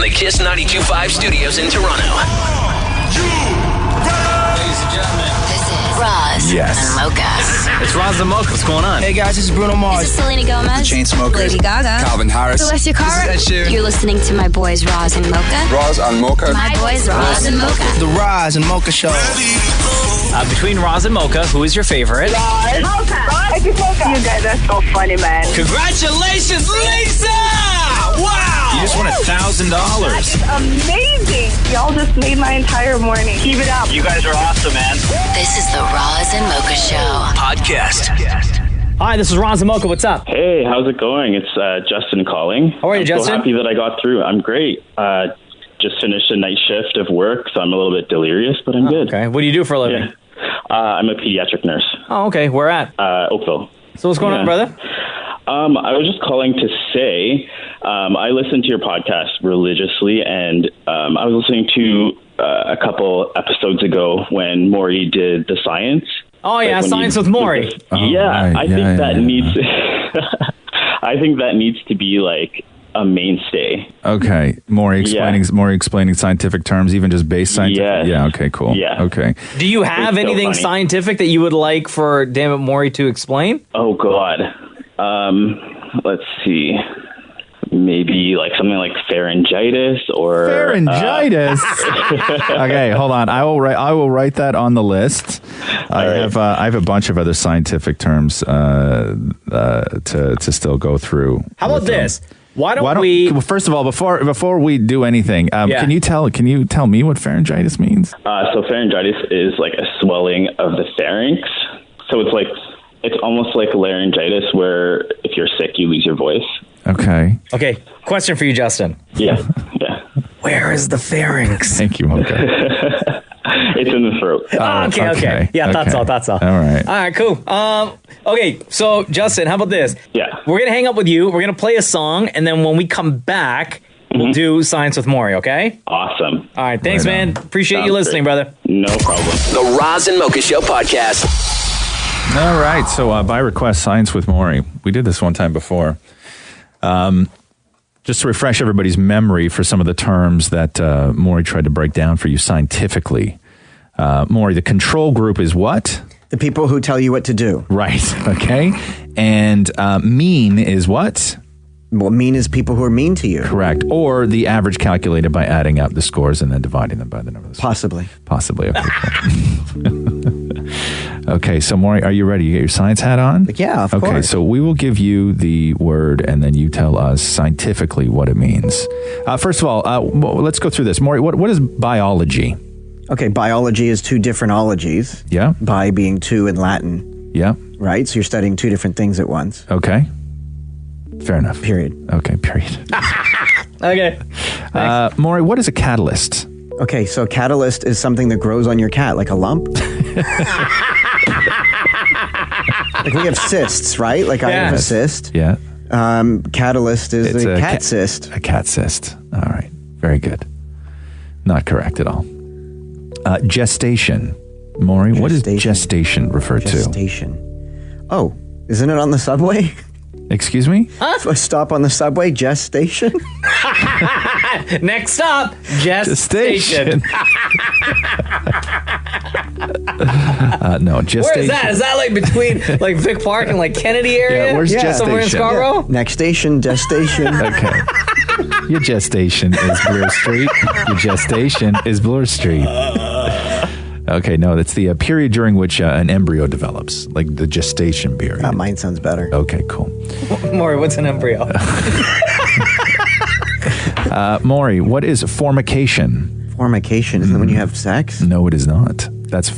the Kiss 92.5 studios in Toronto. Ladies and gentlemen, This is Roz and Mocha. it's Roz Mocha. What's going on? Hey guys, this is Bruno This Mars. is Selena Gomez. Chainsmokers. Lady Gaga. Calvin Harris. Celestia Cara. This is Ed Sheeran. You're listening to my boys Roz and Mocha. Roz and Mocha. My boys Roz and Mocha. The Roz and Mocha Show. Between Roz and Mocha, who is your favorite? Mocha. You guys are so funny, man. Congratulations, Lisa! Wow! You just won $1,000. That's amazing. Y'all just made my entire morning. Keep it up. You guys are awesome, man. This is the Roz and Mocha Show. Podcast. Hi, this is Roz and Mocha. What's up? Hey, how's it going? It's Justin calling. How are you, I'm Justin? so happy that I got through. I'm great. Just finished a night shift of work, so I'm a little bit delirious, but I'm good. Okay. What do you do for a living? Yeah. I'm a pediatric nurse. Oh, okay. Where at? Oakville. So what's going on, brother? I was just calling to say I listen to your podcast religiously, and I was listening to a couple episodes ago when Maurie did the science. Oh, yeah, when Science you- with Maurie. I think that needs. I think that needs to be like a mainstay. Okay, Maurie explaining scientific terms, even just base scientific. Yes. Yeah. Okay. Cool. Yeah. Okay. Do you have It's so anything funny. scientific that you would like for Dammit Maurie to explain? Oh God. Let's see. Maybe like something like pharyngitis or Pharyngitis. Okay, hold on. I will write that on the list. I have a bunch of other scientific terms to still go through. How about with them. this? Why don't we... Well, first of all, before we do anything, Yeah. can you tell me what pharyngitis means? So pharyngitis is like a swelling of the pharynx. So it's almost like laryngitis, where if you're sick, you lose your voice. Okay. Okay, question for you, Justin. Yeah. Where is the pharynx? Thank you, Mocha. It's in the throat. Okay. Yeah, that's all. All right. All right, cool. Okay, so Justin, how about this? Yeah. We're going to hang up with you. We're going to play a song, and then when we come back, we'll do Science with Maurie, okay? Awesome. All right, thanks, Right on. man. Appreciate Sounds you listening, great. brother. No problem. The Roz and Mocha Show podcast. All right. So by request, Science with Maurie. We did this one time before. Just to refresh everybody's memory for some of the terms that Maurie tried to break down for you scientifically. Maurie, the control group is what? The people who tell you what to do. Right. Okay. And mean is what? Well, mean is people who are mean to you. Correct. Or the average calculated by adding up the scores and then dividing them by the number of the scores. Possibly. Okay. Cool. Okay. So Maurie, are you ready? You get your science hat on? Yeah, of course. Okay. So we will give you the word and then you tell us scientifically what it means. First of all, let's go through this. Maurie, what is biology? Okay, biology is two different ologies. Yeah. Bi being two in Latin, Yeah. right? So you're studying two different things at once. Okay. Fair enough. Period. Okay. Period. Okay. Maurie, what is a catalyst? Okay, so a catalyst is something that grows on your cat, like a lump. Like we have cysts, right? Like I have a cyst. Yeah. Catalyst is It's a a cat cyst. A cat cyst. All right. Very good. Not correct at all. Gestation. Maurie, what does gestation refer to? Gestation. Oh, isn't it on the subway? Excuse me? A stop on the subway, gestation? Next stop, gestation. No, gestation. Where is that? Is that like between like Vic Park and like Kennedy area? Yeah, where's Somewhere in gestation? Scarborough? Next station, gestation. Okay. Your gestation is Bloor Street. Your gestation is Bloor Street. Okay, no, that's the period during which an embryo develops, like the gestation period. Mine sounds better. Okay, cool. Maurie, what's an embryo? Maurie, what is formication? Formication, isn't it when you have sex? No, it is not. That's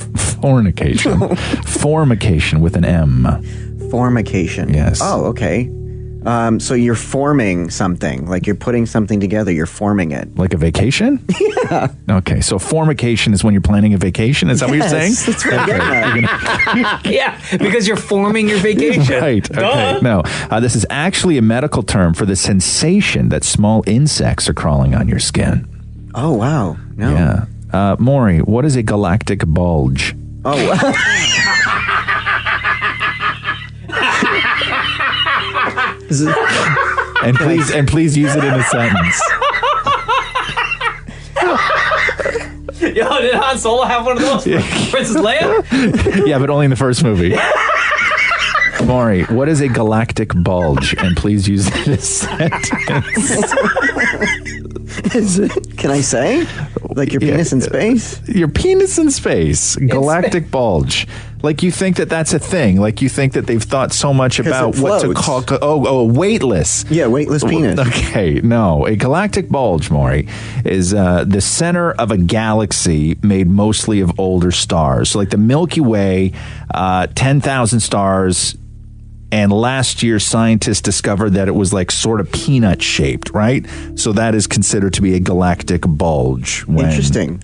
fornication. Formication with an M. Formication. Yes. Oh, okay. So you're forming something, like you're putting something together, you're forming it. Like a vacation? Yeah. Okay, so formication is when you're planning a vacation? Is that what you're saying? That's what I'm getting at. Yeah, because you're forming your vacation. Right. Okay. No, this is actually a medical term for the sensation that small insects are crawling on your skin. Oh, wow. No. Yeah. Maurie, what is a galactic bulge? Oh, And please use it in a sentence. Yo, did Han Solo have one of those for Princess Leia? Yeah, but only in the first movie. Maury, what is a galactic bulge? And please use it as sentence. Can I say? Like your penis in space? Your penis in space. Galactic bulge. Like you think that that's a thing. Like you think that they've thought so much about what to call... weightless. Yeah, weightless penis. Okay, no. A galactic bulge, Maury, is the center of a galaxy made mostly of older stars. So like the Milky Way, 10,000 stars... And last year, scientists discovered that it was like sort of peanut shaped, right? So that is considered to be a galactic bulge. When Interesting.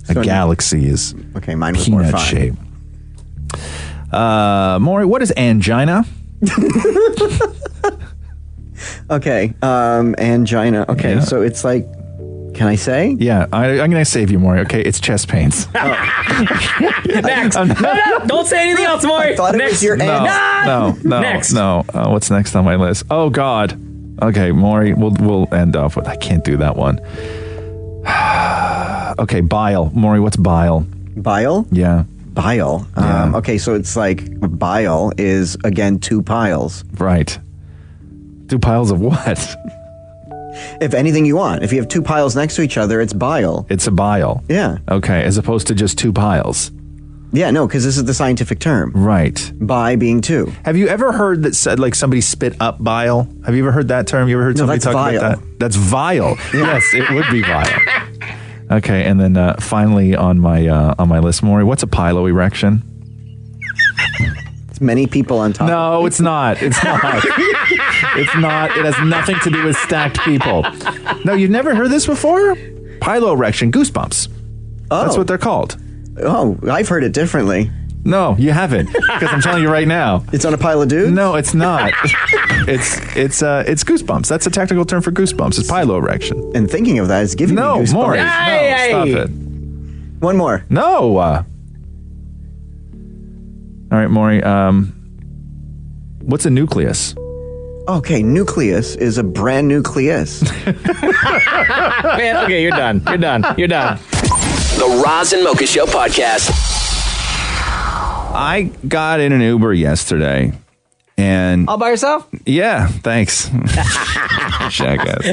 A galaxy is mine was more peanut fun. shaped. Maury, what is angina? Okay, angina. Okay, Yeah. so it's like, can I say? Yeah, I'm going to save you, Maury. Okay, it's chest pains. Next. No, don't say anything else, Maury. I thought it was your No. Next. No. What's next on my list? Oh, God. Okay, Maury, we'll end off with, I can't do that one. Okay, bile. Maury, what's bile? Bile? Yeah. Bile. Yeah. Okay, so it's like bile is, again, two piles. Right. Two piles of what? If anything you want. If you have two piles next to each other, it's bile. It's a bile. Yeah. Okay, as opposed to just two piles. Yeah, no, because this is the scientific term. Right. Bi being two. Have you ever heard that said like somebody spit up bile? Have you ever heard that term? You ever heard somebody that's talk vile. about that? That's vile. Yes, it would be vile. Okay, and then finally on my list, Maury, what's a piloerection? It's many people on top. No, it's not. It's not. It's not. It has nothing to do with stacked people. No, you've never heard this before? Piloerection, goosebumps. Oh. That's what they're called. Oh, I've heard it differently. No, you haven't, because I'm telling you right now. It's on a pile of dudes? No, it's not. It's goosebumps. That's a technical term for goosebumps. It's piloerection. And thinking of that is giving me goosebumps. Maury. Hey! No, stop it. One more. No. All right, Maury. What's a nucleus? Okay, nucleus is a brand nucleus. Man, okay, you're done. You're done. The Roz and Mocha Show podcast. I got in an Uber yesterday, and All by yourself? yeah, thanks. Jackass.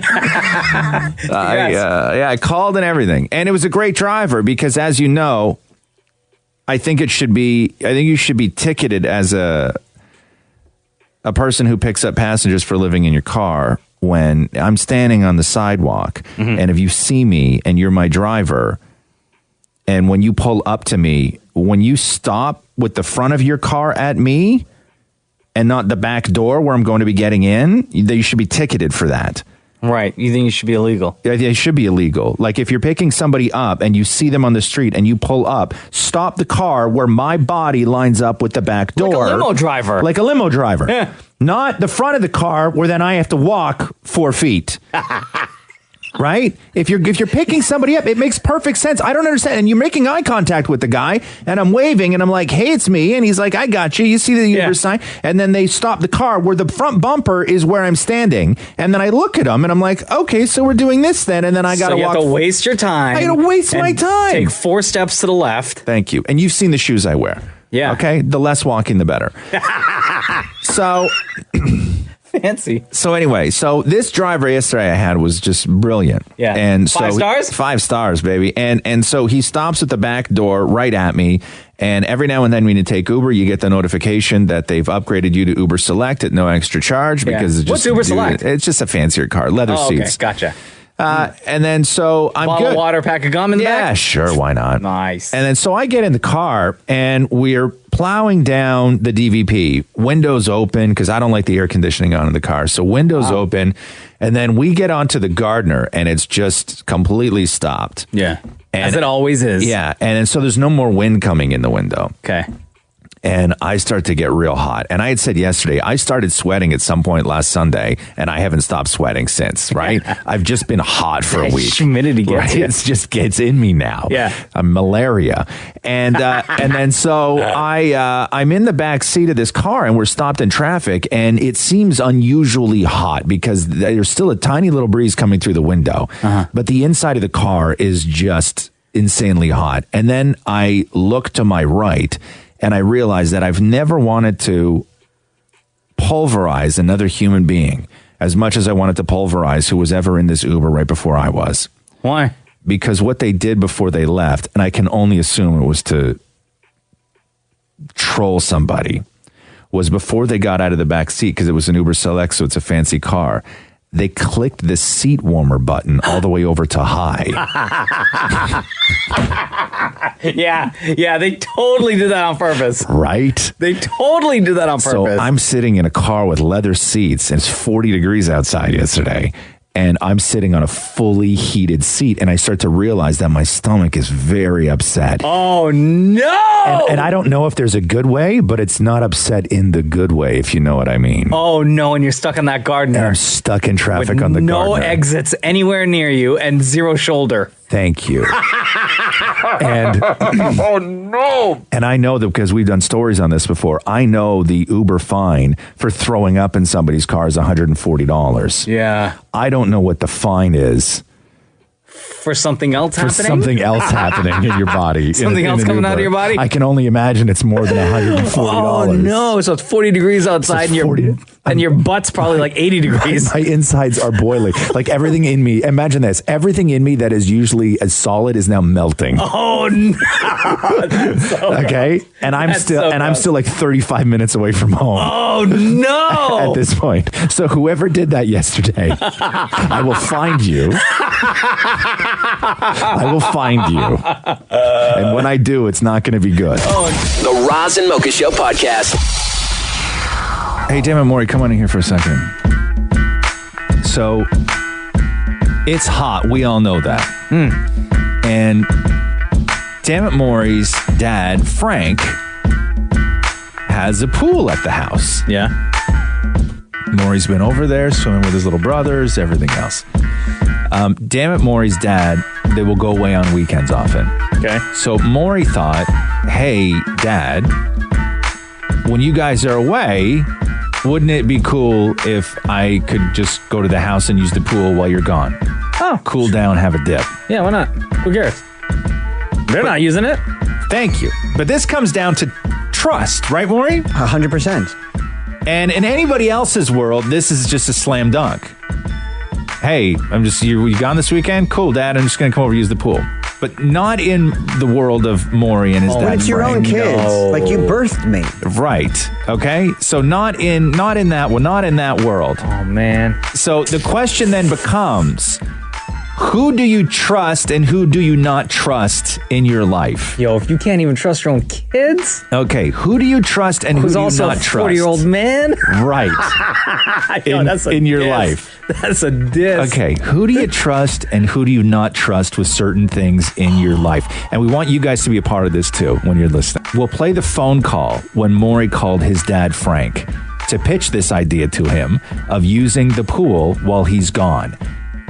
I called and everything, and it was a great driver because, as you know, I think you should be ticketed as a person who picks up passengers for living in your car when I'm standing on the sidewalk, and if you see me and you're my driver, and when you pull up to me, when you stop with the front of your car at me and not the back door where I'm going to be getting in, you should be ticketed for that. Right. You think you should be illegal? Yeah, it should be illegal. Like if you're picking somebody up and you see them on the street and you pull up, stop the car where my body lines up with the back door. Like a limo driver. Like a limo driver. Yeah. Not the front of the car where then I have to walk 4 feet. Right? If you're picking somebody up, it makes perfect sense. I don't understand. And you're making eye contact with the guy, and I'm waving, and I'm like, "Hey, it's me." And he's like, "I got you." You see the Uber sign, and then they stop the car where the front bumper is where I'm standing, and then I look at them, and I'm like, "Okay, so we're doing this then." And then I got to So you walk. have to waste your time. I got to waste my and time. Take 4 steps to the left. Thank you. And you've seen the shoes I wear. Yeah. Okay. The less walking, the better. So. Fancy. So anyway, this driver yesterday I had was just brilliant. Yeah. And so 5 stars? 5 stars, baby. And so he stops at the back door right at me. And every now and then when you take Uber, you get the notification that they've upgraded you to Uber Select at no extra charge because it's What's just Uber Select? It's just a fancier car, leather Oh, okay. seats. Gotcha. And then so I'm Bottle good. of water, pack of gum in the back? Yeah, sure, why not? Nice. And then so I get in the car and we're plowing down the DVP, windows open because I don't like the air conditioning on in the car. So windows open, and then we get onto the Gardner and it's just completely stopped. Yeah. And As it always is. Yeah, and so there's no more wind coming in the window. Okay. And I start to get real hot. And I had said yesterday, I started sweating at some point last Sunday, and I haven't stopped sweating since, right? I've just been hot for a week. Humidity gets right? you. It just gets in me now. Yeah. I'm malaria. And then so I'm in the back seat of this car, and we're stopped in traffic, and it seems unusually hot because there's still a tiny little breeze coming through the window. But the inside of the car is just insanely hot. And then I look to my right and I realize that I've never wanted to pulverize another human being as much as I wanted to pulverize who was ever in this Uber right before I was. Why? Because what they did before they left, and I can only assume it was to troll somebody, was before they got out of the back seat, because it was an Uber Select, so it's a fancy car, they clicked the seat warmer button all the way over to high. Yeah, they totally did that on purpose. Right? They totally did that on purpose. So I'm sitting in a car with leather seats, and it's 40 degrees outside yesterday, and I'm sitting on a fully heated seat, and I start to realize that my stomach is very upset. Oh, no! And I don't know if there's a good way, but it's not upset in the good way, if you know what I mean. Oh, no, and you're stuck on that Gardner. And I'm stuck in traffic with on the no Gardner. exits anywhere near you and zero shoulder. Thank you. And oh, no. And I know that because we've done stories on this before, I know the Uber fine for throwing up in somebody's car is $140. Yeah. I don't know what the fine is. For something else happening? For something else happening in your body. Something else coming out of your body? I can only imagine it's more than $140. Oh, no. So it's 40 degrees outside and your butt's probably like 80 degrees. My insides are boiling. Like everything in me, imagine this, everything in me that is usually as solid is now melting. Oh, no. That's so okay? gross. And I'm That's still so and I'm gross. still like 35 minutes away from home. Oh, no. At this point. So whoever did that yesterday, I will find you. I will find you. And when I do, it's not going to be good. The Roz and Mocha Show podcast. Hey, damn it, Maurie, come on in here for a second. So, it's hot. We all know that. And damn it, Maurie's dad, Frank, has a pool at the house. Yeah. Maurie's been over there swimming with his little brothers, everything else. Damn it, Maurie's dad, they will go away on weekends often. Okay. So Maurie thought, hey, Dad, when you guys are away, wouldn't it be cool if I could just go to the house and use the pool while you're gone? Oh. Cool down, have a dip. Yeah, why not? Who cares? They're not using it. Thank you. But this comes down to trust, right, Maurie? 100%. And in anybody else's world, this is just a slam dunk. Hey, you gone this weekend? Cool, Dad, I'm just going to come over and use the pool. But not in the world of Maurie and his dad. But it's your own Frank. kids. No. Like you birthed me. Right. Okay. So not in that world. Oh, man. So the question then becomes, who do you trust and who do you not trust in your life? Yo, if you can't even trust your own kids, Okay. Who do you trust and who who's do you also not a trust? 40-year-old man? Right. Yo, in your diss. life. That's a diss. Okay, who do you trust and who do you not trust with certain things in your life? And we want you guys to be a part of this too when you're listening. We'll play the phone call when Maurie called his dad, Frank, to pitch this idea to him of using the pool while he's gone.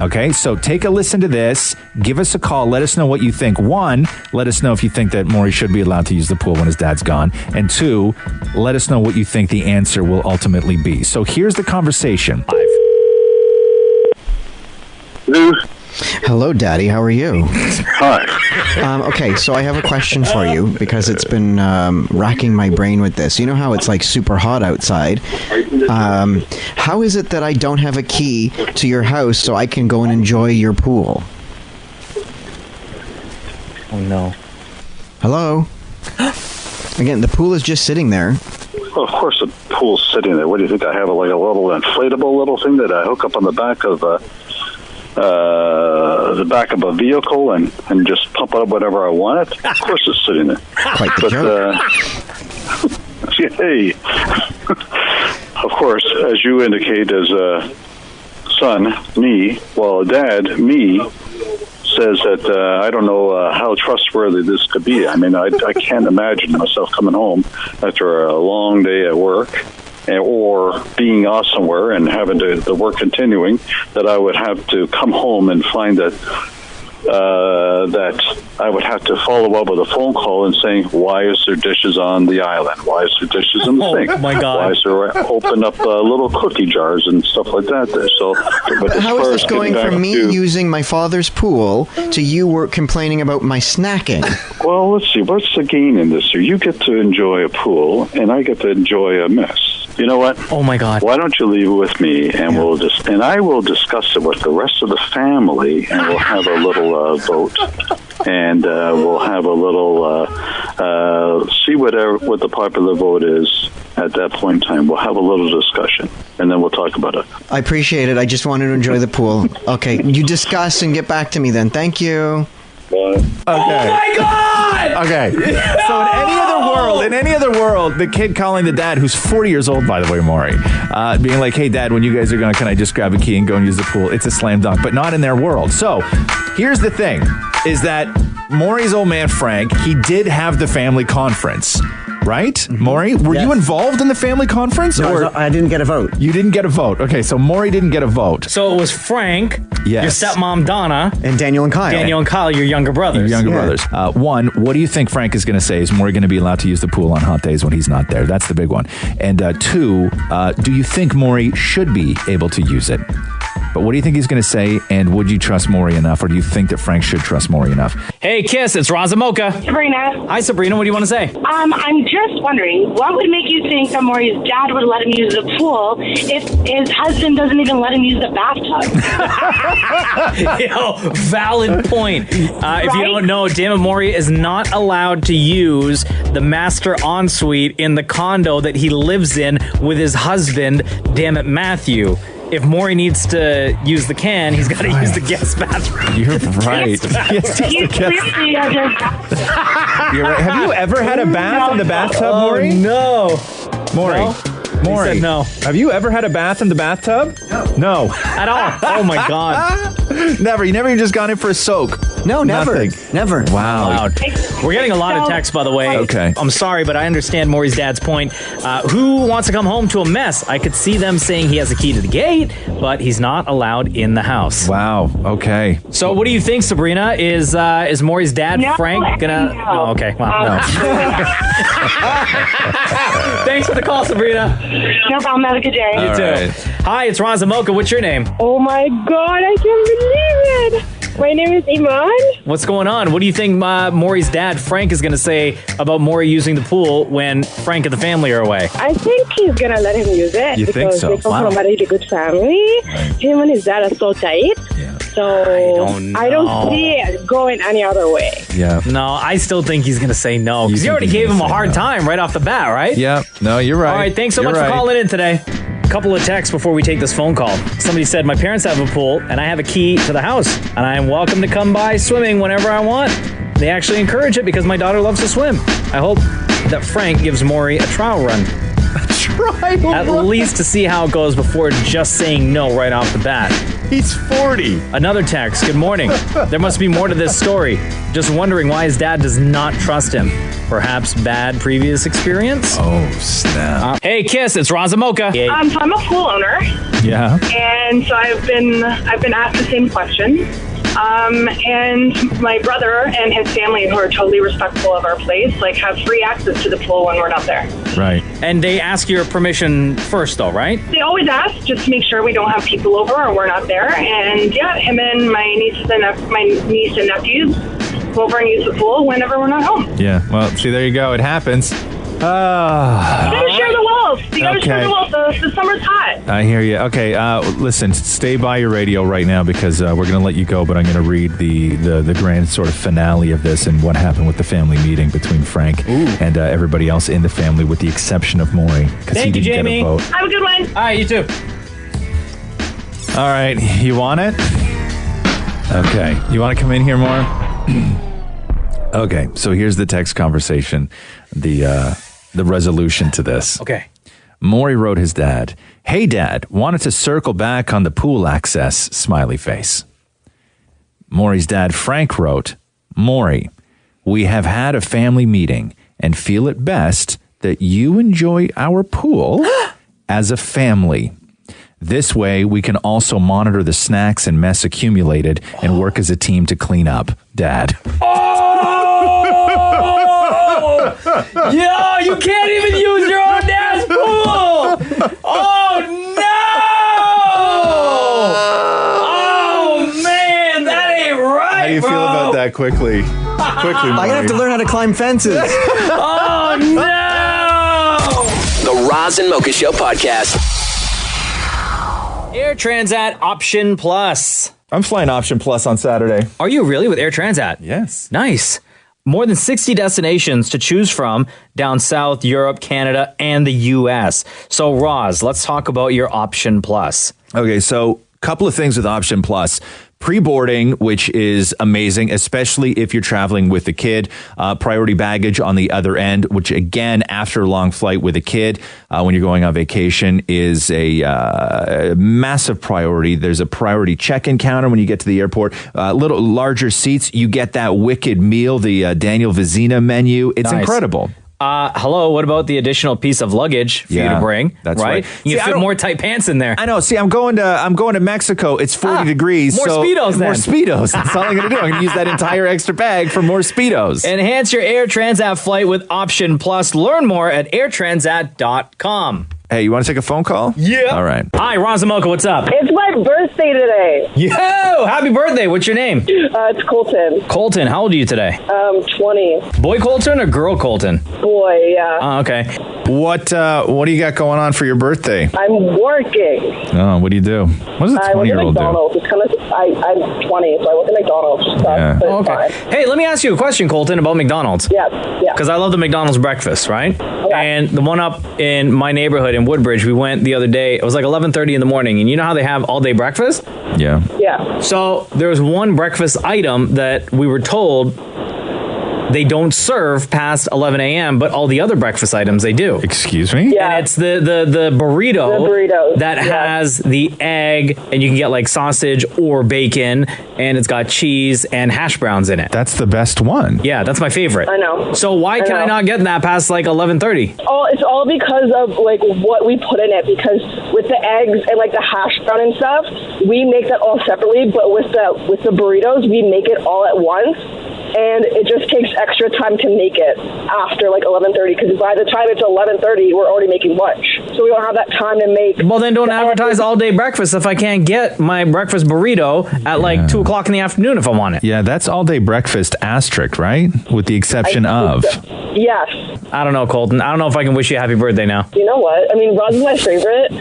Okay, so take a listen to this. Give us a call. Let us know what you think. One, let us know if you think that Maurie should be allowed to use the pool when his dad's gone. And two, let us know what you think the answer will ultimately be. So here's the conversation. Hello, Daddy. How are you? Hi. Okay, so I have a question for you because it's been racking my brain with this. You know how it's like super hot outside? How is it that I don't have a key to your house so I can go and enjoy your pool? Oh, no. Hello? Again, the pool is just sitting there. Well, of course the pool's sitting there. What do you think? I have like a little inflatable little thing that I hook up on the back of a vehicle and just pump it up whenever I want it. Of course it's sitting there. Quite the joke. Hey, of course, as you indicate as a son, me, well, Dad, me, says that I don't know how trustworthy this could be. I mean, I can't imagine myself coming home after a long day at work or being off somewhere and having the work continuing, that I would have to come home and find that that I would have to follow up with a phone call and saying, why is there dishes on the island? Why is there dishes in the sink? Oh, my God. Why is there open up little cookie jars and stuff like that there? So, but as How far is as this going getting from back me to- using my father's pool to you were complaining about my snacking? Well, let's see. What's the gain in this here? You get to enjoy a pool, and I get to enjoy a mess. You know what? Oh my God. Why don't you leave it with me, and I will discuss it with the rest of the family, and we'll have a little vote, and we'll have a little see what the popular vote is at that point in time. We'll have a little discussion, and then we'll talk about it. I appreciate it. I just wanted to enjoy the pool. Okay, you discuss and get back to me then. Thank you. Bye. Okay. Oh my God! Okay. So in any other world, the kid calling the dad, who's 40 years old, by the way, Maury, being like, hey, Dad, when you guys are going, can I just grab a key and go and use the pool? It's a slam dunk, but not in their world. So here's the thing, is that Maury's old man, Frank, he did have the family conference. Right? Maury, were you involved in the family conference? No, I didn't get a vote. You didn't get a vote. Okay, so Maury didn't get a vote. So it was Frank, Yes. your stepmom Donna, And Daniel and Kyle. your younger brothers. Your younger brothers. One, what do you think Frank is going to say? Is Maury going to be allowed to use the pool on hot days when he's not there? That's the big one. And two, do you think Maury should be able to use it? But what do you think he's going to say? And would you trust Maury enough, or do you think that Frank should trust Maury enough? Hey, Kiss, it's Roz Mocha. Sabrina, Hi, Sabrina. What do you want to say? I'm just wondering, what would make you think that Maury's dad would let him use the pool if his husband doesn't even let him use the bathtub? Yo, valid point. If you don't know, Dammit Maury is not allowed to use the master ensuite in the condo that he lives in with his husband, Dammit Matthew. If Maury needs to use the can, he's got to use the guest bathroom. You're right. Yes, He's clearly You're right. Have you ever had a bath in the bathtub, Maury? No. Maury. No? Maury. He said no. Have you ever had a bath in the bathtub? No. At all. Oh, my God. Never. You never even just gone in for a soak. No, never. Nothing. Never. Wow. Loud. We're getting a lot of texts, by the way. Okay. I'm sorry, but I understand Maury's dad's point. Who wants to come home to a mess? I could see them saying he has a key to the gate, but he's not allowed in the house. Wow. Okay. So what do you think, Sabrina? Is Maury's dad, No, Frank, gonna... no. Oh, okay. Wow. Thanks for the call, Sabrina. no problem. Have a good day. You All too. right. Hi, it's Roz Mocha. What's your name? Oh my God, I can't believe it. My name is Iman. What's going on? What do you think Maury's dad, Frank, is going to say about Maury using the pool when Frank and the family are away? I think he's gonna let him use it You think because so? they come Wow. from a really good family. Him and his dad are so tight. Yeah. So I don't know. see it going any other way. Yeah. No, I still think he's going to say no. Because You you already think he's gave him a gonna say hard no. time right off the bat, right? Yeah. No, you're right. All right, thanks so You're much right. for calling in today. A couple of texts before we take this phone call. Somebody said, my parents have a pool, and I have a key to the house, and I am welcome to come by swimming whenever I want. They actually encourage it because my daughter loves to swim. I hope that Frank gives Maury a trial run. At least to see how it goes before just saying no right off the bat. He's 40. Another text. Good morning. There must be more to this story. Just wondering why his dad does not trust him. Perhaps bad previous experience? Oh, snap. Hey, Kiss, it's Roz Mocha. So I'm a pool owner, Yeah. and so I've been asked the same question. And my brother and his family, who are totally respectful of our place, have free access to the pool when we're not there. Right. And they ask your permission first, though, right? They always ask just to make sure we don't have people over or we're not there. And yeah, him and my niece and nephews go over and use the pool whenever we're not home. Yeah. Well, see, there you go. It happens. You gotta share the wealth. You gotta share the wealth. The summer's hot. I hear you. Okay, listen, stay by your radio right now because we're going to let you go, but I'm going to read the grand sort of finale of this and what happened with the family meeting between Frank and everybody else in the family with the exception of Maury because he Thank you, didn't Jamie. get a vote. Have a good one. All right, you too. All right, you want it? Okay, you want to come in here more? Okay, so here's the text conversation, the resolution to this. Okay. Maury wrote his dad, "Hey Dad, wanted to circle back on the pool access, smiley face." Maury's dad, Frank, wrote, "Maury, we have had a family meeting and feel it best that you enjoy our pool as a family. This way, we can also monitor the snacks and mess accumulated and work as a team to clean up. Dad. Oh! Yo, you can't even use your own dad's pool! Oh, no! Oh, man, that ain't right, How do you feel about that quickly? Quickly, I'm gonna have to learn how to climb fences. Oh, no! The Roz and Mocha Show podcast. Air Transat Option Plus. I'm flying Option Plus on Saturday. Are you really with Air Transat? Yes. Nice. More than 60 destinations to choose from down south, Europe, Canada, and the U.S. So, Roz, let's talk about your Option Plus. Okay, so a couple of things with Option Plus. Pre-boarding, which is amazing, especially if you're traveling with a kid. Priority baggage on the other end, which again, after a long flight with a kid, when you're going on vacation, is a massive priority. There's a priority check-in counter when you get to the airport. Little larger seats, you get that wicked meal, the Daniel Vizina menu. It's incredible. Hello, what about the additional piece of luggage for you to bring? That's right. You can fit more tight pants in there. I know. See, I'm going to Mexico. It's 40 degrees. More Speedos then. More Speedos. That's all I'm going to do. I'm going to use that entire extra bag for more Speedos. Enhance your Air Transat flight with Option Plus. Learn more at airtransat.com. Hey, you want to take a phone call? Yeah. All right. Hi, Roz and Mocha, what's up? It's my birthday today. Yo, happy birthday. What's your name? It's Colton. Colton, how old are you today? 20. Boy Colton or girl Colton? Boy, yeah. Oh, okay. What do you got going on for your birthday? I'm working. Oh, what do you do? What does a I work at 20-year-old do? McDonald's. It's kind of, I'm 20, so I work at McDonald's. Yeah. But it's Okay. fine. Hey, let me ask you a question, Colton, about McDonald's. Yeah. Because I love the McDonald's breakfast, right? And the one up in my neighborhood in Woodbridge, we went the other day. It was like 11:30 in the morning, and you know how they have all-day breakfast? Yeah. Yeah. So there was one breakfast item that we were told they don't serve past 11 a.m., but all the other breakfast items they do. Excuse me? Yeah. And it's the burrito The burritos, that yeah. has the egg, and you can get like sausage or bacon, and it's got cheese and hash browns in it. That's the best one. Yeah, that's my favorite. I know. So why can I know. not get that past like 11:30? It's all because of like what we put in it. Because with the eggs and like the hash brown and stuff, we make that all separately. But with the burritos, we make it all at once, and it just takes extra time to make it after like 11:30. Because by the time it's 11:30, we're already making lunch, so we don't have that time to make. Well, then don't advertise all-day breakfast if I can't get my breakfast burrito at like 2 o'clock in the afternoon if I want it. Yeah, that's all-day breakfast asterisk, right? With the exception of. Yes. I don't know, Colton. I don't know if I can wish you a happy birthday now. You know what? I mean, Roz is my favorite,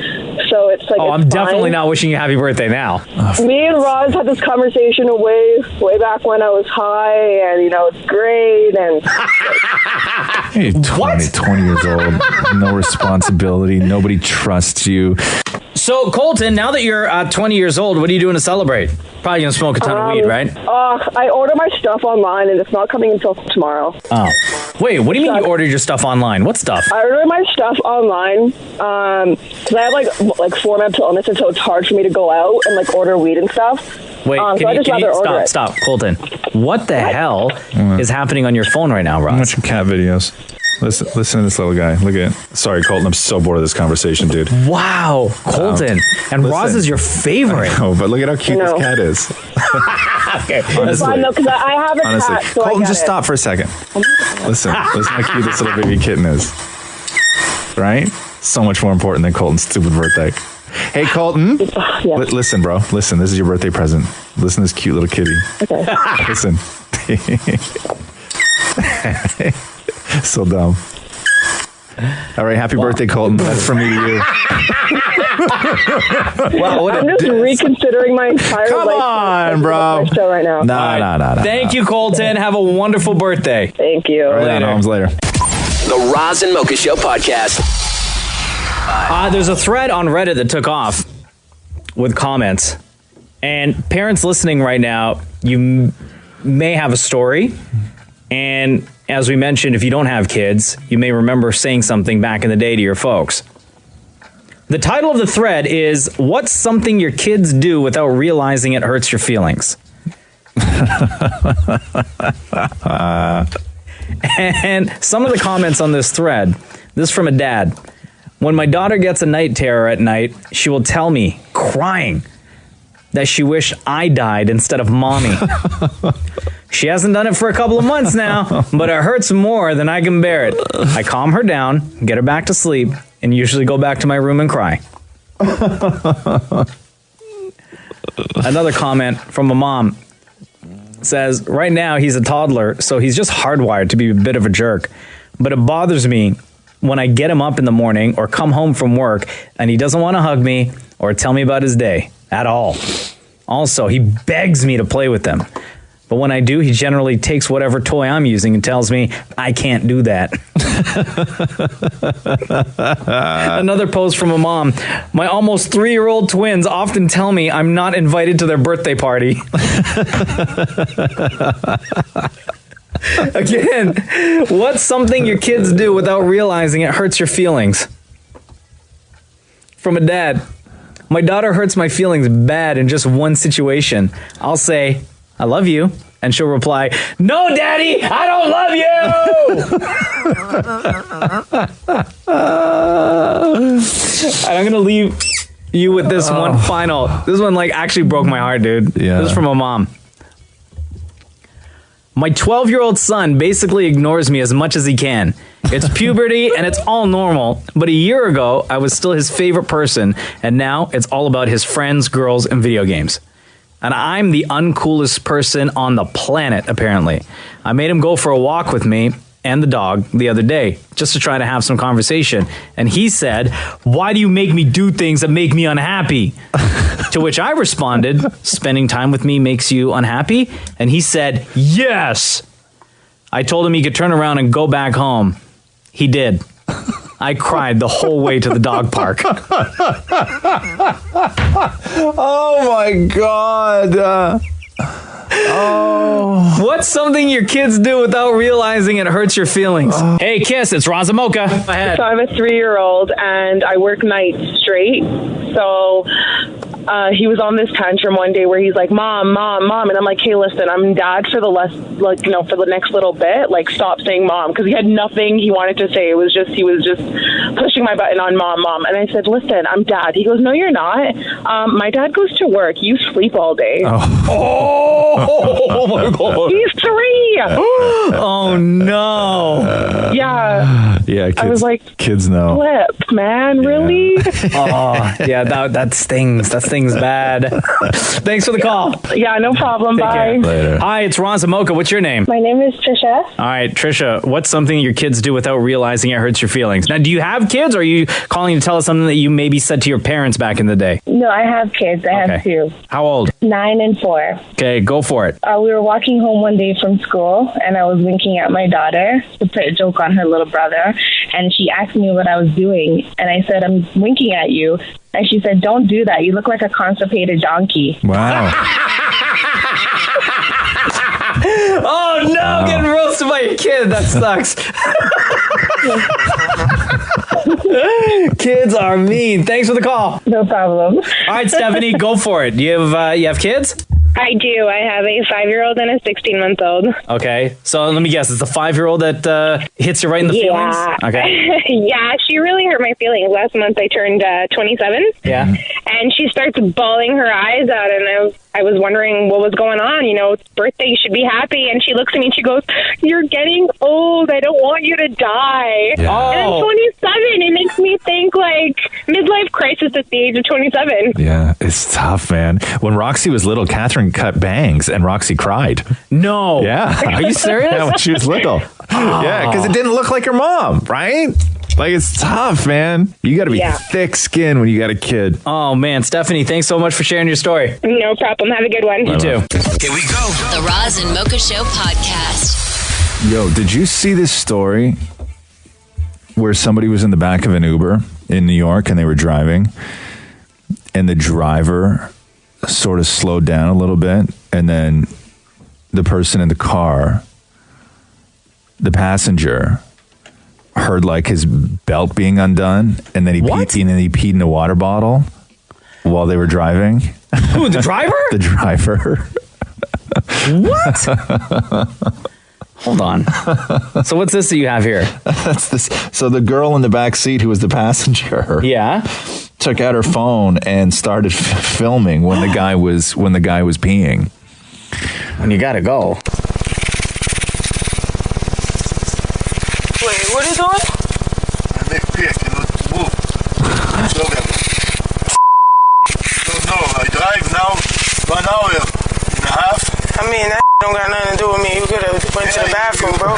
so it's like. Oh, it's I'm fine. definitely not wishing you a happy birthday now. Me and Roz had this conversation way back when I was high, and it's great. And Hey, 20 years old, no responsibility, nobody trusts you. So, Colton, now that you're 20 years old, what are you doing to celebrate? Probably going to smoke a ton of weed, right? I order my stuff online, and it's not coming until tomorrow. Oh. Wait, what do you mean you ordered your stuff online? What stuff? I ordered my stuff online because I have like 4 mental illnesses, so it's hard for me to go out and like order weed and stuff. Wait, so I just rather order it. stop, Colton. What the hell is happening on your phone right now, Roz? I'm watching cat videos. Listen to this little guy. Look at it. Sorry, Colton. I'm so bored of this conversation, dude. Wow, Colton. And Roz listen. is your favorite. Oh, but look at how cute this cat is. Okay. It's fine though, because I have a Honestly. cat, so I Colton, get just it. stop for a second. Listen how cute this little baby kitten is. Right? So much more important than Colton's stupid birthday. Hey, Colton. Yeah. Listen, bro. Listen, this is your birthday present. Listen to this cute little kitty. Okay. Listen. So dumb. All right, happy birthday, Colton. That's from me to you. Wow, what I'm just reconsidering my entire Come life. on, bro. Show right now. No. Thank you, Colton. Have a wonderful birthday. Thank you. Right on, Holmes, later. The Roz and Mocha Show podcast. There's a thread on Reddit that took off with comments. And parents listening right now, you may have a story. And as we mentioned, if you don't have kids, you may remember saying something back in the day to your folks. The title of the thread is, "What's something your kids do without realizing it hurts your feelings?" And some of the comments on this thread, this is from a dad. When my daughter gets a night terror at night, she will tell me, crying, that she wished I died instead of mommy. She hasn't done it for a couple of months now, but it hurts more than I can bear it. I calm her down, get her back to sleep, and usually go back to my room and cry. Another comment from a mom says, right now he's a toddler, so he's just hardwired to be a bit of a jerk. But it bothers me when I get him up in the morning or come home from work and he doesn't want to hug me or tell me about his day at all. Also, he begs me to play with them. But when I do, he generally takes whatever toy I'm using and tells me I can't do that. Another post from a mom. My almost 3-year-old twins often tell me I'm not invited to their birthday party. Again, what's something your kids do without realizing it hurts your feelings? From a dad. My daughter hurts my feelings bad in just one situation. I'll say, I love you. And she'll reply, no, Daddy, I don't love you. And I'm going to leave you with this one final. This one actually broke my heart, dude. Yeah. This is from a mom. My 12-year-old son basically ignores me as much as he can. It's puberty and it's all normal, but a year ago, I was still his favorite person, and now it's all about his friends, girls, and video games. And I'm the uncoolest person on the planet, apparently. I made him go for a walk with me and the dog the other day, just to try to have some conversation. And he said, why do you make me do things that make me unhappy? To which I responded, spending time with me makes you unhappy? And he said, yes. I told him he could turn around and go back home. He did. I cried the whole way to the dog park. Oh my God. What's something your kids do without realizing it hurts your feelings? Hey, Kiss, it's Roz Mocha. Go ahead. So I have a 3-year-old and I work nights straight. So he was on this tantrum one day where he's like, Mom. And I'm like, hey, listen, I'm dad for the next little bit. Stop saying Mom. Because he had nothing he wanted to say. He was just pushing my button on Mom. And I said, listen, I'm dad. He goes, no, you're not. My dad goes to work. You sleep all day. Oh my God. He's 3. Oh no. Yeah. Yeah, kids, I was like, kids know. Flip, man, really? Oh, yeah, that stings. That stings bad. Thanks for the call. Yeah, no problem. Take Bye. care. Later. Hi, it's Roz Mocha. What's your name? My name is Trisha. All right, Trisha, what's something your kids do without realizing it hurts your feelings? Now, do you have kids, or are you calling to tell us something that you maybe said to your parents back in the day? No, I have kids. I have 2. How old? 9 and 4. Okay, go for it. We were walking home one day from school, and I was winking at my daughter to play a joke on her little brother, and she asked me what I was doing, and I said, I'm winking at you, and she said, don't do that. You look like a constipated donkey. Wow. Oh no, getting roasted by your kid. That sucks. Kids are mean. Thanks for the call. No problem. All right, Stephanie, go for it. You have kids? I do. I have a 5-year-old and a 16-month-old. Okay. So let me guess. It's the 5-year-old that hits you right in the feelings? Okay. Yeah, she really hurt my feelings. Last month I turned 27. Yeah. And she starts bawling her eyes out, and I was wondering what was going on. It's birthday, you should be happy. And she looks at me and she goes, you're getting old. I don't want you to die. Yeah. Oh. And I'm 27. It makes me think midlife crisis at the age of 27. Yeah, it's tough, man. When Roxy was little, Catherine cut bangs and Roxy cried. No. Yeah. Are you serious? Yeah, when she was little. Yeah, because it didn't look like her mom, right? It's tough, man. You got to be thick skinned when you got a kid. Oh, man. Stephanie, thanks so much for sharing your story. No problem. Have a good one. You too. Here we go. The Roz and Mocha Show podcast. Yo, did you see this story where somebody was in the back of an Uber in New York and they were driving and the driver sort of slowed down a little bit, and then the person in the car, the passenger, heard his belt being undone, and then he peed in a water bottle while they were driving. Who, the driver? The driver. What? Hold on. So what's this that you have here? That's this. So the girl in the back seat who was the passenger. Yeah. Took out her phone and started filming when the guy was peeing. And you gotta go. Wait, what are you doing? I make pick, move. No, I drive now 1 hour and a half. I mean, that don't got nothing to do with me. You could have went to the bathroom, bro.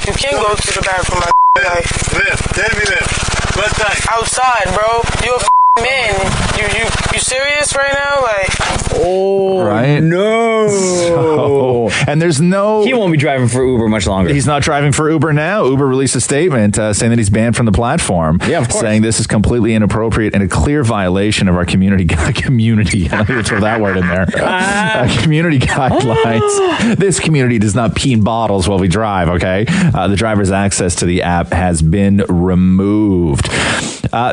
You can go to the bathroom, like. Where? Tell me where. What time? Outside, bro. You a man. You serious right now? Like. Oh, right? No. So, and there's no... He won't be driving for Uber much longer. He's not driving for Uber now. Uber released a statement saying that he's banned from the platform. Yeah, of course. Saying this is completely inappropriate and a clear violation of our community. I don't even throw that word in there. Community guidelines. This community does not pee in bottles while we drive, okay? The driver's access to the app has been removed.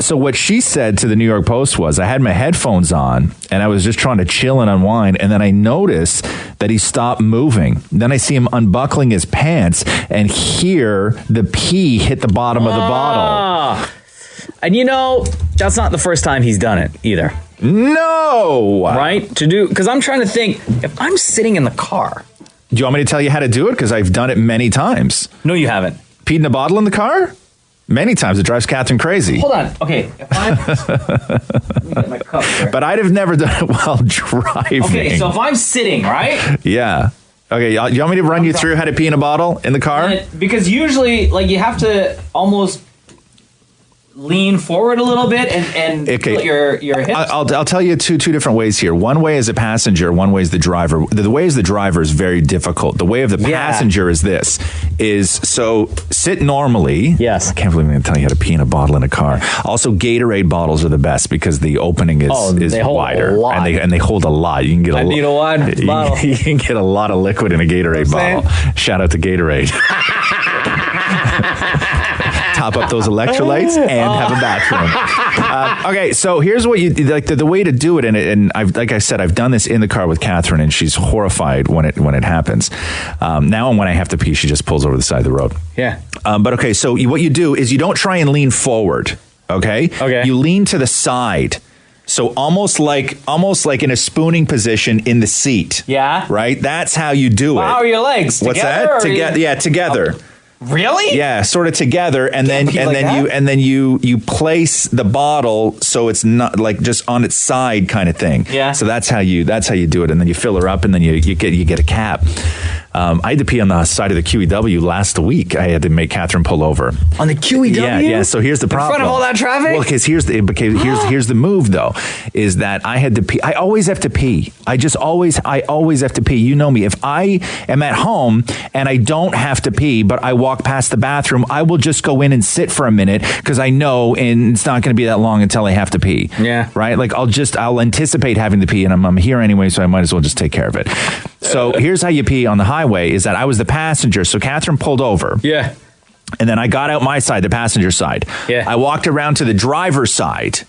So what she said to the New York Post was, I had my headphones on and I was just trying to chill and unwind, and then I noticed that he stopped moving. Then I see him unbuckling his pants and hear the pee hit the bottom of the bottle. And that's not the first time he's done it either. No! Right? Because I'm trying to think, if I'm sitting in the car. Do you want me to tell you how to do it? Because I've done it many times. No, you haven't. Peed in a bottle in the car? Many times. It drives Catherine crazy. Hold on. Okay. If let me get my cup here. But I'd have never done it while driving. Okay, so if I'm sitting, right? Yeah. Okay, you want me to run you through how to pee in a bottle in the car? Because usually, you have to almost lean forward a little bit and put your hips. I'll tell you two different ways here. One way is a passenger, one way is the driver. The way is the driver is very difficult. The way of the passenger is so sit normally. Yes. I can't believe I'm going to tell you how to pee in a bottle in a car. Also, Gatorade bottles are the best because the opening is wider. And they hold a lot. You can get need a wide bottle. You can get a lot of liquid in a Gatorade bottle. Shout out to Gatorade. Top up those electrolytes and have a bathroom. Okay, so here's what you like. The way to do it, and like I said, I've done this in the car with Catherine, and she's horrified when it happens. Now, when I have to pee, she just pulls over the side of the road. Yeah. But okay, so what you do is you don't try and lean forward. Okay. Okay. You lean to the side. So almost like in a spooning position in the seat. Yeah. Right. That's how you do it. How are your legs? What's that? Together. Yeah, together. Oh. Really? Yeah, sort of together, and then you place the bottle so it's not like just on its side kind of thing. Yeah. So that's how you do it, and then you fill her up, and then you get a cap. I had to pee on the side of the QEW last week. I had to make Catherine pull over on the QEW. Yeah. So here's the problem. In front of all that traffic. Well, because here's the move though, is that I had to pee. I always have to pee. I always have to pee. You know me. If I am at home and I don't have to pee, but I walk past the bathroom, I will just go in and sit for a minute because I know and it's not going to be that long until I have to pee. Yeah. Right. Like I'll anticipate having to pee, and I'm here anyway, so I might as well just take care of it. So here's how you pee on the highway: is that I was the passenger, so Catherine pulled over. Yeah. And then I got out my side, the passenger side. Yeah. I walked around to the driver's side,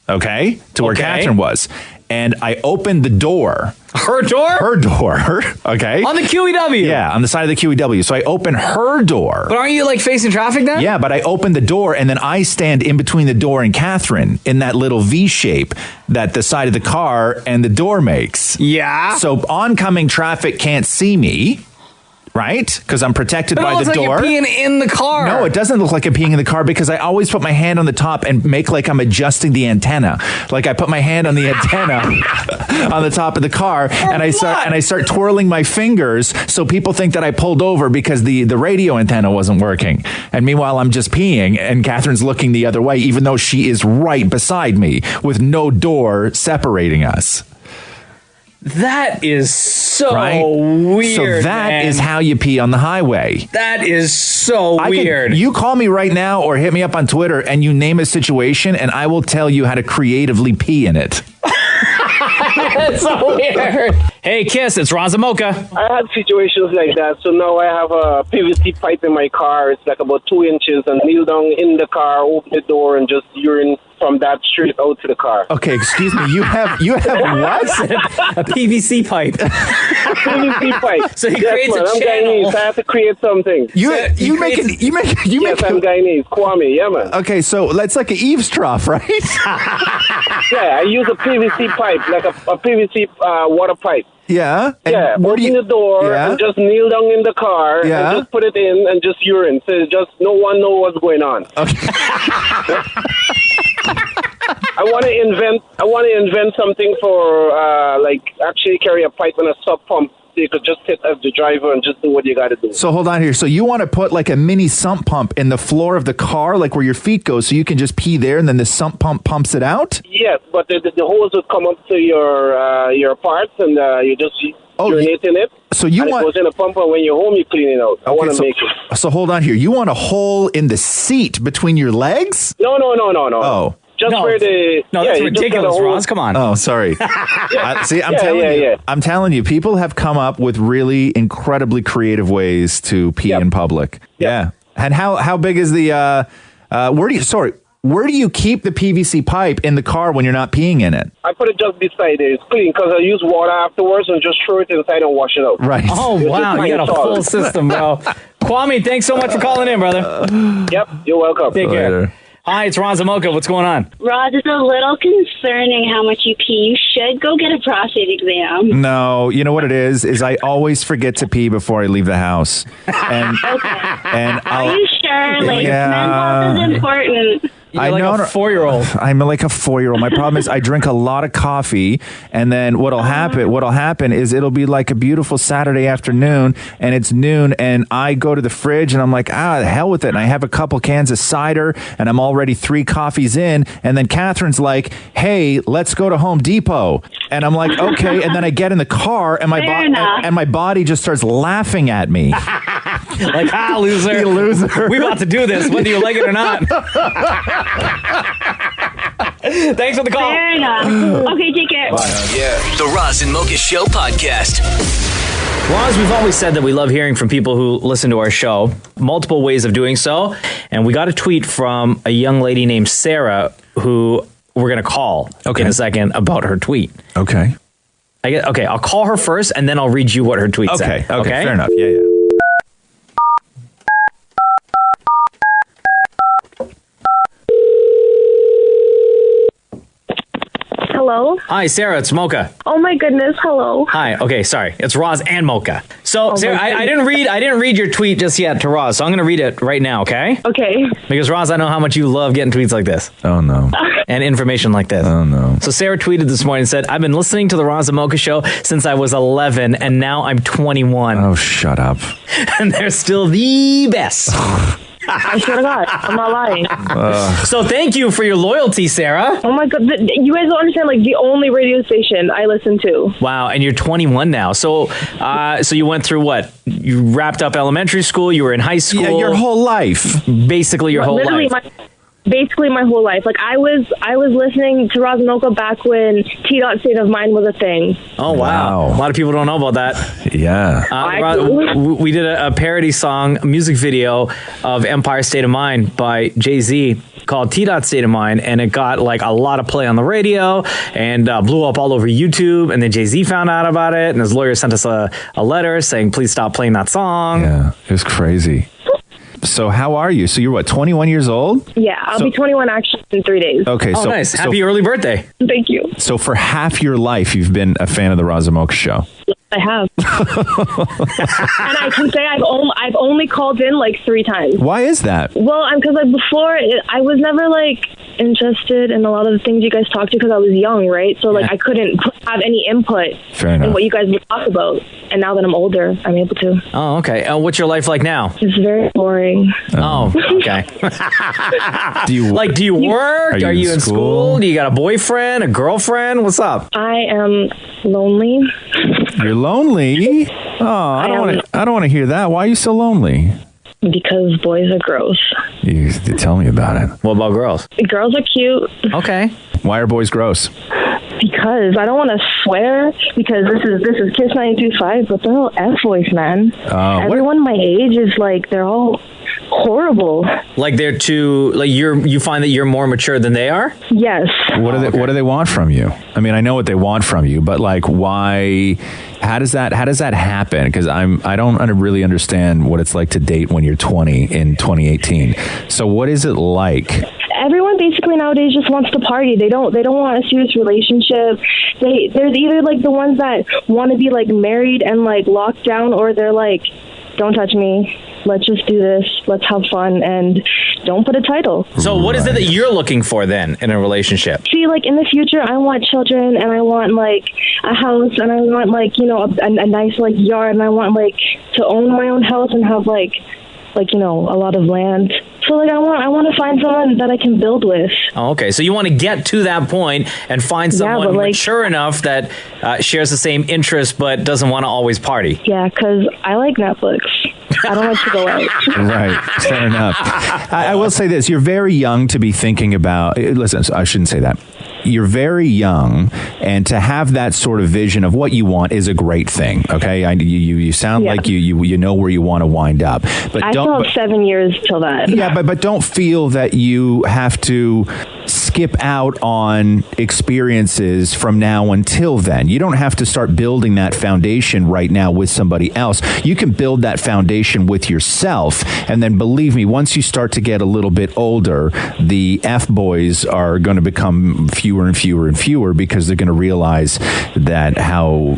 okay, to where Catherine was. And I opened the door. Her door? Her door, okay. On the QEW? Yeah, on the side of the QEW. So I opened her door. But aren't you facing traffic then? Yeah, but I opened the door, and then I stand in between the door and Catherine in that little V shape that the side of the car and the door makes. Yeah. So oncoming traffic can't see me. Right? Because I'm protected by the door. It looks like you're peeing in the car. No, it doesn't look like I'm peeing in the car because I always put my hand on the top and make like I'm adjusting the antenna. Like I put my hand on the antenna on the top of the car and I start twirling my fingers so people think that I pulled over because the radio antenna wasn't working. And meanwhile, I'm just peeing and Catherine's looking the other way, even though she is right beside me with no door separating us. That is so weird. So that is how you pee on the highway. That is so weird. You call me right now or hit me up on Twitter and you name a situation and I will tell you how to creatively pee in it. That's so weird. Hey, Kiss, it's Roz Mocha. I had situations like that. So now I have a PVC pipe in my car. It's like about 2 inches, and kneel down in the car, open the door, and just urine from that straight out to the car. Okay, excuse me. You have what? A PVC pipe. PVC pipe. So he yes, creates man, a I'm channel. Guyanese. I have to create something. You make Yes, I'm Guyanese. Kwame, yeah, man. Okay, so that's like an eaves trough, right? Yeah, I use a PVC pipe, like a PVC water pipe. Yeah. And Yeah, where open do you- the door Yeah. and just kneel down in the car Yeah. and just put it in and just urine. So just no one know what's going on. Okay. I want to invent something for like actually carry a pipe and a sub pump. So you could just sit as the driver and just do what you got to do. So hold on here. So you want to put like a mini sump pump in the floor of the car, like where your feet go, so you can just pee there, and then the sump pump pumps it out? Yes, but the hose would come up to your parts and you just urinate in it. So you and want- it goes in a pump, and when you're home, you clean it out. I want to make it. So hold on here. You want a hole in the seat between your legs? No. Oh. Just where the No, that's ridiculous, Roz. Come on. Oh, sorry. See, I'm telling you. I'm telling you, people have come up with really incredibly creative ways to pee in public. Yeah. And how big is the where do you keep the PVC pipe in the car when you're not peeing in it? I put it just beside it. It's clean because I use water afterwards and just throw it inside and wash it out. Right. Oh, It's wow. just You got a plain full salt. system, bro. Kwame, thanks so much for calling in, brother. Yep, you're welcome. Take care. Hi, it's Roz Mocha. What's going on? Roz, it's a little concerning how much you pee. You should go get a prostate exam. No, you know what it is I always forget to pee before I leave the house. And and Are you sure? Like, mental health is important. You're like a 4-year-old. I'm like a 4-year-old. My problem is I drink a lot of coffee, and then what'll happen is it'll be like a beautiful Saturday afternoon, and it's noon, and I go to the fridge, and I'm like, the hell with it, and I have a couple cans of cider, and I'm already 3 coffees in, and then Catherine's like, hey, let's go to Home Depot, and I'm like, okay, and then I get in the car, and my body just starts laughing at me. Like, loser. You loser. We about to do this, whether you like it or not. Thanks for the call. Fair enough. Okay, take care. The Roz and Mocha Show podcast. Roz, we've always said that we love hearing from people who listen to our show. Multiple ways of doing so. And we got a tweet from a young lady named Sarah who we're going to call in a second about her tweet. Okay. I'll call her first, and then I'll read you what her tweet said. Okay, fair enough. Yeah. Hello? Hi, Sarah. It's Mocha. Oh my goodness, hello. Hi. Okay, sorry. It's Roz and Mocha. So, Oh, Sarah, my I didn't read your tweet just yet to Roz, so I'm going to read it right now, okay? Okay. Because Roz, I know how much you love getting tweets like this. Oh no. And information like this. Oh no. So Sarah tweeted this morning and said, I've been listening to the Roz and Mocha Show since I was 11, and now I'm 21. Oh, shut up. And they're still the best. I swear to God, I'm not lying. So thank you for your loyalty, Sarah. Oh my God, you guys don't understand, like, the only radio station I listen to. Wow, and you're 21 now. So so you went through what? You wrapped up elementary school, you were in high school. Yeah, your whole life. Basically your whole Literally life. Basically my whole life. Like, I was listening to Roz Mocha back when T-Dot State of Mind was a thing. Oh, wow. A lot of people don't know about that. Yeah. We did a parody song, a music video of Empire State of Mind by Jay-Z called T-Dot State of Mind, and it got like a lot of play on the radio and blew up all over YouTube, and then Jay-Z found out about it, and his lawyer sent us a letter saying, please stop playing that song. Yeah, it was crazy. So how are you? So you're what, 21 years old? Yeah, I'll be 21 actually in 3 days. Okay, Oh, so nice. so- Happy early birthday. Thank you. So for half your life, you've been a fan of the Roz and Mocha Show. I have. And I can say I've only called in like 3 times. Why is that? Well, because like before, I was never like interested in a lot of the things you guys talked to because I was young, right? So like I couldn't have any input Fair in enough. what you guys would talk about. And now that I'm older, I'm able to. Oh, okay. What's your life like now? It's very boring. Oh, okay. Do you work? Are you in school? Do you got a boyfriend, a girlfriend? What's up? I am lonely. You're lonely? Oh, I don't want to hear that. Why are you so lonely? Because boys are gross. You tell me about it. What about girls? Girls are cute. Okay. Why are boys gross? Because I don't want to swear, because this is Kiss 92.5, but they're all F voice, man. Everyone my age is like, they're all horrible. Like they're too, like you find that you're more mature than they are? Yes. What do they want from you? I mean, I know what they want from you, but like, why? How does that happen? Because I don't really understand what it's like to date when you're 20 in 2018. So what is it like? Everyone basically nowadays just wants to party. They don't want a serious relationship. They're either like the ones that want to be like married and like locked down, or they're like, don't touch me. Let's just do this. Let's have fun and don't put a title. So what is it that you're looking for then in a relationship? See, like in the future, I want children and I want like a house and I want like, a nice like yard, and I want like to own my own house and have like a lot of land. So like I want to find someone that I can build with. Oh, okay, so you want to get to that point and find someone mature enough that shares the same interest but doesn't want to always party. Yeah, because I like Netflix. I don't like to go out. Right, fair enough. I will say this: you're very young to be thinking about. Listen, I shouldn't say that. You're very young, and to have that sort of vision of what you want is a great thing. Okay, you sound like you know where you want to wind up. But I still have 7 years till that. Yeah, but don't feel that you have to skip out on experiences from now until then. You don't have to start building that foundation right now with somebody else. You can build that foundation with yourself, and then believe me, once you start to get a little bit older, the F-boys are going to become fewer and fewer and fewer, because they're going to realize that how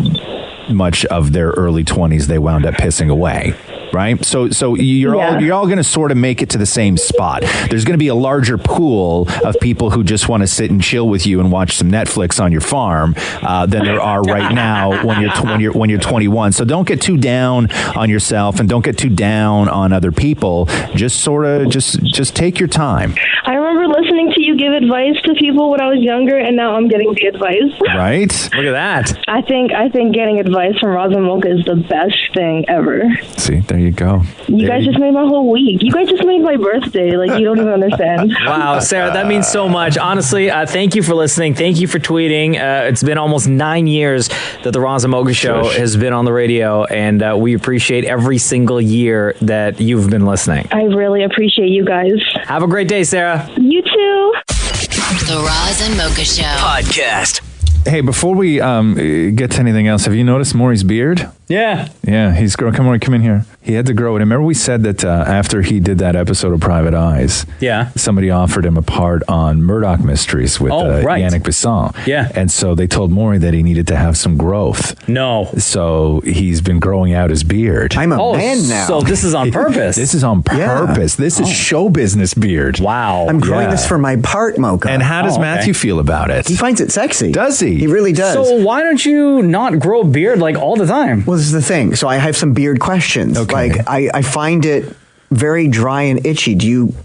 much of their early 20s they wound up pissing away. Right. So you're all going to sort of make it to the same spot. There's going to be a larger pool of people who just want to sit and chill with you and watch some Netflix on your farm than there are right now when you're 21. So don't get too down on yourself and don't get too down on other people. Just sort of just take your time. I remember listening to you give advice to people when I was younger, and now I'm getting the advice. Right? Look at that. I think getting advice from Roz Mocha is the best thing ever. See, there you go. You guys just made my whole week. You guys just made my birthday. Like, you don't even understand. Wow, Sarah, that means so much. Honestly, thank you for listening. Thank you for tweeting. It's been almost 9 years that the Roz Mocha Show has been on the radio, and we appreciate every single year that you've been listening. I really appreciate you guys. Have a great day, Sarah. You too. The Roz and Mocha Show podcast. Hey, before we get to anything else, have you noticed Maurie's beard? Yeah. Yeah, he's growing. Come in here. He had to grow it. Remember we said that after he did that episode of Private Eyes, somebody offered him a part on Murdoch Mysteries with Yannick Bisson. Yeah. And so they told Maurie that he needed to have some growth. No. So he's been growing out his beard. I'm a man now. So this is on purpose. This is on purpose. This is show business beard. Wow. I'm growing this for my part, Mocha. And how does Matthew feel about it? He finds it sexy. Does he? He really does. So why don't you not grow a beard like all the time? Well, this is the thing. So I have some beard questions. Okay. Like I find it very dry and itchy.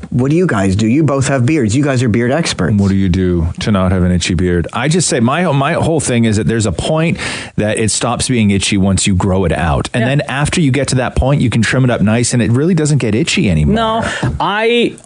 What do you guys do? You both have beards. You guys are beard experts. What do you do to not have an itchy beard? I just say my whole thing is that there's a point that it stops being itchy once you grow it out. And then after you get to that point, you can trim it up nice and it really doesn't get itchy anymore. No, I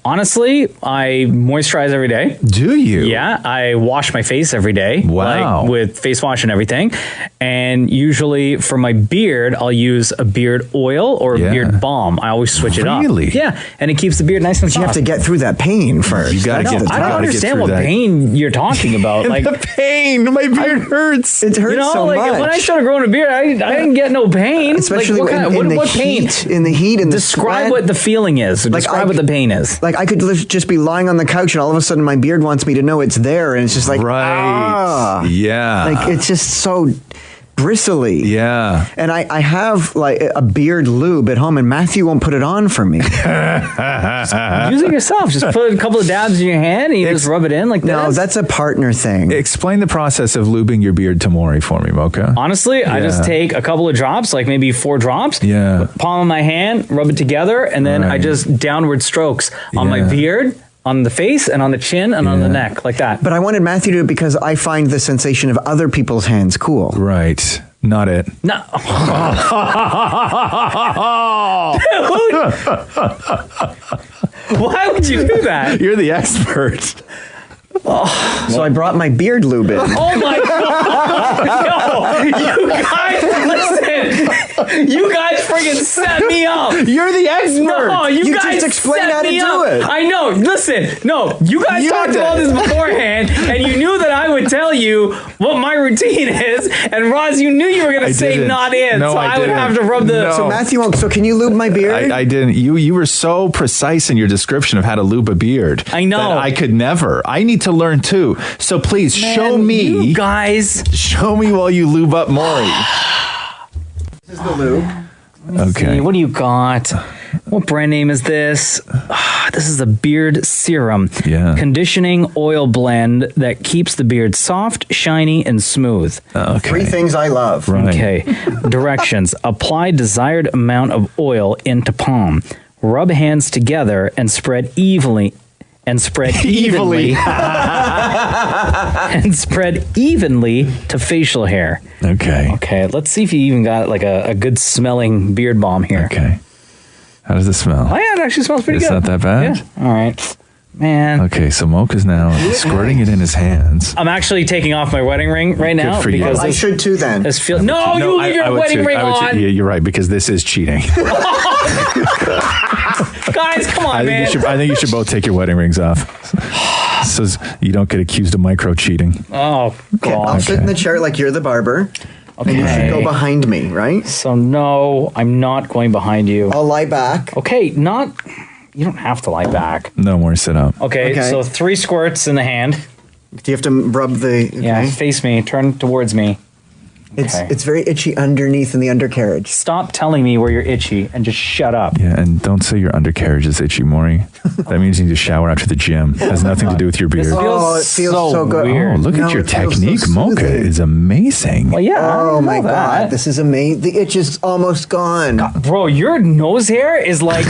moisturize every day. Do you? Yeah, I wash my face every day. Wow. Like with face wash and everything. And usually for my beard, I'll use a beard oil or a beard balm. I always switch it up. Really? Yeah, and it keeps the beard nice and soft. You have to get through that pain first. You gotta get. I don't understand what pain you're talking about. Like the pain, my beard hurts. It hurts so much. When I started growing a beard, I didn't get no pain. Especially like, what pain? In the heat, in the describe what the feeling is. Describe what the pain is. Like I could just be lying on the couch, and all of a sudden my beard wants me to know it's there, and it's just like like it's just so bristly. Yeah. And I have like a beard lube at home, and Matthew won't put it on for me. Use it yourself. Just put a couple of dabs in your hand and you just rub it in like this. No, that's a partner thing. Explain the process of lubing your beard to Maurie for me, Mocha. Honestly, I just take a couple of drops, like maybe 4 drops. Yeah. Palm of my hand, rub it together, and then I just downward strokes on my beard, on the face, and on the chin, and on the neck, like that. But I wanted Matthew to do it because I find the sensation of other people's hands cool. Right. Not it. No. Dude! Why would you do that? You're the expert. So I brought my beard lube in. Oh my God! No, you guys, listen. You guys freaking set me up. You're the expert. No, you guys just explained set how to me do up. it. I know. Listen, no, you guys talked about this beforehand, and you knew that I would tell you what my routine is. And Roz, you knew you were going to say didn't. not in, No, so I would didn't. have to rub the. No. So Matthew, so can you lube my beard? I didn't. You were so precise in your description of how to lube a beard. I know. That I could never. I need to learn too. So please show me. You guys. Show me while you lube up Maurie. This is the lube. Okay. See, what do you got? What brand name is this? This is the beard serum. Yeah. Conditioning oil blend that keeps the beard soft, shiny, and smooth. Okay. 3 things I love. Right. Okay. Directions. Apply desired amount of oil into palm. Rub hands together and spread evenly. And spread evenly. And spread evenly to facial hair. Okay. Okay, let's see if you even got like a good smelling beard balm here. Okay. How does it smell? Oh yeah, it actually smells pretty It's good. not that bad? Yeah. All right. Man. Okay, so Mocha's now squirting it in his hands. I'm actually taking off my wedding ring right now for you. because I should too then. this feels. No, you leave your wedding ring on. Yeah, you're right, because this is cheating. Guys, come on, man. I think you should both take your wedding rings off, so you don't get accused of micro cheating. Oh Okay, I'll God. sit in the chair like you're the barber. Okay. And you should go behind me, right? So no, I'm not going behind you. I'll lie back. Okay, not. You don't have to lie back. No more, sit up. Okay, Okay. so 3 squirts in the hand. Do you have to rub the... Okay. Yeah, face me. Turn towards me. Okay. It's very itchy underneath in the undercarriage. Stop telling me where you're itchy and just shut up. Yeah, and don't say your undercarriage is itchy, Maurie. That means you need to shower after the gym. It has nothing to do with your beard. Oh, it feels so good. weird. Oh, look No, at your it feels so technique, Mocha. soothing. Is amazing. Well, yeah. I Oh know my that. God, this is amazing. The itch is almost gone. Bro, your nose hair is like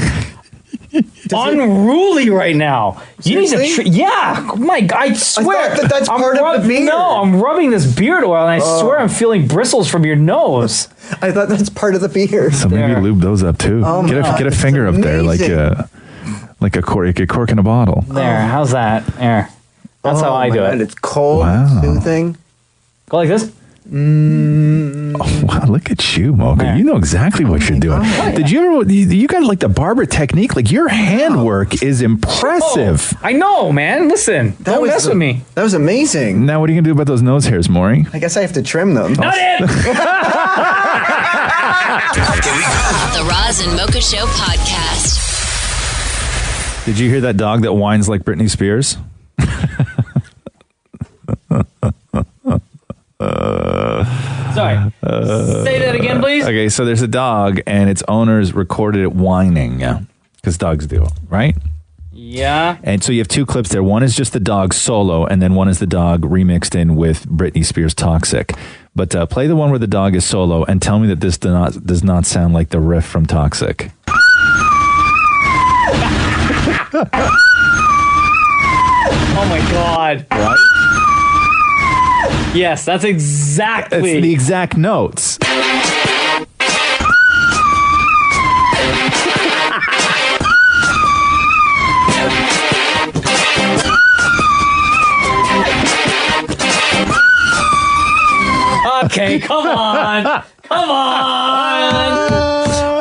unruly right now. You need to, Seriously? yeah. My God, I swear. thought that that's part of the beard. No, I'm rubbing this beard oil, and I swear I'm feeling bristles from your nose. I thought that's part of the beard. So maybe There. lube those up too. Oh my get God, a this finger is up there, amazing. like a cork in a bottle. There, how's that? There. That's how I my do God, it. It's cold, Wow. soothing. Go like this. Oh, wow, look at you, Mocha. There. You know exactly what you're doing. Did you ever? You got like the barber technique. Like your handwork is impressive. Oh, I know, man. Listen, don't mess with me. That was amazing. Now, what are you gonna do about those nose hairs, Maurie? I guess I have to trim them. Not it. The Roz and Mocha Show podcast. Did you hear that dog that whines like Britney Spears? Sorry. Say that again, please. Okay, so there's a dog, and its owners recorded it whining, because dogs do, right? Yeah. And so you have 2 clips there. One is just the dog solo, and then one is the dog remixed in with Britney Spears' Toxic. But play the one where the dog is solo, and tell me that this does not sound like the riff from Toxic. Oh my God. Right? Yes, that's exactly. It's the exact notes. Okay, come on. Come on.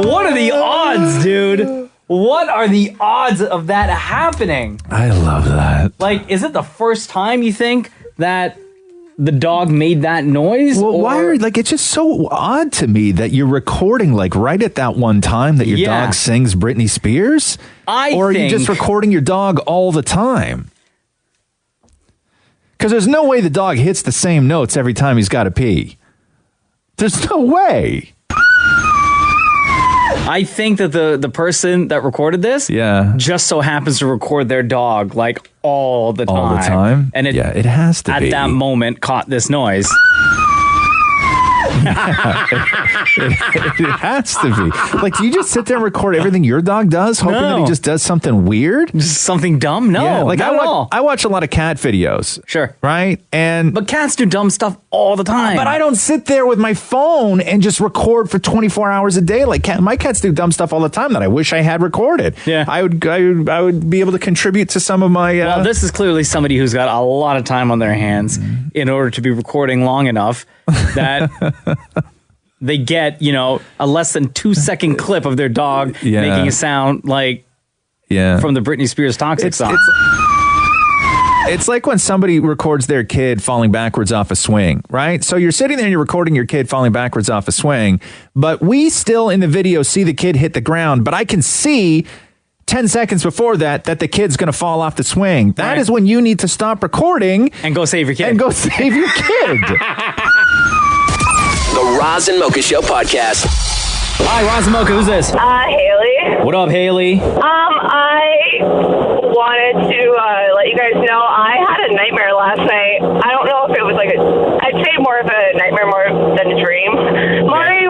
What are the odds, dude? What are the odds of that happening? I love that. Like, is it the first time you think that the dog made that noise? Well, why are it's just so odd to me that you're recording like right at that one time that your dog sings Britney Spears? Or are you just recording your dog all the time? Because there's no way the dog hits the same notes every time he's got to pee. There's no way. I think that the person that recorded this just so happens to record their dog like all the time. All the time? And Yeah, it has to at be. that moment caught this noise. It has to be. Like, do you just sit there and record everything your dog does, hoping that he just does something weird? Just something dumb? No, yeah, like not at all. I watch a lot of cat videos. Sure. Right? But cats do dumb stuff all the time. But I don't sit there with my phone and just record for 24 hours a day. Like my cats do dumb stuff all the time that I wish I had recorded. Yeah. I would be able to contribute to some of my... Well, this is clearly somebody who's got a lot of time on their hands in order to be recording long enough that they get, a less than 2-second clip of their dog making a sound like from the Britney Spears Toxic song. It's like when somebody records their kid falling backwards off a swing, right? So you're sitting there and you're recording your kid falling backwards off a swing, but we still in the video see the kid hit the ground, but I can see 10 seconds before that the kid's going to fall off the swing. That is when you need to stop recording. And go save your kid. And go save your kid. The Roz and Mocha Show podcast. Hi, Roz and Mocha. Who's this? Haley. What up, Haley? I wanted to let you guys know I had a nightmare last night. I don't know if it was I'd say more of a nightmare more than a dream. Maurie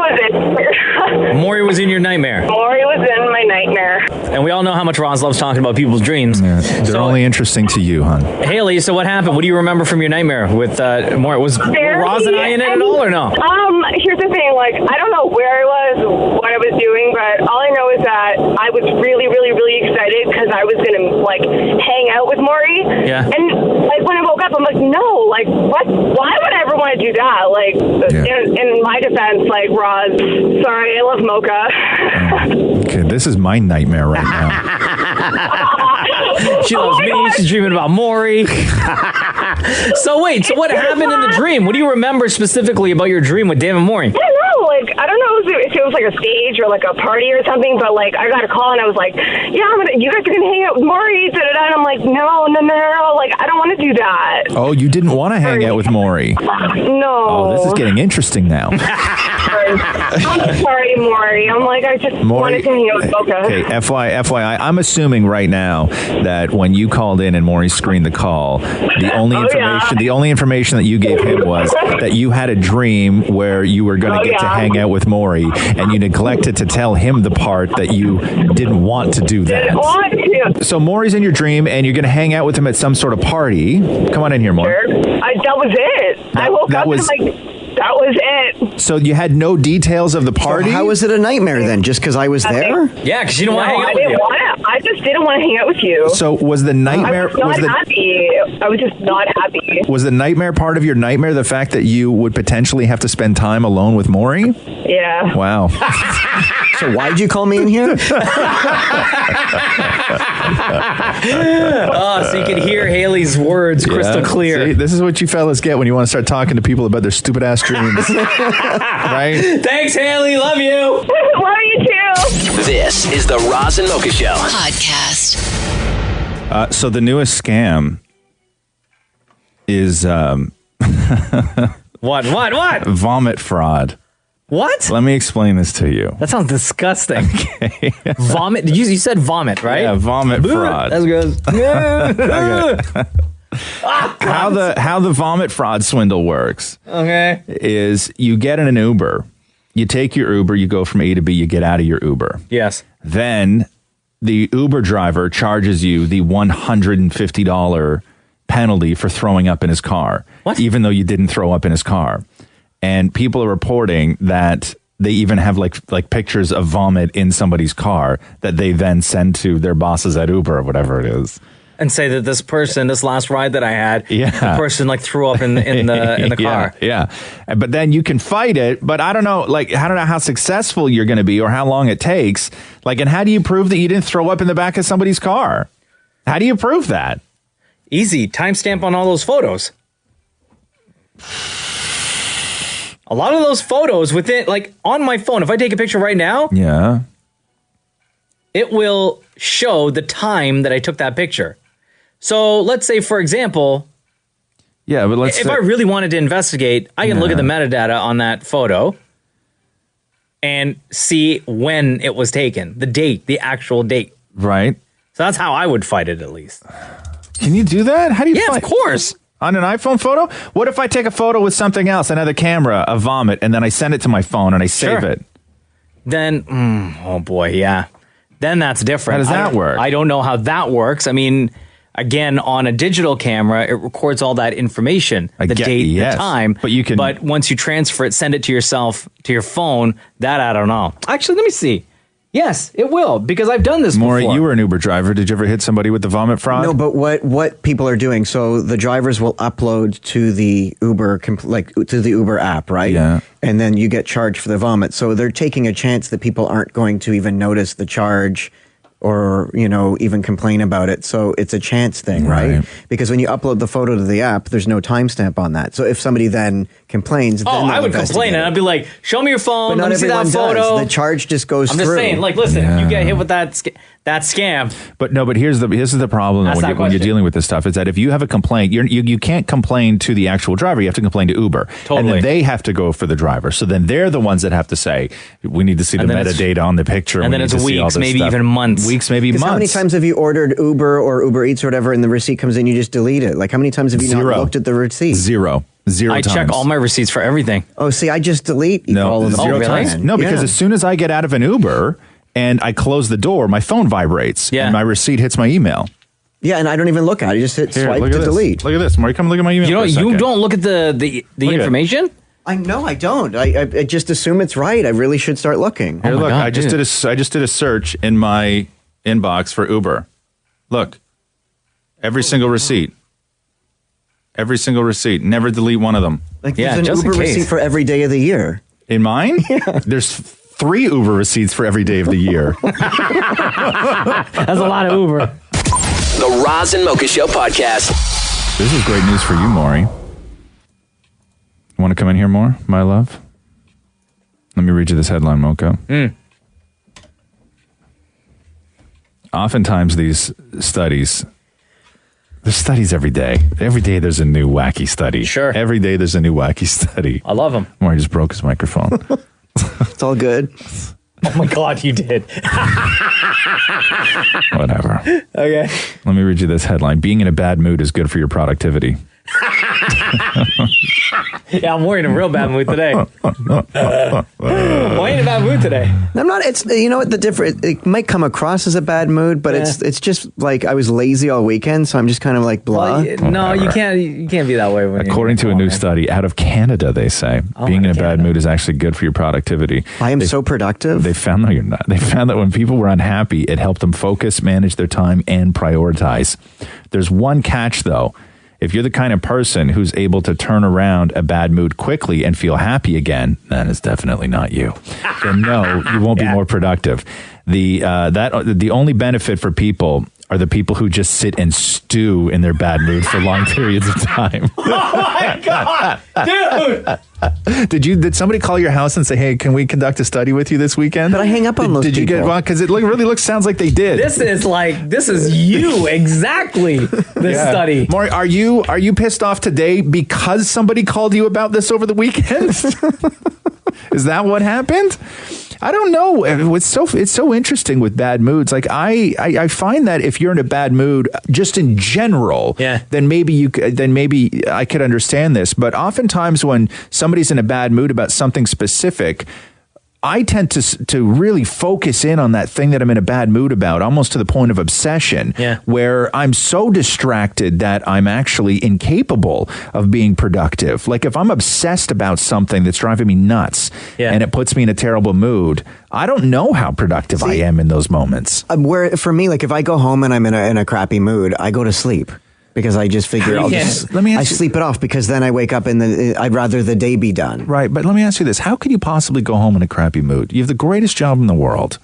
was in your nightmare. Maurie was in my nightmare. And we all know how much Roz loves talking about people's dreams. Yeah, they're only interesting to you, hon. Haley, so what happened? What do you remember from your nightmare with Maurie? Was Roz and I in it at all or no? Here's the thing. I don't know where I was, what I was doing, but all I know is that I was really, really, really excited because I was going to, hang out with Maurie. Yeah. And, when I woke up, I'm like, no, what? Why would I ever want to do that? In my defense, Roz, sorry, I love Mocha. Okay, this is my nightmare right now. She loves me. God. She's dreaming about Maurie. So what happened in the dream? What do you remember specifically about your dream with Dan and Maurie? I don't know. I don't know if it was a stage or a party or something, but I got a call and I was like, yeah, you guys are going to hang out with Maurie. And I'm like, no. I don't want to do that. Oh, you didn't want to hang out with Maurie? No. Oh, this is getting interesting now. I'm sorry, Maurie. I just wanted to hang out with Mocha. Okay, FYI, I'm assuming right now that when you called in and Maurie screened the call, the only information that you gave him was that you had a dream where you were going to get to hang out with Maurie, and you neglected to tell him the part that you didn't want to do that. Didn't want to. So Maurie's in your dream, and you're going to hang out with him at some sort of party. Come on in here, Maurie. Sure. That was it. I woke up and that was it. So you had no details of the party? So how was it a nightmare then? Just because I was there? Yeah, because you didn't want to hang out with you. I just didn't want to hang out with you. So was the nightmare... I was not happy. I was just not happy. Was the nightmare part of your nightmare the fact that you would potentially have to spend time alone with Maurie? Yeah. Wow. So why did you call me in here? So you could hear Haley's words crystal clear. See, this is what you fellas get when you want to start talking to people about their stupid ass dreams. Right? Thanks, Haley. Love you. Love you too. This is the Roz and Mocha Show podcast. So the newest scam is what? Vomit fraud. What? Let me explain this to you. That sounds disgusting. Okay. Vomit? You said vomit, right? Yeah, vomit fraud. That's good. Okay. How the vomit fraud swindle works is you get in an Uber, you take your Uber, you go from A to B, you get out of your Uber. Yes. Then the Uber driver charges you the $150 penalty for throwing up in his car, even though you didn't throw up in his car. And people are reporting that they even have like pictures of vomit in somebody's car that they then send to their bosses at Uber or whatever it is. And say that this last ride that I had, the person threw up in the car. Yeah. But then you can fight it, but I don't know how successful you're going to be or how long it takes. And how do you prove that you didn't throw up in the back of somebody's car? How do you prove that? Easy. Timestamp on all those photos. A lot of those photos on my phone, if I take a picture right now, it will show the time that I took that picture. So let's say, for example, if I really wanted to investigate, I can look at the metadata on that photo and see when it was taken, the actual date. Right. So that's how I would fight it, at least. Can you do that? How do you fight? Of course. On an iPhone photo? What if I take a photo with something else, another camera, a vomit, and then I send it to my phone and I save it? Then, oh boy, yeah. Then that's different. How does that work? I don't know how that works. I mean, again, on a digital camera, it records all that information, the date, the time. But you can. But once you transfer it, send it to yourself, to your phone, that I don't know. Actually, let me see. Yes, it will, because I've done this Maury, before. you were an Uber driver. Did you ever hit somebody with the vomit fraud? No, but what people are doing, so the drivers will upload to the Uber, to the Uber app, right? Yeah. And then you get charged for the vomit. So they're taking a chance that people aren't going to even notice the charge or, even complain about it. So it's a chance thing, right? Because when you upload the photo to the app, there's no timestamp on that. So if somebody then complains, then I would complain, and I'd be like, show me your phone, but let me see that everyone photo. does. The charge just goes through. I'm just saying, listen, you get hit with that scam. But here's the problem when you're dealing with this stuff is that if you have a complaint, you can't complain to the actual driver. You have to complain to Uber. Totally. And then they have to go for the driver. So then they're the ones that have to say, we need to see the metadata on the picture. And then it's weeks, maybe even months. Weeks, maybe months. How many times have you ordered Uber or Uber Eats or whatever and the receipt comes in, you just delete it? Like how many times have you not looked at the receipt? Zero I times. check all my receipts for everything. Oh, see, I just delete all of them. Zero times. No, because as soon as I get out of an Uber and I close the door, my phone vibrates and my receipt hits my email. Yeah, and I don't even look at it. I just hit swipe to delete. Look at this. Maury, come look at my email. You don't look at the information? I don't. I just assume it's right. I really should start looking. Here, look. I just did a search in my inbox for Uber. Look. Every single receipt. Every single receipt. Never delete one of them. There's an Uber receipt for every day of the year. In mine? Yeah. There's 3 Uber receipts for every day of the year. That's a lot of Uber. The Roz and Mocha Show podcast. This is great news for you, Maury. You want to come in here more, my love? Let me read you this headline, Mocha. Oftentimes these studies... There's studies every day. Every day there's a new wacky study. Sure. Every day there's a new wacky study. I love them. Maury just broke his microphone. It's all good. Oh my God, you did. Whatever. Okay. Let me read you this headline. Being in a bad mood is good for your productivity. Yeah, I'm in a real bad mood today. Why are you in a bad mood today? I'm not. It's what the difference. It might come across as a bad mood, but it's just like I was lazy all weekend, so I'm just kind of like blah. No, you can't. You can't be that way. According to a new study out of Canada, they say being in a bad mood is actually good for your productivity. I am so productive. They found no, you're not. They found that when people were unhappy, it helped them focus, manage their time, and prioritize. There's one catch though. If you're the kind of person who's able to turn around a bad mood quickly and feel happy again, then it's definitely not you. Then no, you won't be more productive. The only benefit for people are the people who just sit and stew in their bad mood for long periods of time. Oh my God, dude! Did somebody call your house and say, "Hey, can we conduct a study with you this weekend?" But I hang up on those people. Did you get one? Because it really sounds like they did. This is you exactly. This study. Maury, are you pissed off today because somebody called you about this over the weekend? Is that what happened? I don't know. It's so interesting with bad moods. Like I find that if you're in a bad mood, just in general, then maybe I could understand this. But oftentimes when somebody's in a bad mood about something specific, I tend to really focus in on that thing that I'm in a bad mood about, almost to the point of obsession, where I'm so distracted that I'm actually incapable of being productive. Like if I'm obsessed about something that's driving me nuts and it puts me in a terrible mood, I don't know how productive I am in those moments. Where for me, like if I go home and I'm in a crappy mood, I go to sleep. Because I just figure I sleep it off because then I wake up and I'd rather the day be done. Right, but let me ask you this. How could you possibly go home in a crappy mood? You have the greatest job in the world.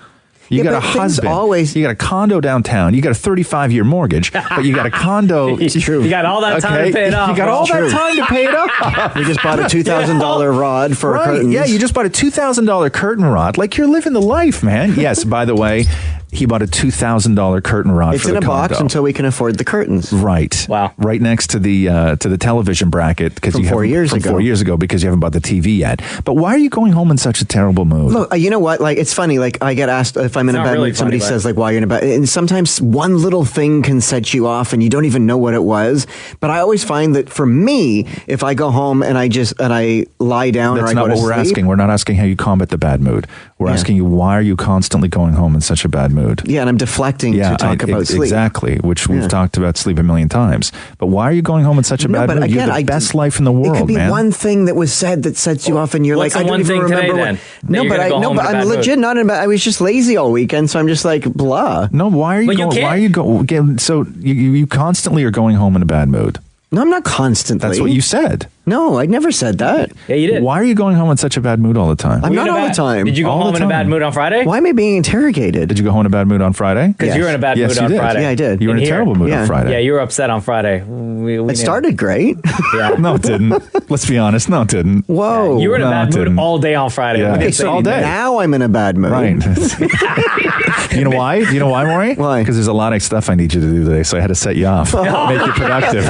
You got a husband. You got a condo downtown. You got a 35-year mortgage, but you got a condo. It's true. You got all that time to pay it off. You got all that time to pay it off. We just bought a $2,000 rod for curtains. Yeah, you just bought a $2,000 curtain rod. Like you're living the life, man. Yes, by the way, he bought a $2,000 curtain rod It's for in the a box condo. until we can afford the curtains. Right. Wow. Right next to the television bracket because From 4 years ago. 4 years ago because you haven't bought the TV yet. But why are you going home in such a terrible mood? Look, you know what? Like, it's funny. Like, I get asked if I'm in It's a not bad really mood. Somebody funny, says, like, why are you in a bad... And sometimes one little thing can set you off and you don't even know what it was. But I always find that for me, if I go home and I lie down That's or I not go what to we're sleep... asking. We're not asking how you combat the bad mood. We're asking you, why are you constantly going home in such a bad mood? Yeah, and I'm deflecting to talk about sleep. Exactly, which we've talked about sleep a million times. But why are you going home in such a bad mood? You have the best life in the world, It could be man. one thing that was said that sets you off, and you're What's like, the I don't one even thing today, remember. then, that No, you're but gonna go home in a I'm bad legit mood? not in. I was just lazy all weekend, so I'm just like blah. No, why are you But you going? can't- Why are you going? So you constantly are going home in a bad mood. No, I'm not constantly. That's what you said. No, I never said that. Yeah, you did. Why are you going home in such a bad mood all the time? I'm Were you not in a all the bad- time. Did you go All the home in a bad time. mood on Friday? Why am I being interrogated? Did you go home in a bad mood on Friday? Because Yes. you were in a bad Yes, mood you on did. Friday. Yeah, I did. You were in a here. terrible mood on Friday. Yeah, you were upset on Friday. We It knew. started great. Yeah. No, it didn't. Let's be honest. No, it didn't. Whoa. You were in a No, bad it mood didn't. all day on Friday. Yeah. We didn't Okay, say so all anything. day. Now I'm in a bad mood. Right. You know why? You know why, Maurie? Why? Because there's a lot of stuff I need you to do today, so I had to set you off. Make you productive.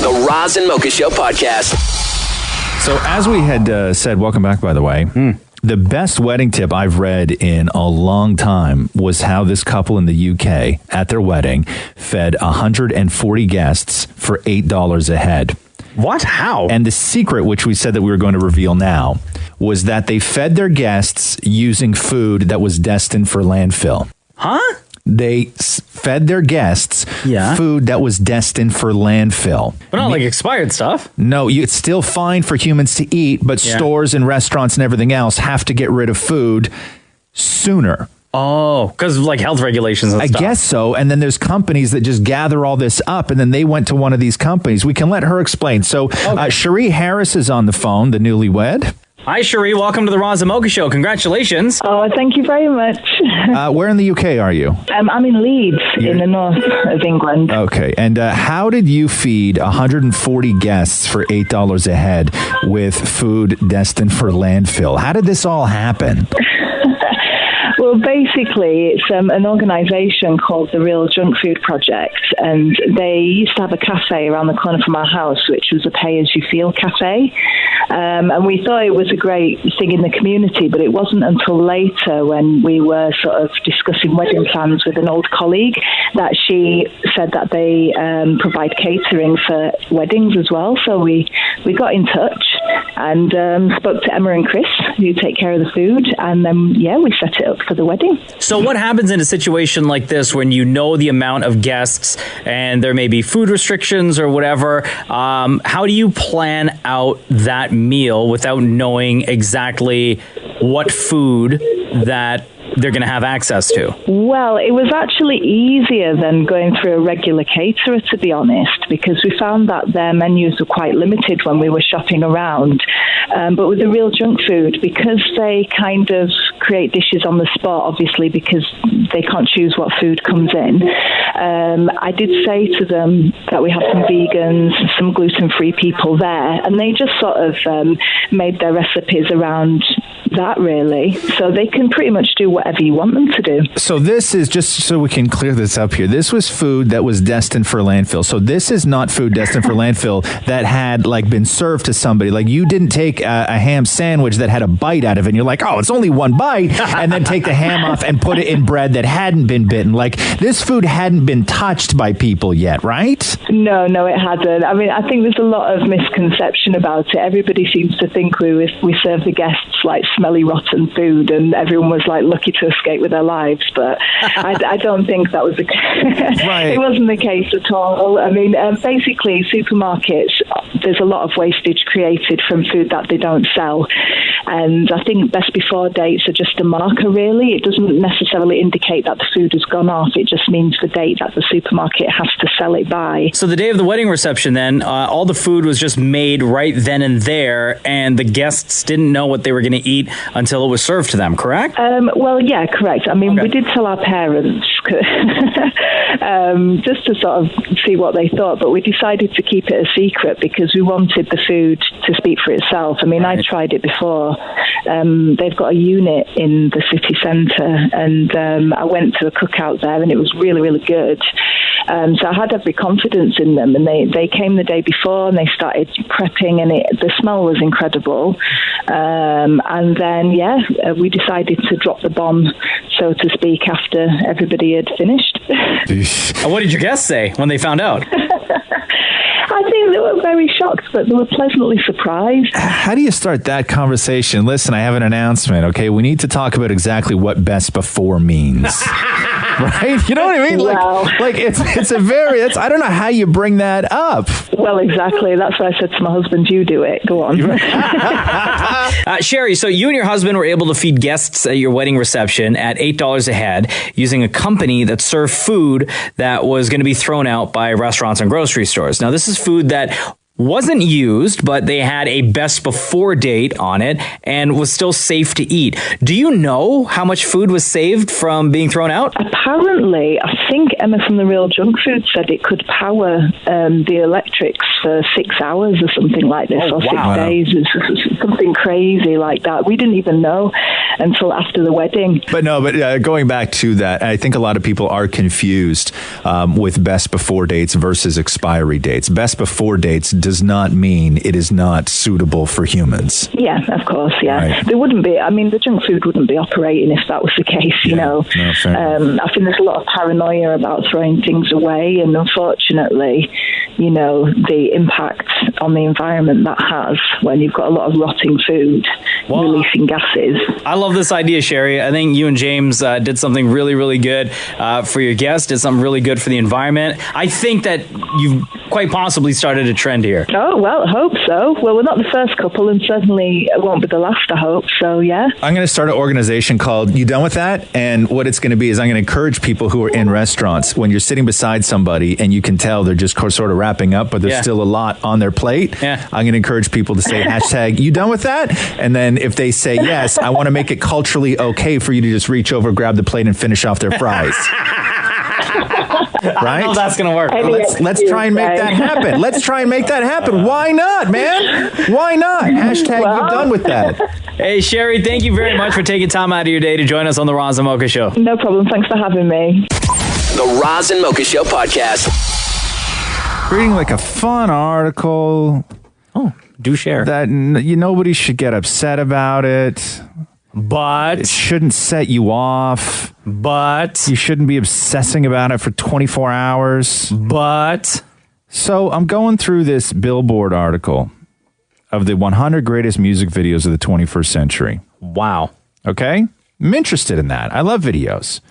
The Roz and Mocha Show podcast. So as we had said, welcome back, by the way. The best wedding tip I've read in a long time was how this couple in the UK at their wedding fed 140 guests for $8 a head. What? How? And the secret, which we said that we were going to reveal now, was that they fed their guests using food that was destined for landfill. Huh? They fed their guests food that was destined for landfill. But not like expired stuff. No, it's still fine for humans to eat, but stores and restaurants and everything else have to get rid of food sooner. Oh, because of like health regulations and I stuff. guess so. And then there's companies that just gather all this up, and then they went to one of these companies. We can let her explain. So Cherie Harris is on the phone, the newlywed. Hi, Cherie. Welcome to the Roz and Mocha Show. Congratulations. Oh, thank you very much. Where in the UK are you? I'm in Leeds, in the north of England. Okay. And how did you feed 140 guests for $8 a head with food destined for landfill? How did this all happen? Well, basically, it's an organisation called the Real Junk Food Project, and they used to have a cafe around the corner from our house, which was a pay-as-you-feel cafe. And we thought it was a great thing in the community, but it wasn't until later when we were sort of discussing wedding plans with an old colleague that she said that they provide catering for weddings as well. So we got in touch and spoke to Emma and Chris, who take care of the food, and then, we set it up for the wedding. So what happens in a situation like this when you know the amount of guests and there may be food restrictions or whatever? How do you plan out that meal without knowing exactly what food that they're going to have access to? Well, it was actually easier than going through a regular caterer, to be honest, because we found that their menus were quite limited when we were shopping around. But with the Real Junk Food, because they kind of create dishes on the spot, obviously, because they can't choose what food comes in, I did say to them that we have some vegans, some gluten-free people there, and they just sort of made their recipes around that, really. So they can pretty much do whatever you want them to do. So this is, just so we can clear this up here, this was food that was destined for landfill. So this is not food destined for landfill that had like been served to somebody. Like you didn't take a ham sandwich that had a bite out of it and you're like, oh, it's only one bite, and then take the ham off and put it in bread that hadn't been bitten. Like this food hadn't been touched by people yet, right? No, it hadn't. I mean, I think there's a lot of misconception about it. Everybody seems to think we serve the guests like smelly, rotten food, and everyone was like lucky to escape with their lives. But I don't think that was the case. Right. It wasn't the case at all. I mean, basically, supermarkets, there's a lot of wastage created from food that they don't sell. And I think best before dates are just a marker, really. It doesn't necessarily indicate that the food has gone off. It just means the date that the supermarket has to sell it by. So the day of the wedding reception, then, all the food was just made right then and there, and the guests didn't know what they were going to eat until it was served to them, correct? Well, yeah, correct. I mean, we did tell our parents just to sort of see what they thought. But we decided to keep it a secret because we wanted the food to speak for itself. I mean, I tried it before. They've got a unit in the city centre, and I went to a cookout there, and it was really, really good. So I had every confidence in them, and they came the day before, and they started prepping, and the smell was incredible. And then, we decided to drop the bomb, so to speak, after everybody had finished. What did your guests say when they found out? I think they were very shocked, but they were pleasantly surprised. How do you start that conversation? Listen, I have an announcement, okay? We need to talk about exactly what best before means. Right? You know what I mean? Like it's a very, I don't know how you bring that up. Well, exactly. That's why I said to my husband, you do it. Go on. Sherry, so you and your husband were able to feed guests at your wedding reception at $8 a head using a company that served food that was going to be thrown out by restaurants and grocery stores. Now, this is food that wasn't used, but they had a best before date on it and was still safe to eat. Do you know how much food was saved from being thrown out? Apparently, I think Emma from the Real Junk Food said it could power the electrics for 6 hours or something like this, or 6 days. It's something crazy like that. We didn't even know until after the wedding. But going back to that, I think a lot of people are confused with best before dates versus expiry dates. Best before dates does not mean it is not suitable for humans. Yeah, of course, yeah. Right. There wouldn't be, I mean, the junk food wouldn't be operating if that was the case, you know. No, fair enough. I think there's a lot of paranoia about throwing things away, and unfortunately, you know, the impact on the environment that has when you've got a lot of rotting food releasing gases. I love this idea, Sherry. I think you and James did something really, really good for your guests, did something really good for the environment. I think that you've quite possibly started a trend here. Oh, well, I hope so. Well, we're not the first couple, and certainly it won't be the last, I hope. So, yeah. I'm going to start an organization called You Done With That? And what it's going to be is I'm going to encourage people who are in restaurants, when you're sitting beside somebody and you can tell they're just sort of wrapping up, but there's still a lot on their plate. I'm going to encourage people to say hashtag You Done With That? And then if they say yes, I want to make it culturally okay for you to just reach over, grab the plate, and finish off their fries. Right? I know that's going to work. Let's try and make that happen. Let's try and make that happen. Why not, man? Why not? Hashtag You Done With That. Hey, Sherry, thank you very much for taking time out of your day to join us on the Roz and Mocha Show. No problem. Thanks for having me. The Roz and Mocha Show podcast. Reading like a fun article. Oh, do share. That nobody should get upset about it. But it shouldn't set you off. But you shouldn't be obsessing about it for 24 hours. But so I'm going through this Billboard article of the 100 greatest music videos of the 21st century. Wow. Okay? I'm interested in that. I love videos.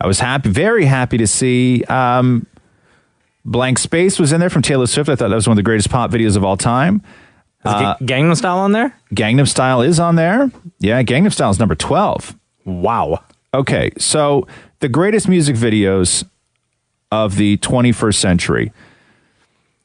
I was very happy to see Blank Space was in there from Taylor Swift. I thought that was one of the greatest pop videos of all time. Is Gangnam Style on there? Gangnam Style is on there. Yeah, Gangnam Style is number 12. Wow. Okay, so the greatest music videos of the 21st century.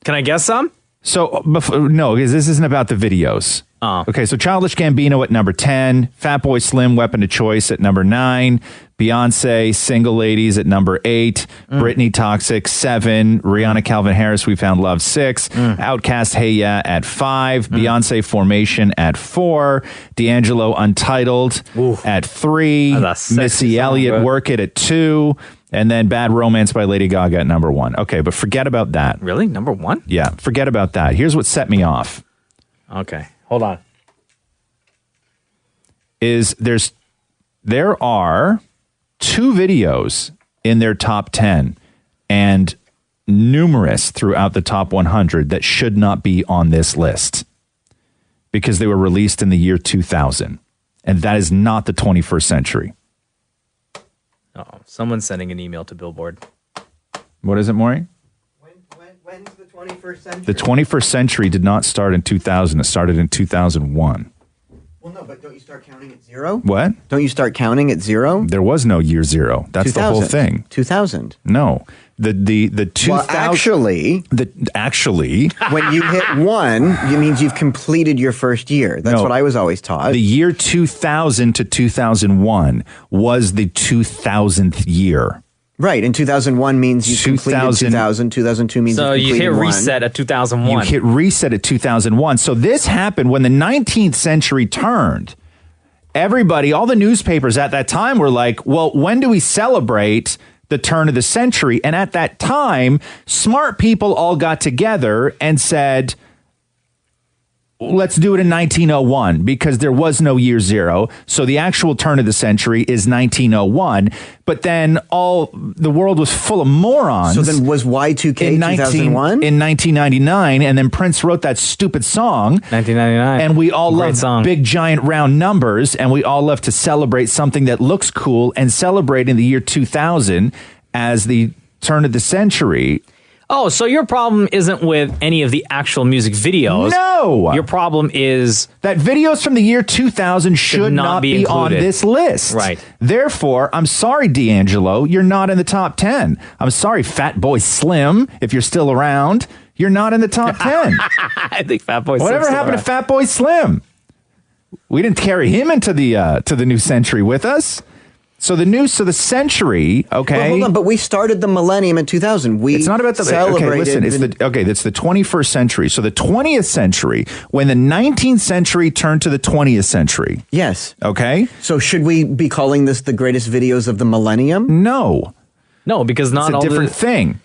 Can I guess some? So, no, because this isn't about the videos. Oh. Okay, so Childish Gambino at number 10, Fatboy Slim, Weapon of Choice at number 9, Beyonce, Single Ladies at number 8, Britney, Toxic 7, Rihanna, Calvin Harris, We Found Love 6, Outkast, Hey Ya at 5, Beyonce, Formation at 4, D'Angelo, Untitled at 3, Missy Elliott, Work It at 2, and then Bad Romance by Lady Gaga at number 1. Okay, but forget about that. Really? Number 1? Yeah, forget about that. Here's what set me off. Okay, hold on. There are 2 videos in their top 10 and numerous throughout the top 100 that should not be on this list because they were released in the year 2000. And that is not the 21st century. Oh, someone's sending an email to Billboard. What is it, Maurie? When's the 21st century? The 21st century did not start in 2000. It started in 2001. Well, no, but don't you start counting at 0? What? Don't you start counting at 0? There was no year 0. That's 2000. the whole thing. 2000. No. The 2000. Well, actually, when you hit 1, it means you've completed your first year. That's what I was always taught. The year 2000 to 2001 was the 2000th year. Right, and 2001 means you completed 2000. 2002 means So you hit reset at 2001. You hit reset at 2001. So this happened when the 19th century turned. Everybody, all the newspapers at that time were like, well, when do we celebrate the turn of the century? And at that time, smart people all got together and said, let's do it in 1901 because there was no year zero. So the actual turn of the century is 1901. But then all the world was full of morons. So then was Y2K in 2001? In 1999. And then Prince wrote that stupid song. 1999. And we all Great love song. big, giant, round numbers. And we all love to celebrate something that looks cool and celebrate in the year 2000 as the turn of the century. Oh, so your problem isn't with any of the actual music videos. No! Your problem is that videos from the year 2000 should not be on included. this list. Right. Therefore, I'm sorry, D'Angelo, you're not in the top 10. I'm sorry, Fat Boy Slim, if you're still around, you're not in the top 10. I think Fat Boy Slim. Whatever happened to Fat Boy Slim? We didn't carry him into the new century with us. So the century, okay. Well, hold on, but we started the millennium in 2000. We It's not about the celebrated. Okay, listen, it's the 21st century. So the 20th century, when the 19th century turned to the 20th century. Yes. Okay. So should we be calling this the greatest videos of the millennium? No. No, because not it's a all different thing.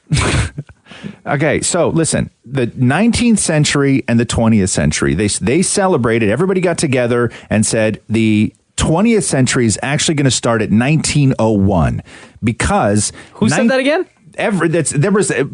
Okay, so listen, the 19th century and the 20th century, they celebrated, everybody got together and said the 20th century is actually going to start at 1901 because Who said that again?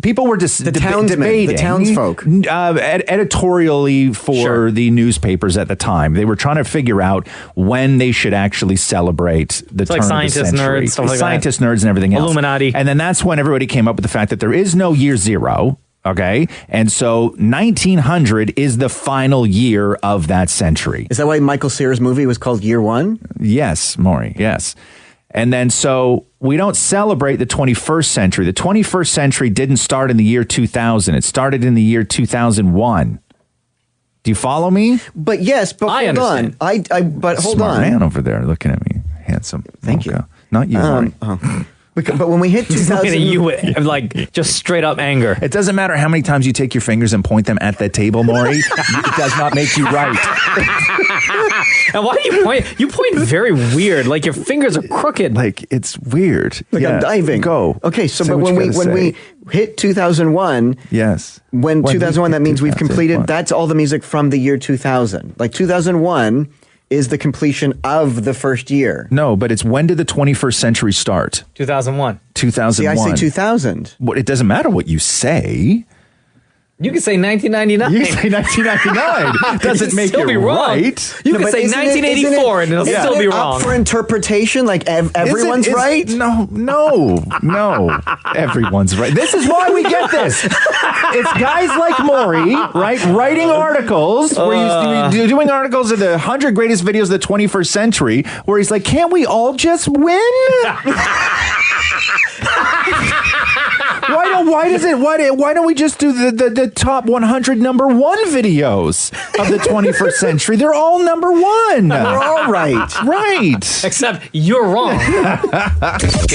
People were just the townsmen, debating, the townsfolk, editorially for the newspapers at the time. They were trying to figure out when they should actually celebrate the turn of the century. Nerds, stuff like scientists, nerds, and everything else. Illuminati, and then that's when everybody came up with the fact that there is no year zero. Okay, and so 1900 is the final year of that century. Is that why Michael Cera's movie was called Year One? Yes, Maurie, yes. And then so we don't celebrate the 21st century. The 21st century didn't start in the year 2000. It started in the year 2001. Do you follow me? But yes, but I hold understand. on. But hold Smart on. man over there looking at me. Handsome. Thank you. Not you, Maurie. But when we hit 2000... looking at you with, like, just straight up anger. It doesn't matter how many times you take your fingers and point them at that table, Maurie. It does not make you right. And why do you point? You point very weird. Like your fingers are crooked. Like it's weird. Like I'm diving. Go. Okay, so Say but what when we hit 2001, yes. When 2001, that means we've 2001. completed. That's all the music from the year 2000. Like 2001 is the completion of the first year. No, but it's when did the 21st century start? 2001. 2001. See, I say 2000. Well, it doesn't matter what you say. You can say 1999. You can say 1999. It doesn't make still it be wrong. right. You can say 1984 and it'll still be wrong. Up for interpretation, like everyone's right? No. Everyone's right. This is why we get this. It's guys like Maurie, right, writing articles, where he's doing articles of the 100 greatest videos of the 21st century, where he's like, can't we all just win? Why don't we just do the top 100 number one videos of the 21st century? They're all number one. We're all right. Right. Except you're wrong. Here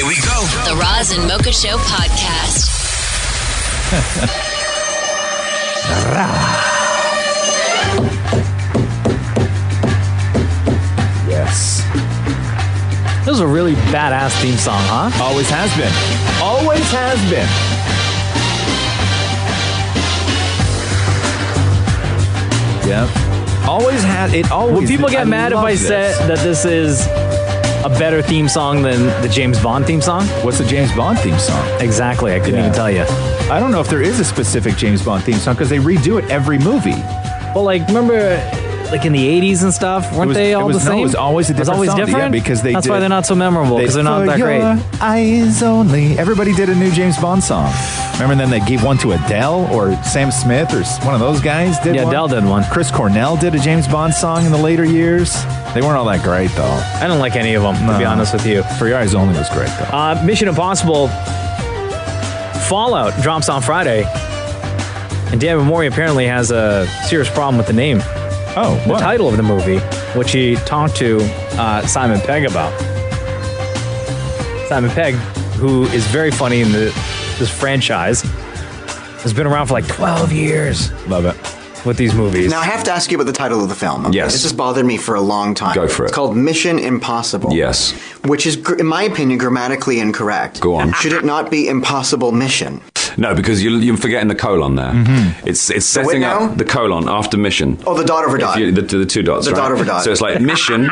we go. The Roz and Mocha Show podcast. Yes. This was a really badass theme song, huh? Always has been. Always has been. Yep. Always has. It always. Will people get mad if I said that this is a better theme song than the James Bond theme song? What's the James Bond theme song? Exactly. I couldn't even tell you. I don't know if there is a specific James Bond theme song because they redo it every movie. Well, like, remember, like in the 80s and stuff, weren't they all the same? No, it was always a different song. It was always different? Yeah, because That's why they're not so memorable, because they're not that For great. your eyes only. Everybody did a new James Bond song. Remember, then they gave one to Adele or Sam Smith or one of those guys did one? Adele did one. Chris Cornell did a James Bond song in the later years. They weren't all that great, though. I don't like any of them, to be honest with you. For Your Eyes Only was great, though. Mission Impossible Fallout drops on Friday. And David Maury apparently has a serious problem with the name. Oh, the what? title of the movie, which he talked to Simon Pegg about. Simon Pegg, who is very funny in this franchise. Has been around for like 12 years. Love it. With these movies. Now, I have to ask you about the title of the film. Okay? Yes. This has bothered me for a long time. Go for it. It's called Mission Impossible. Yes. Which is, in my opinion, grammatically incorrect. Go on. Should it not be Impossible Mission? No, because you're forgetting the colon there. Mm-hmm. It's setting up the colon after mission. Oh, the dot over dot. The two dots, The right? dot over dot. So it's like mission,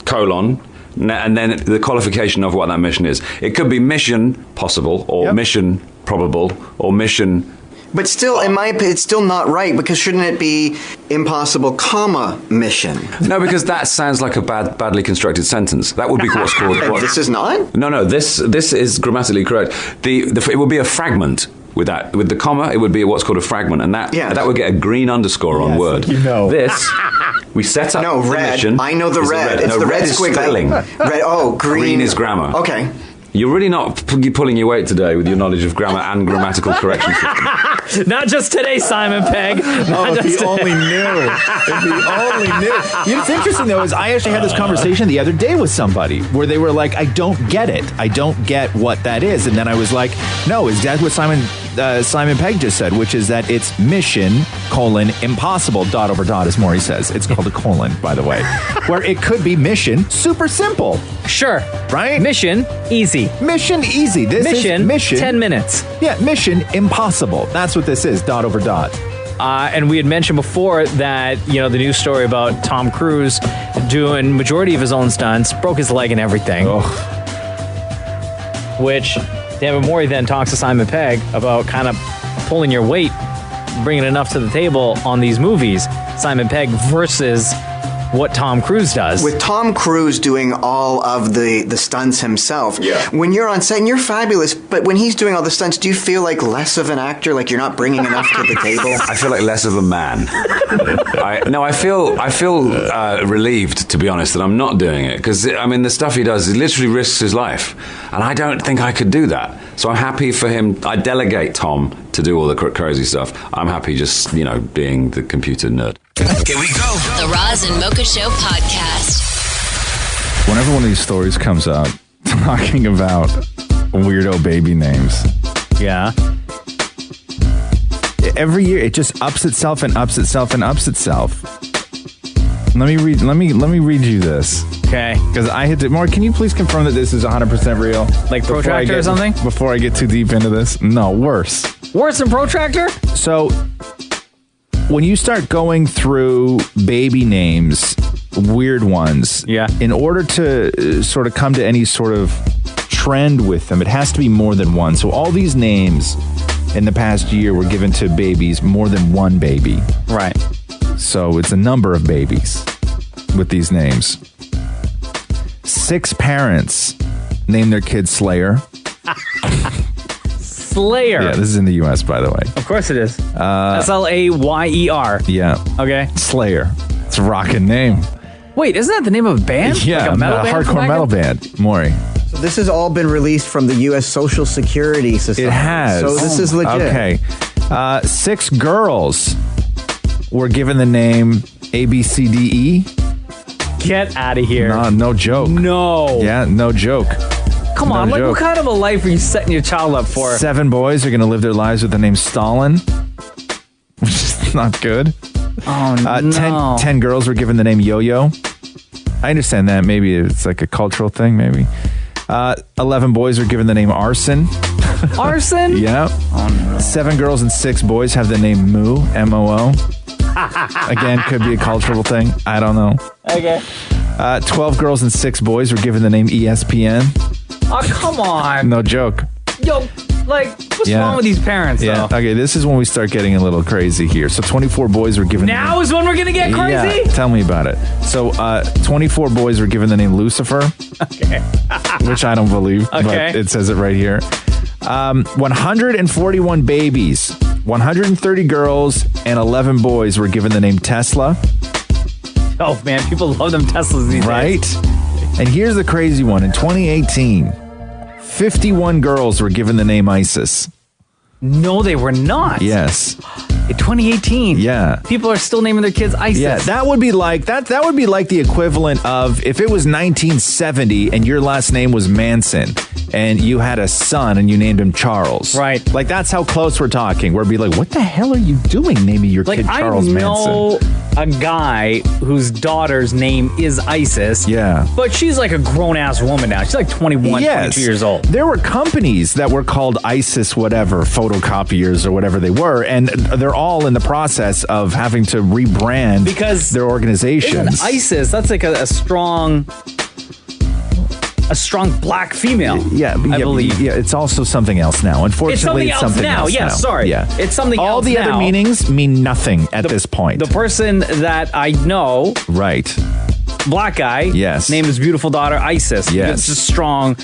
colon, and then the qualification of what that mission is. It could be mission possible, or mission probable, or mission... But still, in my opinion, it's still not right, because shouldn't it be impossible, comma, mission? No, because that sounds like a badly constructed sentence. That would be what's called... This is not? No, this is grammatically correct. It would be a fragment with that. With the comma, it would be what's called a fragment, and that would get a green underscore on word. You know. This, we set up the red. mission. I know the Is red. No, It's the red is squiggly. spelling. Red, green. Green is grammar. Okay. You're really not pulling your weight today with your knowledge of grammar and grammatical correction system. Not just today, Simon Pegg. If he only knew. If he only knew. You know, what's interesting, though, is I actually had this conversation the other day with somebody where they were like, I don't get it. I don't get what that is. And then I was like, no, is that what Simon Pegg just said, which is that it's mission, impossible, dot over dot, as Maurie says. It's called a colon, by the way. Where it could be mission, super simple. Sure. Right? Mission, easy. Mission, easy. This is mission. 10 minutes. Yeah, mission, impossible. That's what this is, dot over dot. And we had mentioned before that, the news story about Tom Cruise doing majority of his own stunts, broke his leg and everything. Which David Maurie then talks to Simon Pegg about kind of pulling your weight, bringing enough to the table on these movies. Simon Pegg versus what Tom Cruise does. With Tom Cruise doing all of the stunts himself, when you're on set, and you're fabulous, but when he's doing all the stunts, do you feel like less of an actor, like you're not bringing enough to the table? I feel like less of a man. I feel relieved, to be honest, that I'm not doing it, because the stuff he does, he literally risks his life, and I don't think I could do that. So I'm happy for him. I delegate Tom to do all the crazy stuff. I'm happy just being the computer nerd. Here we go. The Roz and Mocha Show podcast. Whenever one of these stories comes up talking about weirdo baby names, every year it just ups itself and ups itself and ups itself. Let me read you this. Okay. Because I had to. Maurie, can you please confirm that this is 100% real? Like protractor or something? Before I get too deep into this? No, worse. Worse than protractor? So, when you start going through baby names, weird ones, in order to sort of come to any sort of trend with them, it has to be more than one. So all these names in the past year were given to babies, more than one baby. Right. So it's a number of babies with these names. 6 parents named their kid Slayer. Slayer. Yeah, this is in the U.S., by the way. Of course it is. Slayer. Yeah. Okay. Slayer. It's a rockin' name. Wait, isn't that the name of a band? Yeah, like a metal a band hardcore metal band. Maurie. So this has all been released from the U.S. Social Security system. It has. So this is legit. Okay. 6 girls were given the name ABCDE. Get out of here. No joke. No. Yeah, no joke. Come on, like what kind of a life are you setting your child up for? 7 boys are going to live their lives with the name Stalin, which is not good. Oh, no. 10 girls were given the name Yo-Yo. I understand that. Maybe it's like a cultural thing, maybe. 11 boys are given the name Arson. Arson? Yeah. Oh, no. 7 girls and 6 boys have the name Moo, M-O-O. Again, could be a cultural thing. I don't know. Okay. 12 girls and 6 boys were given the name ESPN. Oh, come on. No joke. Yo, like, what's wrong with these parents, though? Okay, this is when we start getting a little crazy here. So 24 boys were given... Now is when we're going to get crazy? Yeah, tell me about it. So 24 boys were given the name Lucifer. Okay. Which I don't believe, okay. But it says it right here. 141 babies, 130 girls, and 11 boys were given the name Tesla. Oh, man, people love them Teslas these days. Right? And here's the crazy one. In 2018, 51 girls were given the name ISIS. No, they were not. Yes. In 2018. Yeah. People are still naming their kids ISIS. Yeah, that would be like that would be like the equivalent of if it was 1970 and your last name was Manson and you had a son and you named him Charles. Right. Like, that's how close we're talking. We'd be like, what the hell are you doing naming your kid Charles Manson? I know a guy whose daughter's name is Isis. Yeah. But she's like a grown-ass woman now. She's like 21, 22 years old. There were companies that were called Isis whatever, photocopiers or whatever they were, and they're all in the process of having to rebrand because their organizations. ISIS, that's like a strong black female. I believe. Yeah, it's also something else now. Unfortunately, it's something else now. Yeah, sorry. Yeah. It's something all else the now. other meanings mean nothing at this point. The person that I know, right, black guy, yes, named his beautiful daughter Isis. Yes. It's a strong,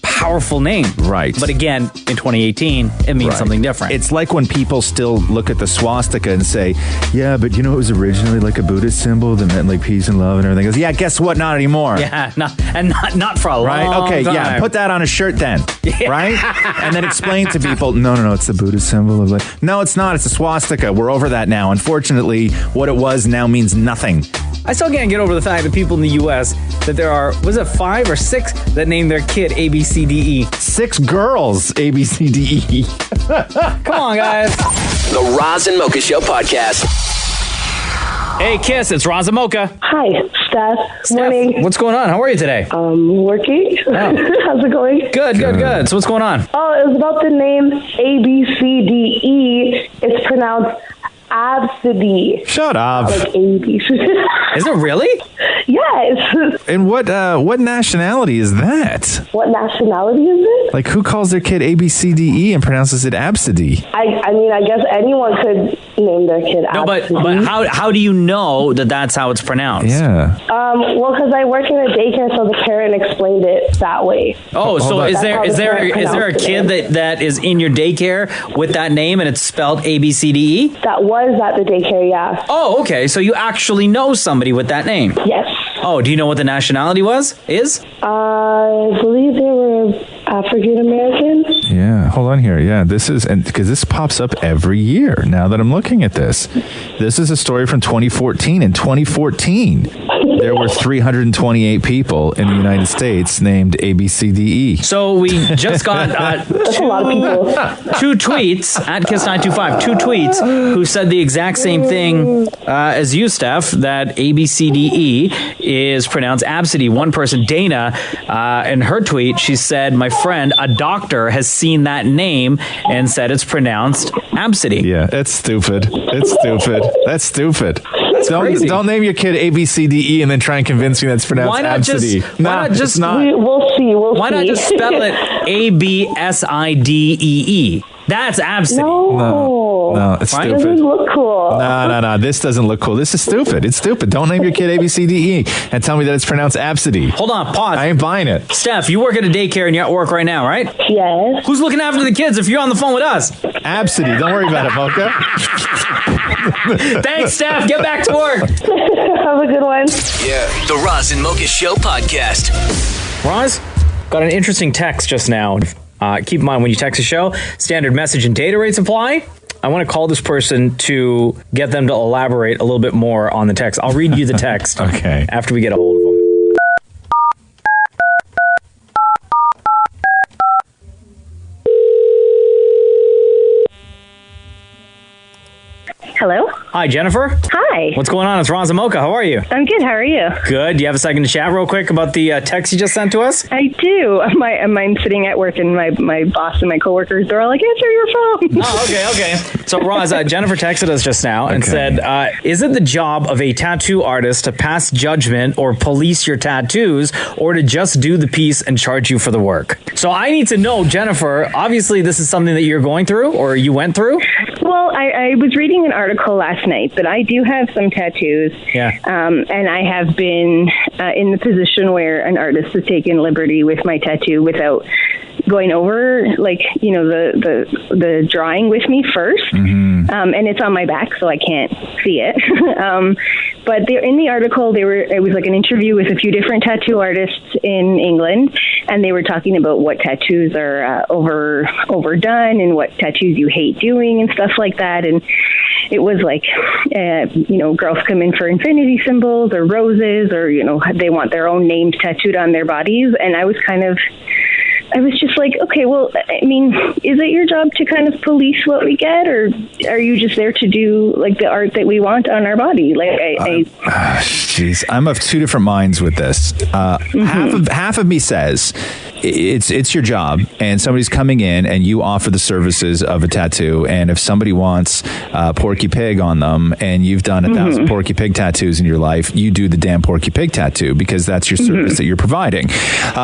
powerful name. Right. But again, in 2018, it means something different. It's like when people still look at the swastika and say, yeah, but it was originally like a Buddhist symbol that meant like peace and love and everything. Goes, yeah, guess what? Not anymore. Yeah, not for a long right? Okay, time. yeah, put that on a shirt then, right? And then explain to people, no, it's the Buddhist symbol of like, no, it's not. It's a swastika. We're over that now. Unfortunately, what it was now means nothing. I still can't get over the fact that people in the U.S. that there are, was it 5 or 6 that named their kid A, B, C, D, E? 6 girls, A, B, C, D, E. Come on, guys. The Roz and Mocha Show podcast. Hey, Kiss, it's Roz Mocha. Hi, Steph. Morning. What's going on? How are you today? Working. How's it going? Good. So what's going on? Oh, it was about the name ABCDE. It's pronounced Absidy. Shut up. Like ABC. Is it really? Yes. And what nationality is that? What nationality is it? Like, who calls their kid ABCDE and pronounces it Absidy? I mean, I guess anyone could name their kid No, but how do you know that that's how it's pronounced? Yeah. Well, because I work in a daycare, so the parent explained it that way. Oh, so is there a kid that is in your daycare with that name and it's spelled ABCDE? That was at the daycare, yeah. Oh, okay. So you actually know somebody with that name? Yes. Oh, do you know what the nationality is? I believe they were African American. Yeah, hold on here. Yeah, this is, and because this pops up every year now that I'm looking at this. This is a story from 2014. In 2014, there were 328 people in the United States named ABCDE. So we just got That's a lot of people. 2 tweets at Kiss925, 2 tweets who said the exact same thing as you, Steph, that ABCDE is pronounced Absidy. One person, Dana, in her tweet, she said, my friend, a doctor, has seen that name and said it's pronounced Absidy. Yeah, it's stupid. That's stupid. That's crazy. Don't name your kid ABCDE and then try and convince me that's pronounced Absidy. Why not just We'll see. Why not just spell it ABSIDEE? That's Absidy. No, it's stupid. It doesn't look cool. No. This doesn't look cool. This is stupid. It's stupid. Don't name your kid ABCDE and tell me that it's pronounced Absidy. Hold on, pause. I ain't buying it. Steph, you work at a daycare and you're at work right now, right? Yes. Who's looking after the kids if you're on the phone with us? Absidy. Don't worry about it, Mocha. Thanks, Steph. Get back to work. Have a good one. Yeah. The Roz and Mocha Show podcast. Roz, got an interesting text just now. Keep in mind, when you text a show, standard message and data rates apply. I want to call this person to get them to elaborate a little bit more on the text. I'll read you the text okay. after we get a hold of them. Hello? Hi, Jennifer. Hi. What's going on? It's Roz Mocha. How are you? I'm good. How are you? Good. Do you have a second to chat real quick about the text you just sent to us? I do. I'm sitting at work and my boss and my coworkers, they're all like, answer your phone. Oh, okay. So, Roz, Jennifer texted us just now and said, is it the job of a tattoo artist to pass judgment or police your tattoos or to just do the piece and charge you for the work? So I need to know, Jennifer, obviously this is something that you're going through or you went through? Well, I was reading an article last night, but I do have some tattoos. Yeah. And I have been in the position where an artist has taken liberty with my tattoo without going over, like, you know, the drawing with me first. Mm-hmm. And it's on my back, so I can't see it. But in the article, it was like an interview with a few different tattoo artists in England, and they were talking about what tattoos are overdone and what tattoos you hate doing and stuff like that. And it was like, you know, girls come in for infinity symbols or roses, or, you know, they want their own names tattooed on their bodies. And I was kind of I was just like, okay, well, I mean, is it your job to kind of police what we get, or are you just there to do like the art that we want on our body? Like, Jeez, I'm of two different minds with this. Half of me says it's your job, and somebody's coming in, and you offer the services of a tattoo. And if somebody wants Porky Pig on them, and you've done 1,000 Porky Pig tattoos in your life, you do the damn Porky Pig tattoo because that's your service that you're providing.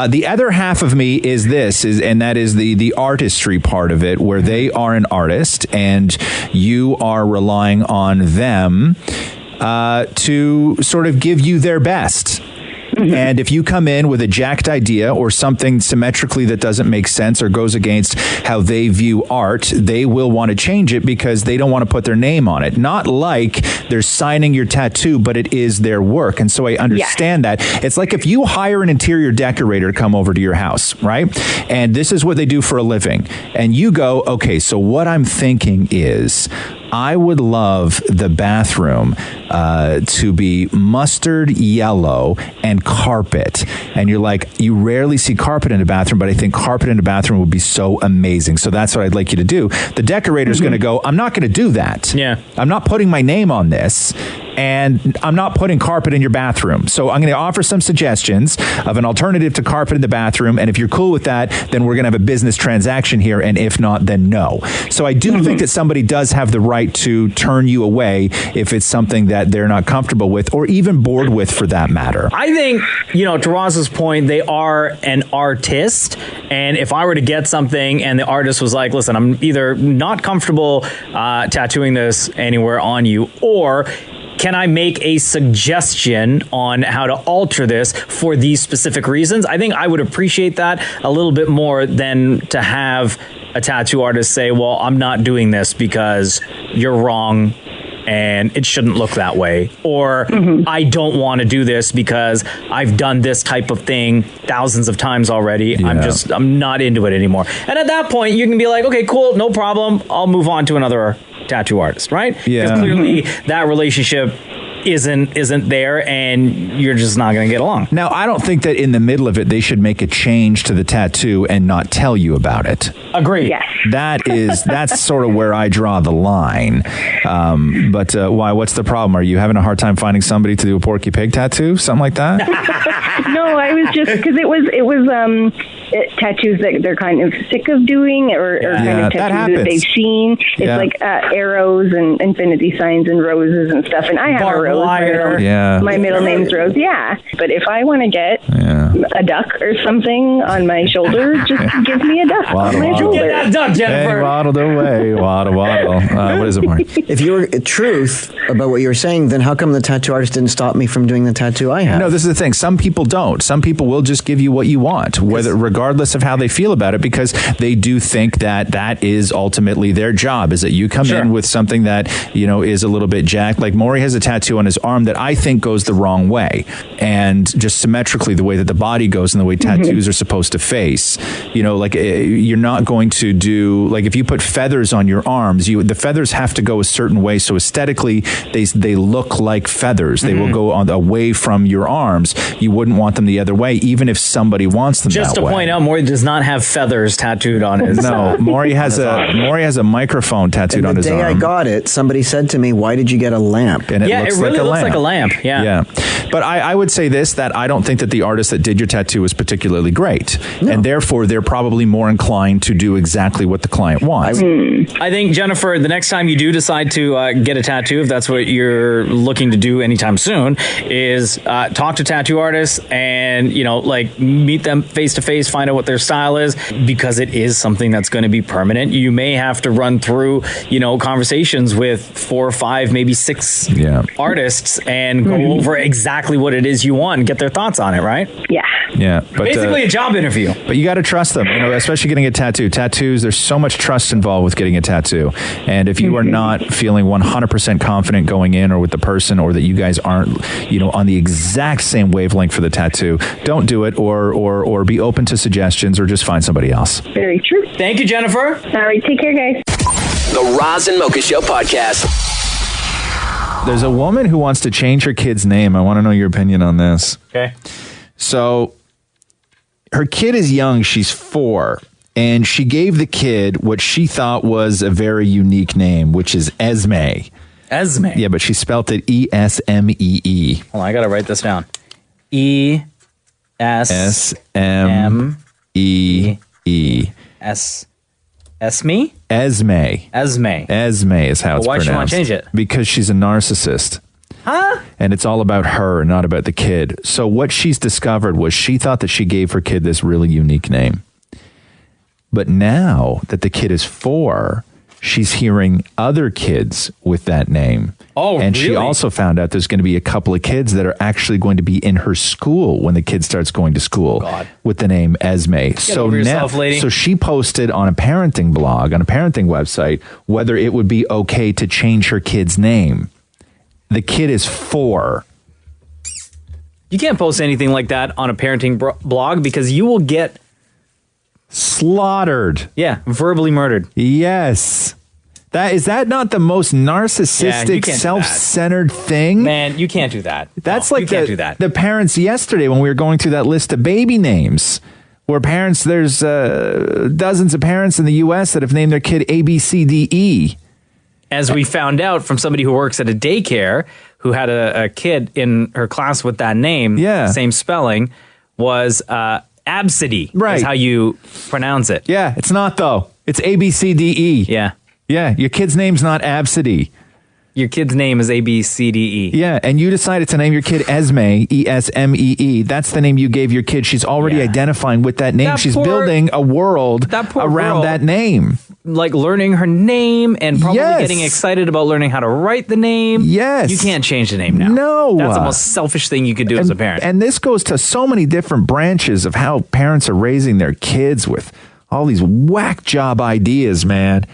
The other half of me is and that is the artistry part of it, where they are an artist and you are relying on them to sort of give you their best. And if you come in with a jacked idea or something symmetrically that doesn't make sense or goes against how they view art, they will want to change it because they don't want to put their name on it. Not like they're signing your tattoo, but it is their work. And so I understand that. It's like if you hire an interior decorator to come over to your house, right? And this is what they do for a living. And you go, okay, so what I'm thinking is, I would love the bathroom to be mustard yellow and carpet. And you're like, you rarely see carpet in a bathroom, but I think carpet in a bathroom would be so amazing. So that's what I'd like you to do. The decorator's going to go, I'm not going to do that. Yeah. I'm not putting my name on this. And I'm not putting carpet in your bathroom. So I'm going to offer some suggestions of an alternative to carpet in the bathroom. And if you're cool with that, then we're going to have a business transaction here. And if not, then no. So I do think that somebody does have the right to turn you away if it's something that they're not comfortable with or even bored with for that matter. I think, to Roz's point, they are an artist. And if I were to get something and the artist was like, listen, I'm either not comfortable tattooing this anywhere on you, or can I make a suggestion on how to alter this for these specific reasons? I think I would appreciate that a little bit more than to have a tattoo artist say, well, I'm not doing this because you're wrong and it shouldn't look that way. Or I don't want to do this because I've done this type of thing thousands of times already. Yeah. I'm not into it anymore. And at that point, you can be like, okay, cool, no problem. I'll move on to another tattoo artist, right? Yeah. Because clearly that relationship isn't there and you're just not going to get along. Now, I don't think that in the middle of it, they should make a change to the tattoo and not tell you about it. Agreed. Yes. That's sort of where I draw the line. But why? What's the problem? Are you having a hard time finding somebody to do a Porky Pig tattoo? Something like that? No, I was just, because it was tattoos that they're kind of sick of doing, or kind of tattoos that they've seen. It's like arrows and infinity signs and roses and stuff. And I have a rose. My middle name's Rose. Yeah. But if I want to get a duck or something on my shoulder, just give me a duck on my shoulder. Get that duck, Jennifer. Hey, waddled away. Waddle. What is it, Maurie? If you were truth about what you were saying, then how come the tattoo artist didn't stop me from doing the tattoo I have? No, this is the thing. Some people don't. Some people will just give you what you want, regardless of how they feel about it, because they do think that is ultimately their job, is that you come in with something that, is a little bit jacked. Like Maurie has a tattoo on his arm that I think goes the wrong way, and just symmetrically the way that the body goes and the way tattoos are supposed to face. You're not going to do, like, if you put feathers on your arms, the feathers have to go a certain way, so aesthetically they look like feathers. They will go away from your arms. You wouldn't want them the other way, even if somebody wants them just that to way. Point out, Maurie does not have feathers tattooed on his No, Maurie has a microphone tattooed on his arm. The day I got it, somebody said to me, why did you get a lamp? And it really looks like a lamp. Yeah. But I would say this, that I don't think that the artist that did your tattoo was particularly great. No. And therefore, they're probably more inclined to do exactly what the client wants. I think, Jennifer, the next time you do decide to get a tattoo, if that's what you're looking to do anytime soon, is talk to tattoo artists and, meet them face to face, find out what their style is, because it is something that's going to be permanent. You may have to run through, conversations with 4 or 5, maybe 6 artists and go over exactly what it is you want and get their thoughts on it, right? Yeah. But, basically a job interview. But you got to trust them, especially getting a tattoo. Tattoos, there's so much trust involved with getting a tattoo. And if you are not feeling 100% confident going in or with the person, or that you guys aren't, on the exact same wavelength for the tattoo, don't do it, or be open to suggestions, or just find somebody else. Very true. Thank you, Jennifer. All right. Take care, guys. The Roz and Mocha Show podcast. There's a woman who wants to change her kid's name. I want to know your opinion on this. Okay. So her kid is young. She's 4. And she gave the kid what she thought was a very unique name, which is Esme. Esme? Yeah, but she spelt it E-S-M-E-E. Hold on, I got to write this down. E-S-M-E-E. Esme? Esme. Esme. Esme is how it's pronounced. Why should you want to change it? Because she's a narcissist. Huh? And it's all about her, not about the kid. So what she's discovered was she thought that she gave her kid this really unique name. But now that the kid is 4, she's hearing other kids with that name. Oh, and really? she also found out there's going to be a couple of kids that are actually going to be in her school when the kid starts going to school with the name Esme. Get over yourself, lady. So she posted on a parenting blog, on a parenting website, whether it would be okay to change her kid's name. The kid is 4. You can't post anything like that on a parenting blog because you will get slaughtered. Yeah, verbally murdered. Yes. Is that not the most narcissistic, self-centered thing? Man, you can't do that. That's No, like you can't do that. The parents yesterday when we were going through that list of baby names, where parents, there's dozens of parents in the U.S. that have named their kid A, B, C, D, E. As we found out from somebody who works at a daycare who had a kid in her class with that name, same spelling, was Absidy. Right. Is how you pronounce it. Yeah, it's not though. It's A, B, C, D, E. Yeah. Yeah, your kid's name's not Absidy. Your kid's name is A, B, C, D, E. Yeah, and you decided to name your kid Esme, E-S-M-E-E. That's the name you gave your kid. She's already identifying with that name. She's building a world around that name. Like learning her name and probably getting excited about learning how to write the name. Yes. You can't change the name now. No. That's the most selfish thing you could do as a parent. And this goes to so many different branches of how parents are raising their kids with all these whack job ideas, man.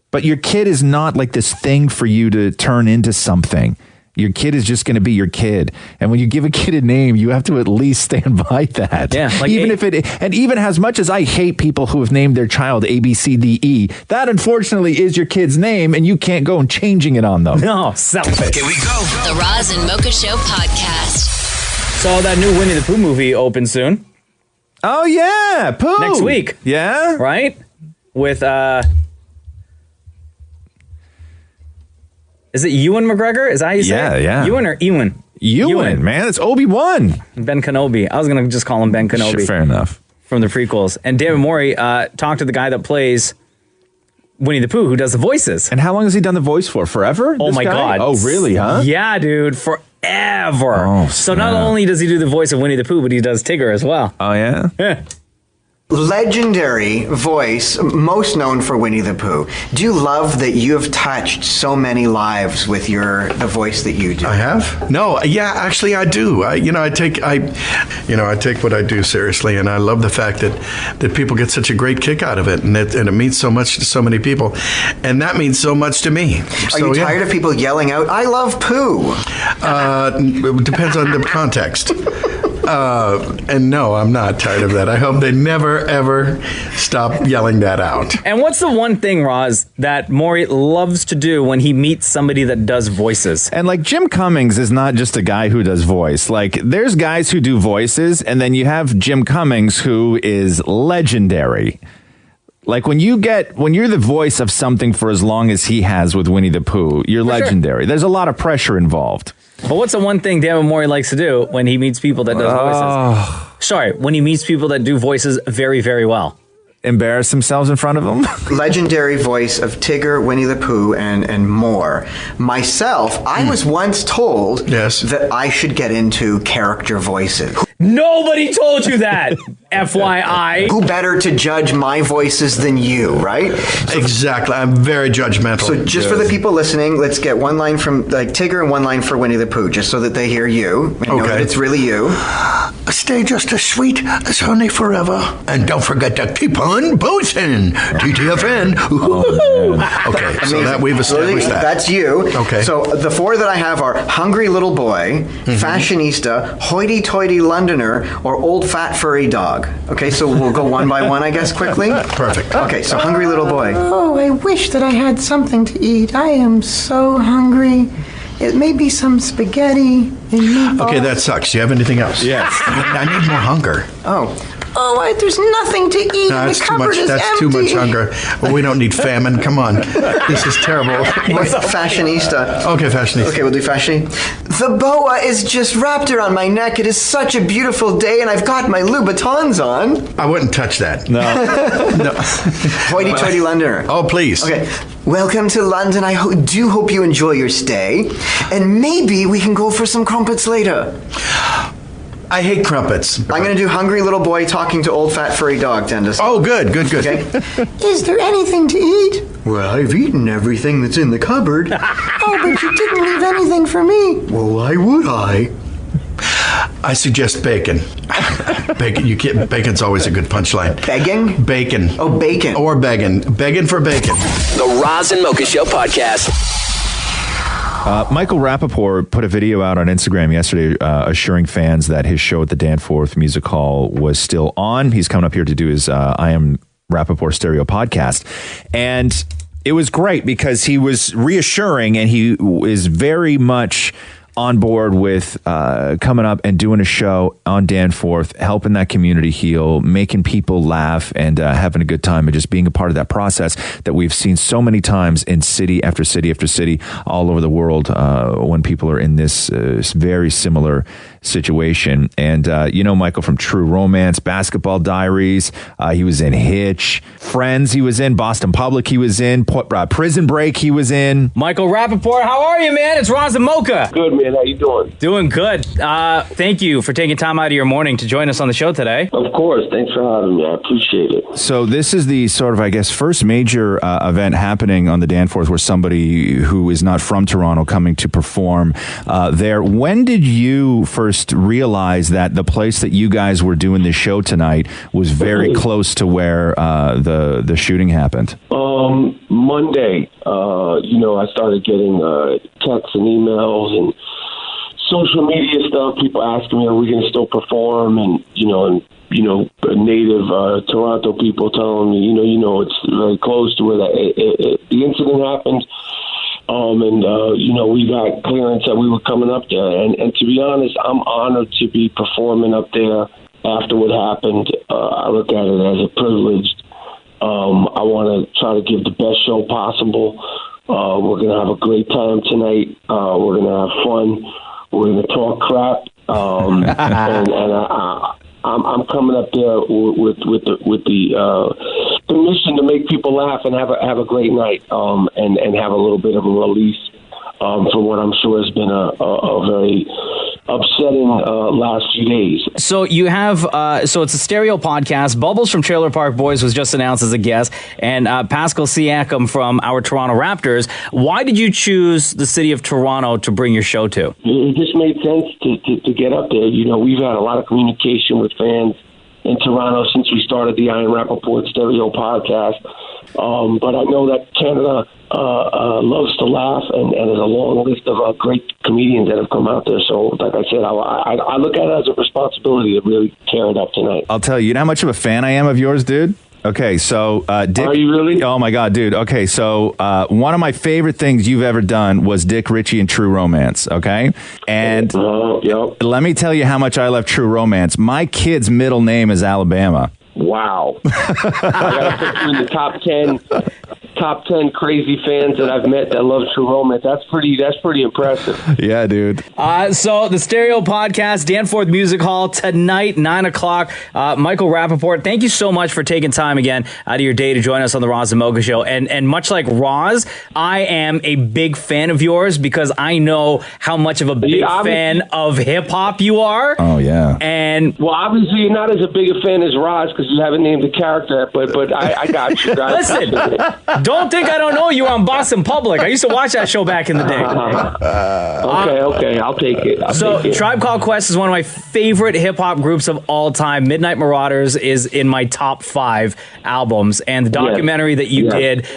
But your kid is not like this thing for you to turn into something. Your kid is just going to be your kid. And when you give a kid a name, you have to at least stand by that. Yeah. Like even as much as I hate people who have named their child A, B, C, D, E, that unfortunately is your kid's name and you can't go and changing it on them. No, selfish. Here we go. The Roz and Mocha Show podcast. So that new Winnie the Pooh movie opens soon. Oh, yeah. Pooh. Next week. Yeah. Right? With, is it Ewan McGregor? Is that how you say it? Yeah. Ewan or Ewan? Ewan, man. It's Obi-Wan. Ben Kenobi. I was going to just call him Ben Kenobi. Sure, fair enough. From the prequels. And David Maury talked to the guy that plays Winnie the Pooh, who does the voices. And how long has he done the voice for? Forever? Oh, my God. Oh, really, huh? Yeah, dude. Forever. Oh, so not only does he do the voice of Winnie the Pooh, but he does Tigger as well. Oh, yeah? Yeah. Legendary voice, most known for Winnie the Pooh. Do you love that you have touched so many lives with the voice that you do? I have? No, yeah, actually I do. I take what I do seriously, and I love the fact that people get such a great kick out of it, and it means so much to so many people, and that means so much to me. Are you tired of people yelling out, "I love Pooh"? It depends on the context. And no, I'm not tired of that. I hope they never, ever stop yelling that out. And what's the one thing, Roz, that Maury loves to do when he meets somebody that does voices? And like Jim Cummings is not just a guy who does voice. Like there's guys who do voices, and then you have Jim Cummings who is legendary. Like when you're the voice of something for as long as he has with Winnie the Pooh, you're legendary. Sure. There's a lot of pressure involved. But what's the one thing David Maury likes to do when he meets people that does voices? Sorry, when he meets people that do voices very, very well. Embarrass themselves in front of them? Legendary voice of Tigger, Winnie the Pooh, and more. Myself, I was once told that I should get into character voices. Nobody told you that, FYI. Who better to judge my voices than you, right? Exactly. I'm very judgmental. So just for the people listening, let's get one line from Tigger and one line for Winnie the Pooh, just so that they hear you and know that it's really you. Stay just as sweet as honey forever. And don't forget to keep on boozing. TTFN. Okay, so that we've established that. That's you. Okay. So the four that I have are hungry little boy, fashionista, hoity-toity Londoner, or old fat furry dog. Okay, so we'll go one by one, I guess, quickly. Perfect. Okay, so hungry little boy. Oh, I wish that I had something to eat. I am so hungry. It may be some spaghetti and meatballs. Okay, that sucks. Do you have anything else? Yes. I need more hunger. Oh, there's nothing to eat. No, The cupboard is that's empty. too much hunger. Well, we don't need famine. Come on. This is terrible. Fashionista. Okay, fashionista. Okay, we'll do fashionista. The boa is just wrapped around my neck. It is such a beautiful day, and I've got my Louboutins on. I wouldn't touch that. No. No. Hoity-toity Londoner. Oh, please. Okay. Welcome to London. I do hope you enjoy your stay. And maybe we can go for some crumpets later. I hate crumpets. I'm going to do hungry little boy talking to old fat furry dog, dentist. Oh, good. Okay. Is there anything to eat? Well, I've eaten everything that's in the cupboard. Oh, but you didn't leave anything for me. Well, why would I? I suggest bacon. Bacon. Bacon's always a good punchline. Begging? Bacon. Oh, bacon. Or begging. Begging for bacon. The Roz and Mocha Show podcast. Michael Rappaport put a video out on Instagram yesterday assuring fans that his show at the Danforth Music Hall was still on. He's coming up here to do his I Am Rappaport Stereo podcast. And it was great because he was reassuring and he is very much on board with coming up and doing a show on Danforth, helping that community heal, making people laugh and having a good time and just being a part of that process that we've seen so many times in city after city after city all over the world when people are in this very similar situation. And Michael from True Romance, Basketball Diaries, he was in Hitch, Friends he was in, Boston Public he was in, Prison Break he was in. Michael Rappaport, how are you, man? It's Roz Mocha. Good, man. How you doing? Doing good. Thank you for taking time out of your morning to join us on the show today. Of course. Thanks for having me. I appreciate it. So this is the sort of, I guess, first major event happening on the Danforth where somebody who is not from Toronto coming to perform there. When did you first realize that the place that you guys were doing this show tonight was very close to where the shooting happened? Monday, I started getting texts and emails and social media stuff. People asking me, "Are we going to still perform?" And native Toronto people telling me, it's very close to where the incident happened. We got clearance that we were coming up there. And to be honest, I'm honored to be performing up there after what happened. I look at it as a privilege. I want to try to give the best show possible. We're going to have a great time tonight. We're going to have fun. We're going to talk crap. I'm coming up there with the mission to make people laugh and have a great night, and have a little bit of a release from what I'm sure has been a very upsetting last few days. So you have, so it's a stereo podcast. Bubbles from Trailer Park Boys was just announced as a guest, and Pascal Siakam from our Toronto Raptors. Why did you choose the city of Toronto to bring your show to? It just made sense to get up there. We've had a lot of communication with fans in Toronto since we started the I Am Rappaport Stereo podcast. But I know that Canada loves to laugh, and there's a long list of great comedians that have come out there. So, like I said, I look at it as a responsibility to really tear it up tonight. I'll tell you, you know how much of a fan I am of yours, dude? Okay, so Dick... Are you really? Oh, my God, dude. Okay, so one of my favorite things you've ever done was Dick Ritchie and True Romance, okay? And let me tell you how much I love True Romance. My kid's middle name is Alabama. Wow. I got to put you in the top 10 crazy fans that I've met that love True Romance. That's pretty impressive. Yeah, dude. So the Stereo Podcast, Danforth Music Hall, tonight, 9 o'clock. Michael Rappaport, thank you so much for taking time again out of your day to join us on the Roz and Mocha Show. And much like Roz, I am a big fan of yours because I know how much of a big fan of hip-hop you are. Oh, yeah. And well, obviously you're not as a big a fan as Roz because you haven't named the character, but I got you guys. Listen, don't think I don't know you on Boston Public. I used to watch that show back in the day. Okay, I'll take it. Tribe Called Quest is one of my favorite hip-hop groups of all time. Midnight Marauders is in my top 5 albums, and the documentary that you did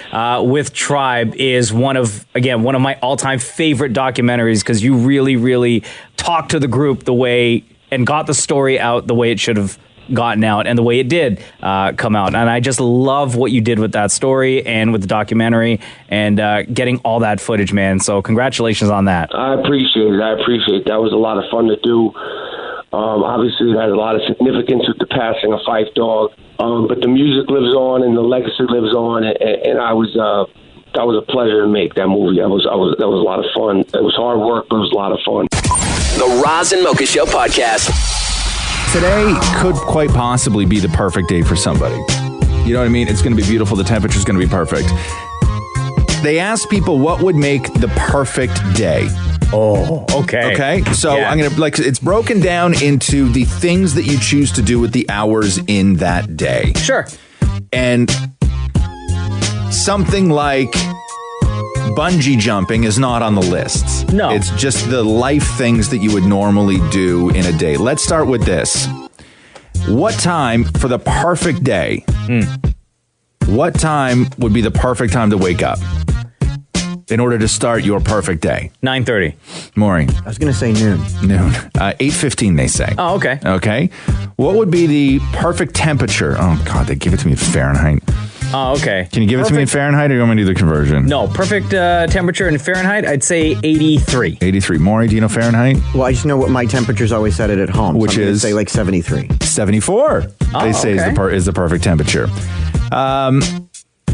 with Tribe is one of my all-time favorite documentaries because you really, really talked to the group the way and got the story out the way it should have gotten out and the way it did come out. And I just love what you did with that story and with the documentary and getting all that footage, man. So congratulations on that. I appreciate it. That was a lot of fun to do. Obviously, it has a lot of significance with the passing of Fife Dog. But the music lives on and the legacy lives on. And I was that was a pleasure to make that movie. That was a lot of fun. It was hard work, but it was a lot of fun. The Roz and Mocha Show podcast. Today could quite possibly be the perfect day for somebody. You know what I mean? It's going to be beautiful. The temperature's going to be perfect. They asked people what would make the perfect day. Oh, okay. Okay. So I'm going to it's broken down into the things that you choose to do with the hours in that day. Sure. And something like bungee jumping is not on the list. No. It's just the life things that you would normally do in a day. Let's start with this. What time for the perfect day? What time would be the perfect time to wake up in order to start your perfect day? 9:30. Maurie. I was going to say noon. 8:15 they say. Oh, okay. Okay. What would be the perfect temperature? Oh, God, they give it to me in Fahrenheit. Oh, okay. Can you give it to me in Fahrenheit, or do you want me to do the conversion? No, perfect temperature in Fahrenheit, I'd say 83. 83. Maurie, do you know Fahrenheit? Well, I just know what my temperature's always set it at home. Which so I'm is? Say like 73. 74. They say is the perfect temperature.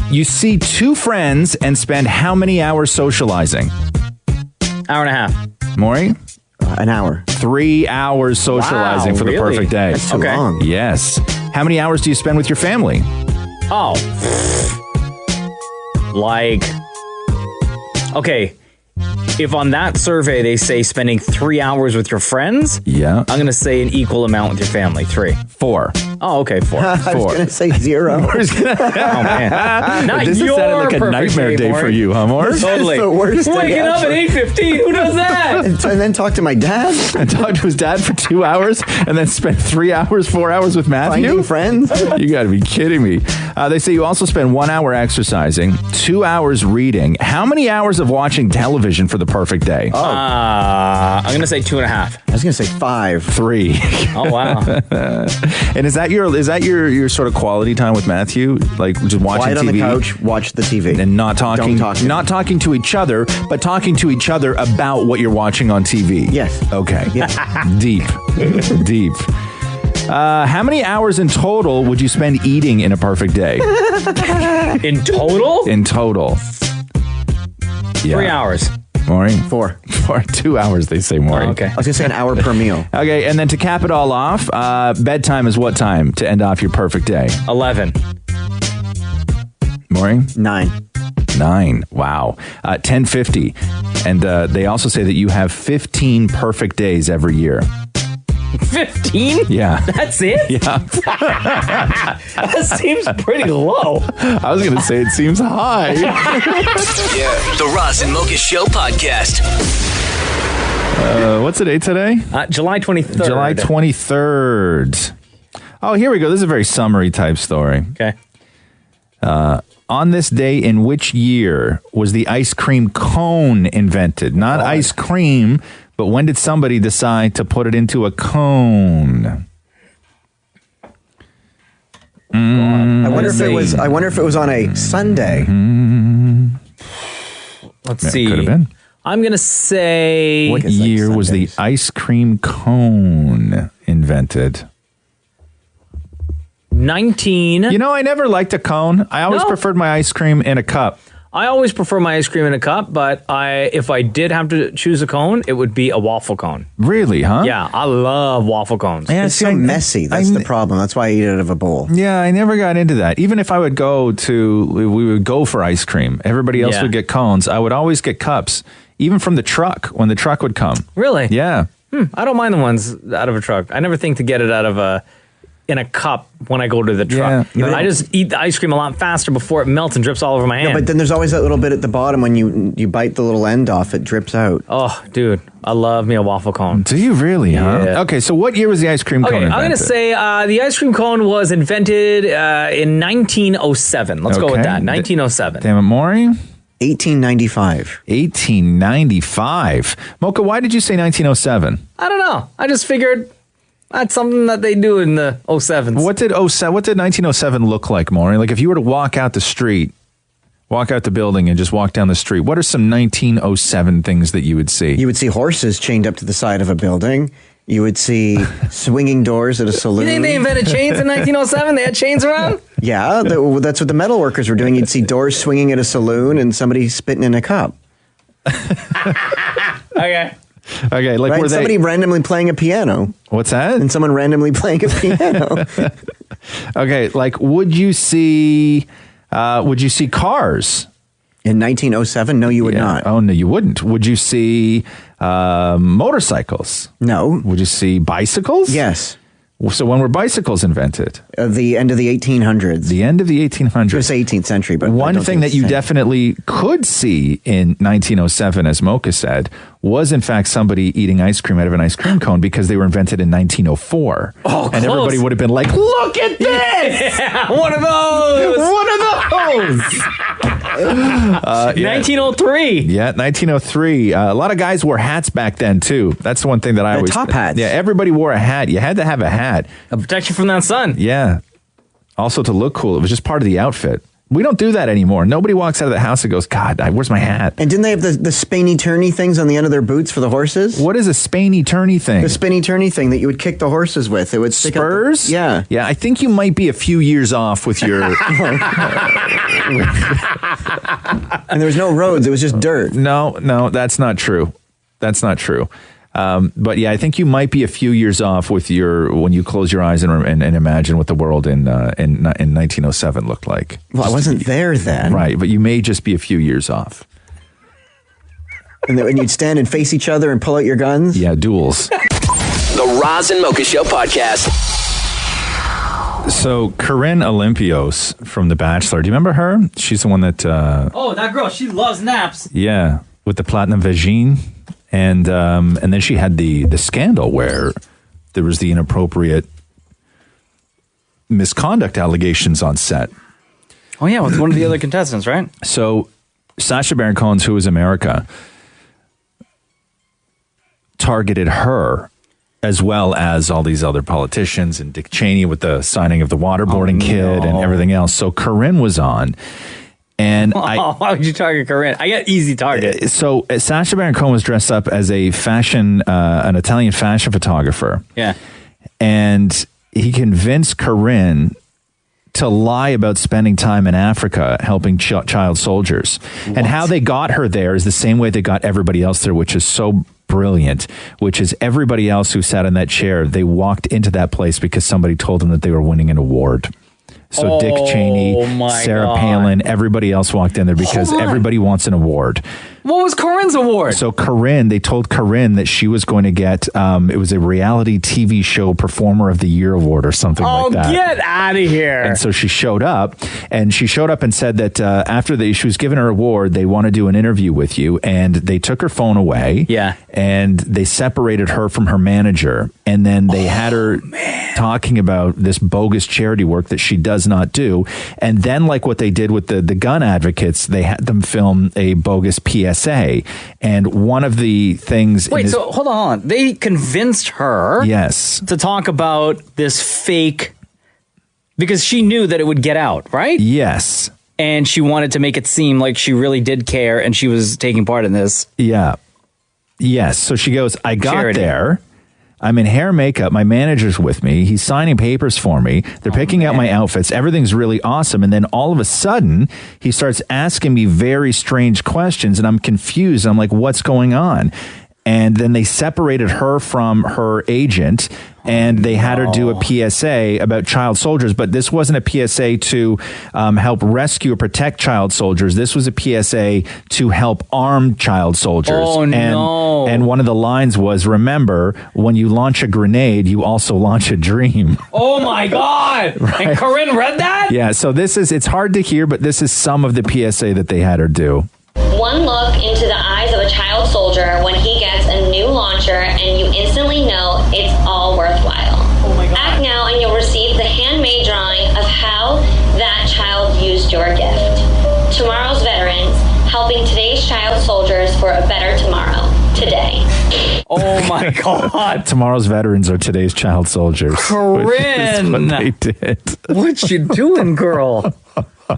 You see two friends and spend how many hours socializing? Hour and a half. Maurie? An hour. 3 hours socializing for the really? perfect day. That's too long. Yes. How many hours do you spend with your family? Oh. Okay. If on that survey they say spending 3 hours with your friends, I'm going to say an equal amount with your family. 3. 4. Oh, okay, 4. I was going to say 0. Oh, man. Not this your has sounded like a perfect nightmare day Maury. for you, huh, Maury? Totally. It's the worst day Waking up at ever. 8:15. Who does that? And then talk to my dad? And talk to his dad for 2 hours and then spend 3 hours, 4 hours with Matthew? Finding friends? You got to be kidding me. They say you also spend 1 hour exercising, 2 hours reading. How many hours of watching television for the perfect day? I'm going to say 2.5. I was going to say 5. 3. Oh, wow. And is that your sort of quality time with Matthew? Like just watching Quiet TV? on the couch, watch the TV. And not talking, Don't talk. not talking to each other, but talking to each other about what you're watching on TV. Yes. Okay. Yes. Deep. Deep. How many hours in total would you spend eating in a perfect day? In total? In total. 3 hours. Maury? 4. 2 hours, they say, Maury. Oh, okay. I was going to say an hour per meal. Okay, and then to cap it all off, bedtime is what time to end off your perfect day? 11. Maury? 9. 9. Wow. 10:50. And they also say that you have 15 perfect days every year. 15? Yeah. That's it? Yeah. That seems pretty low. I was going to say it seems high. The Roz and Mocha Show podcast. What's the date today? July 23rd. July 23rd. Oh, here we go. This is a very summary type story. Okay. On this day in which year was the ice cream cone invented? Not ice cream, but when did somebody decide to put it into a cone? I wonder if it was on a Sunday. Let's see. Could have been. I'm going to say... What year was the ice cream cone invented? 19... You know, I never liked a cone. I always preferred my ice cream in a cup. I always prefer my ice cream in a cup, but if I did have to choose a cone, it would be a waffle cone. Really, huh? Yeah, I love waffle cones. Yeah, It's so messy. That's the problem. That's why I eat it out of a bowl. Yeah, I never got into that. Even if I would we would go for ice cream. Everybody else would get cones. I would always get cups, even from the truck, when the truck would come. Really? Yeah. I don't mind the ones out of a truck. I never think to get it out of in a cup when I go to the truck. Yeah. I just eat the ice cream a lot faster before it melts and drips all over my hand. Yeah, but then there's always that little bit at the bottom when you bite the little end off, it drips out. Oh, dude, I love me a waffle cone. Do you really, huh? Yeah. Okay, so what year was the ice cream cone invented? I'm going to say the ice cream cone was invented in 1907. Let's go with that, 1907. Damn it, Maury? 1895. 1895. Mocha, why did you say 1907? I don't know. I just figured... That's something that they do in the 07s. What did 1907 look like, Maury? Like if you were to walk out the building and just walk down the street, what are some 1907 things that you would see? You would see horses chained up to the side of a building You would see swinging doors at a saloon. You think they invented chains in 1907? They had chains around? Yeah, that's what the metal workers were doing. You'd see doors swinging at a saloon and somebody spitting in a cup. Okay. Okay, like right? were Somebody randomly playing a piano. What's that? And someone randomly playing a piano. Okay, like would you see cars? In 1907? No, you would not. Oh, no, you wouldn't. Would you see motorcycles? No. Would you see bicycles? Yes. So when were bicycles invented? The end of the 1800s. The end of the 1800s. Just 18th century, but one thing that you definitely could see in 1907, as Mocha said, was in fact somebody eating ice cream out of an ice cream cone because they were invented in 1904. Oh, and everybody would have been like, "Look at this! Yeah, one of those! One of those!" 1903. Yeah, 1903. A lot of guys wore hats back then too. That's the one thing that I always top hats. Yeah, everybody wore a hat. You had to have a hat. A protection from that sun. Yeah. Also to look cool. It was just part of the outfit. We don't do that anymore. Nobody walks out of the house and goes, "God, where's my hat?" And didn't they have the spinny-turny things on the end of their boots for the horses? What is a spinny-turny thing? The spinny-turny thing that you would kick the horses with. It would stick Spurs? Yeah. Yeah, I think you might be a few years off with your... And there was no roads. It was just dirt. No, that's not true. That's not true. But yeah, I think you might be a few years off with when you close your eyes and imagine what the world in 1907 looked like. Well, I wasn't there then. Right, but you may just be a few years off. And then when you'd stand and face each other and pull out your guns? Yeah, duels. The Roz and Mocha Show podcast. So Corinne Olympios from The Bachelor, do you remember her? She's the one that... Oh, that girl, she loves naps. Yeah, with the platinum vagine. And then she had the scandal where there was the inappropriate misconduct allegations on set. Oh, yeah, with one of the other contestants, right? So Sacha Baron Cohen's Who is America targeted her as well as all these other politicians and Dick Cheney with the signing of the waterboarding kid and everything else. So Corinne was on. And why would you target Corinne? I get easy target. So Sacha Baron Cohen was dressed up as an Italian fashion photographer. Yeah. And he convinced Corinne to lie about spending time in Africa helping child soldiers. What? And how they got her there is the same way they got everybody else there, which is so brilliant, which is everybody else who sat in that chair, they walked into that place because somebody told them that they were winning an award. So Dick Cheney, Sarah Palin, everybody else walked in there because everybody wants an award. What was Corinne's award? So Corinne, they told Corinne that she was going to get, it was a reality TV show Performer of the Year award or something like that. Oh, get out of here. And so she showed up and said that after she was given her award, they want to do an interview with you. And they took her phone away. Yeah. And they separated her from her manager. And then they had her talking about this bogus charity work that she does not do. And then like what they did with the gun advocates, they had them film a bogus PSA. And one of the things... Wait, so hold on. They convinced her... Yes. ...to talk about this fake... Because she knew that it would get out, right? Yes. And she wanted to make it seem like she really did care and she was taking part in this. Yeah. Yes. So she goes, I got there. I'm in hair and makeup. My manager's with me. He's signing papers for me. They're picking out my outfits. Everything's really awesome. And then all of a sudden, he starts asking me very strange questions, and I'm confused. I'm like, what's going on? And then they separated her from her agent, and they had her do a PSA about child soldiers. But this wasn't a PSA to help rescue or protect child soldiers. This was a PSA to help arm child soldiers. Oh, no. And one of the lines was, remember, when you launch a grenade, you also launch a dream. Oh, my God. Right? And Corinne read that? Yeah, so it's hard to hear, but this is some of the PSA that they had her do. One look into the eyes of a child soldier when he gets a new launcher and you instantly know it's all worthwhile. Oh my God. Act now and you'll receive the handmade drawing of how that child used your gift. Tomorrow's veterans, helping today's child soldiers for a better tomorrow. Today. Oh my God. Tomorrow's veterans are today's child soldiers. Corinne. Which is what they did. What you doing, girl?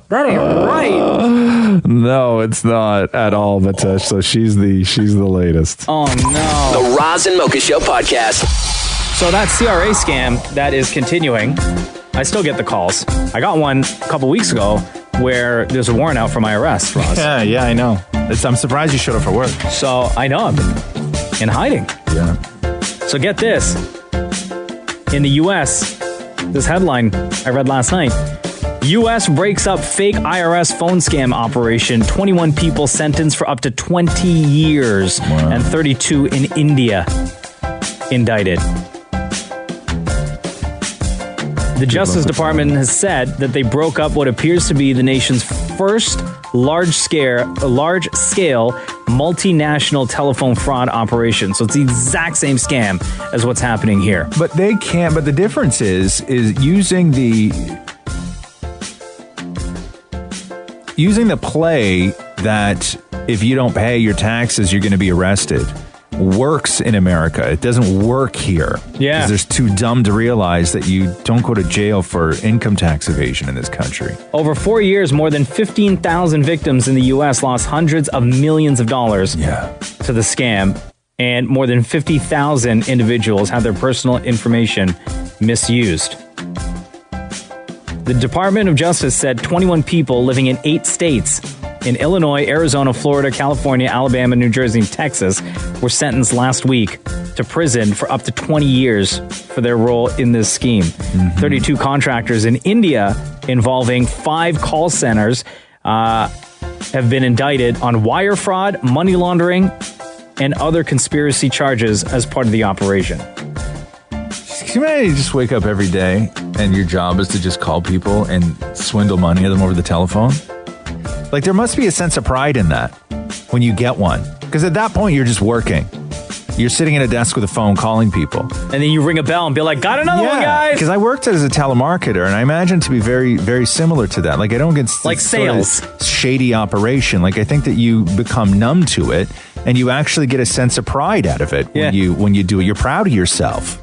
That ain't right. No, it's not at all, Mitesh. So she's the latest. Oh, no. The Roz and Mocha Show podcast. So that CRA scam, that is continuing. I still get the calls. I got one a couple weeks ago where there's a warrant out for my arrest, Roz. Yeah, I know. I'm surprised you showed up for work. So I know I've been in hiding. Yeah. So get this. In the U.S., this headline I read last night. U.S. breaks up fake IRS phone scam operation. 21 people sentenced for up to 20 years. Wow. And 32 in India indicted. The Justice Department has said that they broke up what appears to be the nation's first large-scale, multinational telephone fraud operation. So it's the exact same scam as what's happening here. But they can't. But the difference is using the play that if you don't pay your taxes, you're going to be arrested. Works in America. It doesn't work here. Yeah. Because they're too dumb to realize that you don't go to jail for income tax evasion in this country. Over 4 years, more than 15,000 victims in the U.S. lost hundreds of millions of dollars to the scam, and more than 50,000 individuals had their personal information misused. The Department of Justice said 21 people living in 8 states in Illinois, Arizona, Florida, California, Alabama, New Jersey, and Texas were sentenced last week to prison for up to 20 years for their role in this scheme. 32 contractors in India involving 5 call centers have been indicted on wire fraud, money laundering, and other conspiracy charges as part of the operation. Can you imagine you just wake up every day and your job is to just call people and swindle money out of them over the telephone? Like, there must be a sense of pride in that when you get one. Because at that point, you're just working. You're sitting at a desk with a phone calling people. And then you ring a bell and be like, got another one, guys. Because I worked as a telemarketer, and I imagine to be very, very similar to that. Like, I don't get like sales. Sort of shady operation. Like, I think that you become numb to it, and you actually get a sense of pride out of it when you do it. You're proud of yourself.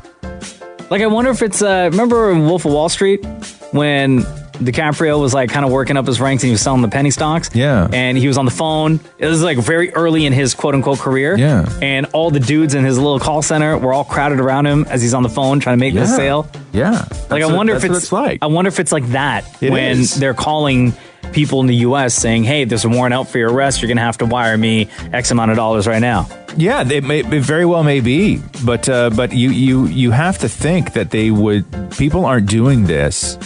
Like, I wonder if it's, remember in Wolf of Wall Street when DiCaprio was like kind of working up his ranks and he was selling the penny stocks? Yeah. And he was on the phone. It was like very early in his quote unquote career. Yeah. And all the dudes in his little call center were all crowded around him as he's on the phone trying to make this sale. Yeah. Like, I wonder if it's like. I wonder if it's like that when they're calling people in the U.S. saying, hey, there's a warrant out for your arrest. You're going to have to wire me X amount of dollars right now. Yeah, it very well may be, but you have to think that they would. People aren't doing this.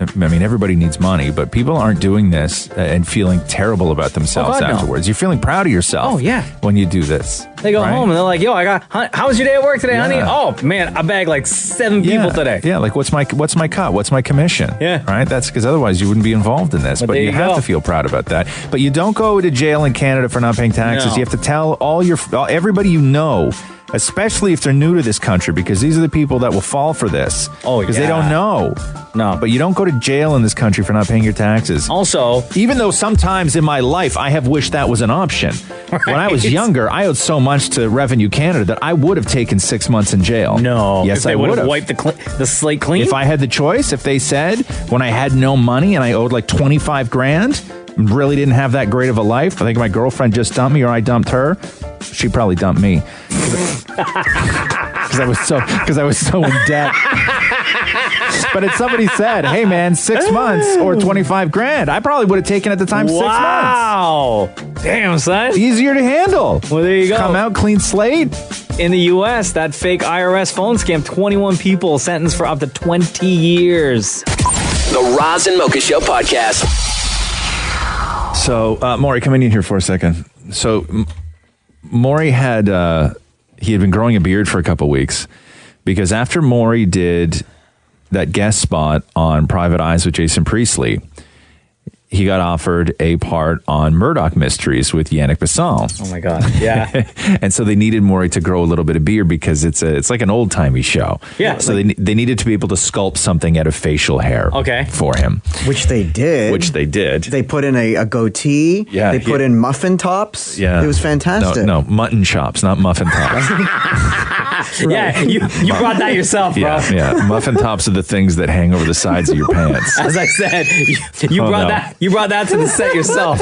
I mean, everybody needs money, but people aren't doing this and feeling terrible about themselves afterwards. You're feeling proud of yourself. Oh, yeah. When you do this. They go home and they're like, yo, how was your day at work today, honey? Oh, man, I bagged like 7 people today. Yeah, like what's my cut? What's my commission? Yeah. Right? That's because otherwise you wouldn't be involved in this. But you have to feel proud about that. But you don't go to jail in Canada for not paying taxes. No. You have to tell everybody you know, especially if they're new to this country, because these are the people that will fall for this. Oh, because they don't know. No, but you don't go to jail in this country for not paying your taxes. Also, even though sometimes in my life I have wished that was an option. Right. When I was younger, I owed so much to Revenue Canada that I would have taken 6 months in jail. No. Yes, I would have wiped the slate clean. If I had the choice, if they said when I had no money and I owed like 25 grand, really didn't have that great of a life. I think my girlfriend just dumped me or I dumped her. She probably dumped me. Because I was so in debt. But if somebody said, hey man, 6 months or 25 grand, I probably would have taken at the time 6 months. Wow. Damn, son. Easier to handle. Well, there you go. Come out clean slate. In the U.S., that fake IRS phone scam, 21 people sentenced for up to 20 years. The Roz and Mocha Show podcast. So, Maurie, come in here for a second. So, Maurie had been growing a beard for a couple weeks because after Maurie did that guest spot on Private Eyes with Jason Priestley, he got offered a part on Murdoch Mysteries with Yannick Besson. Oh my God! Yeah. And so they needed Maurie to grow a little bit of beard because it's like an old timey show. Yeah. So they needed to be able to sculpt something out of facial hair. Okay. For him, which they did. They put in a goatee. Yeah. They put in muffin tops. Yeah. It was fantastic. No, mutton chops, not muffin tops. Yeah, you brought that yourself, bro. Yeah. Muffin tops are the things that hang over the sides of your pants. As I said, you brought that to the set yourself.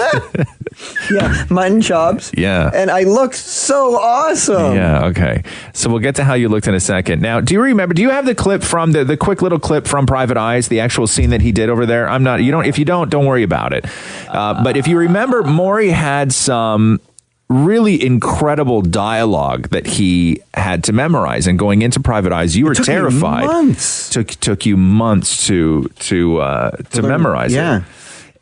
Yeah, mutton chops. Yeah. And I looked so awesome. Yeah, okay. So we'll get to how you looked in a second. Now, do you have the clip from the quick little clip from Private Eyes, the actual scene that he did over there? If you don't worry about it. But if you remember, Maurie had some really incredible dialogue that he had to memorize, and going into Private Eyes, you were terrified. Months. Took you months to memorize it.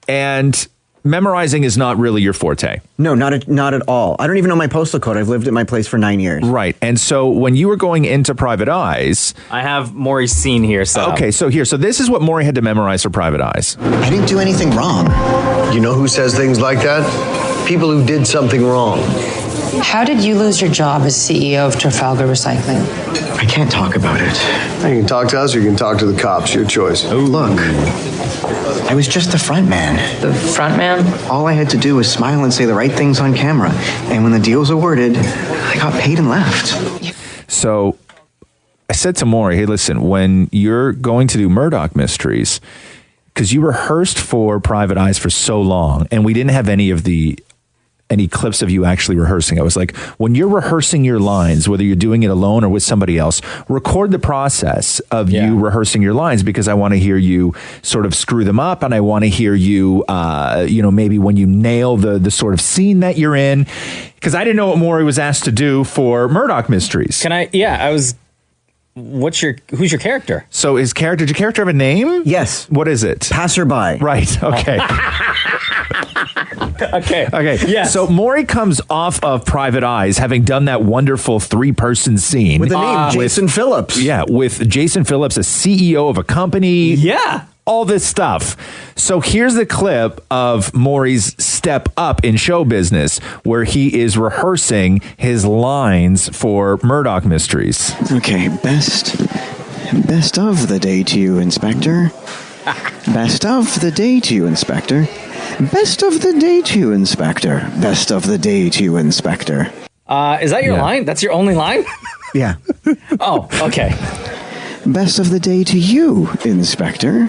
And memorizing is not really your forte. No, not at all. I don't even know my postal code. I've lived at my place for 9 years. Right. And so when you were going into Private Eyes, I have Maurie's scene here. So so this is what Maurie had to memorize for Private Eyes. I didn't do anything wrong. You know who says things like that? People who did something wrong. How did you lose your job as CEO of Trafalgar Recycling? I can't talk about it. You can talk to us or you can talk to the cops. Your choice. Look, I was just the front man. The front man? All I had to do was smile and say the right things on camera. And when the deal's awarded, I got paid and left. So I said to Maurie, hey, listen, when you're going to do Murdoch Mysteries, because you rehearsed for Private Eyes for so long, and we didn't have any clips of you actually rehearsing. I was like, when you're rehearsing your lines, whether you're doing it alone or with somebody else, record the process of you rehearsing your lines, because I want to hear you sort of screw them up, and I want to hear you, maybe when you nail the sort of scene that you're in, because I didn't know what Maurie was asked to do for Murdoch Mysteries. Who's your character? So did your character have a name? Yes. What is it? Passerby. Right. Okay. Okay. Yeah. So Maurie comes off of Private Eyes, having done that wonderful 3-person scene with the name Jason Phillips. Yeah, with Jason Phillips, a CEO of a company. Yeah. All this stuff. So here's the clip of Maurie's step up in show business, where he is rehearsing his lines for Murdoch Mysteries. Okay, best of the day to you, Inspector. Best of the day to you, Inspector. Best of the day to you, Inspector. Best of the day to you, Inspector. Is that your line? That's your only line? Yeah. Oh, okay. Best of the day to you, Inspector.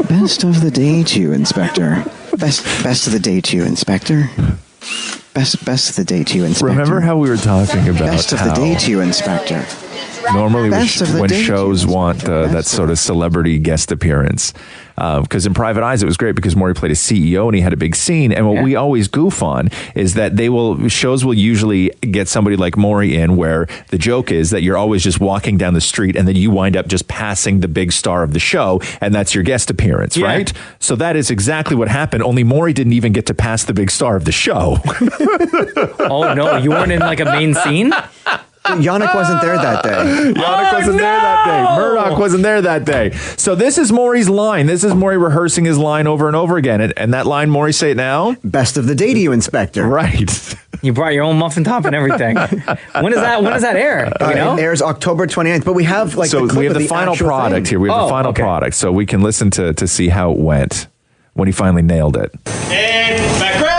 Best of the day to you, Inspector. Best of the day to you, Inspector. Best of the day to you, Inspector. Remember how we were talking about best of the day to you, Inspector. Normally, when shows want that sort of celebrity guest appearance, because in Private Eyes, it was great because Maurie played a CEO and he had a big scene. And what we always goof on is that shows will usually get somebody like Maurie in, where the joke is that you're always just walking down the street and then you wind up just passing the big star of the show, and that's your guest appearance, right? So that is exactly what happened. Only Maurie didn't even get to pass the big star of the show. Oh no, you weren't in like a main scene? Yannick wasn't there that day. Yannick wasn't there that day. Murdoch wasn't there that day. So this is Maurie's line. This is Maurie rehearsing his line over and over again. And that line, Maurie, say it now. Best of the day to you, Inspector. Right. You brought your own muffin top and everything. When does that air? Do we know? It airs October 29th, but we have we have the final product here. We have the final product, so we can listen to see how it went when he finally nailed it. And background.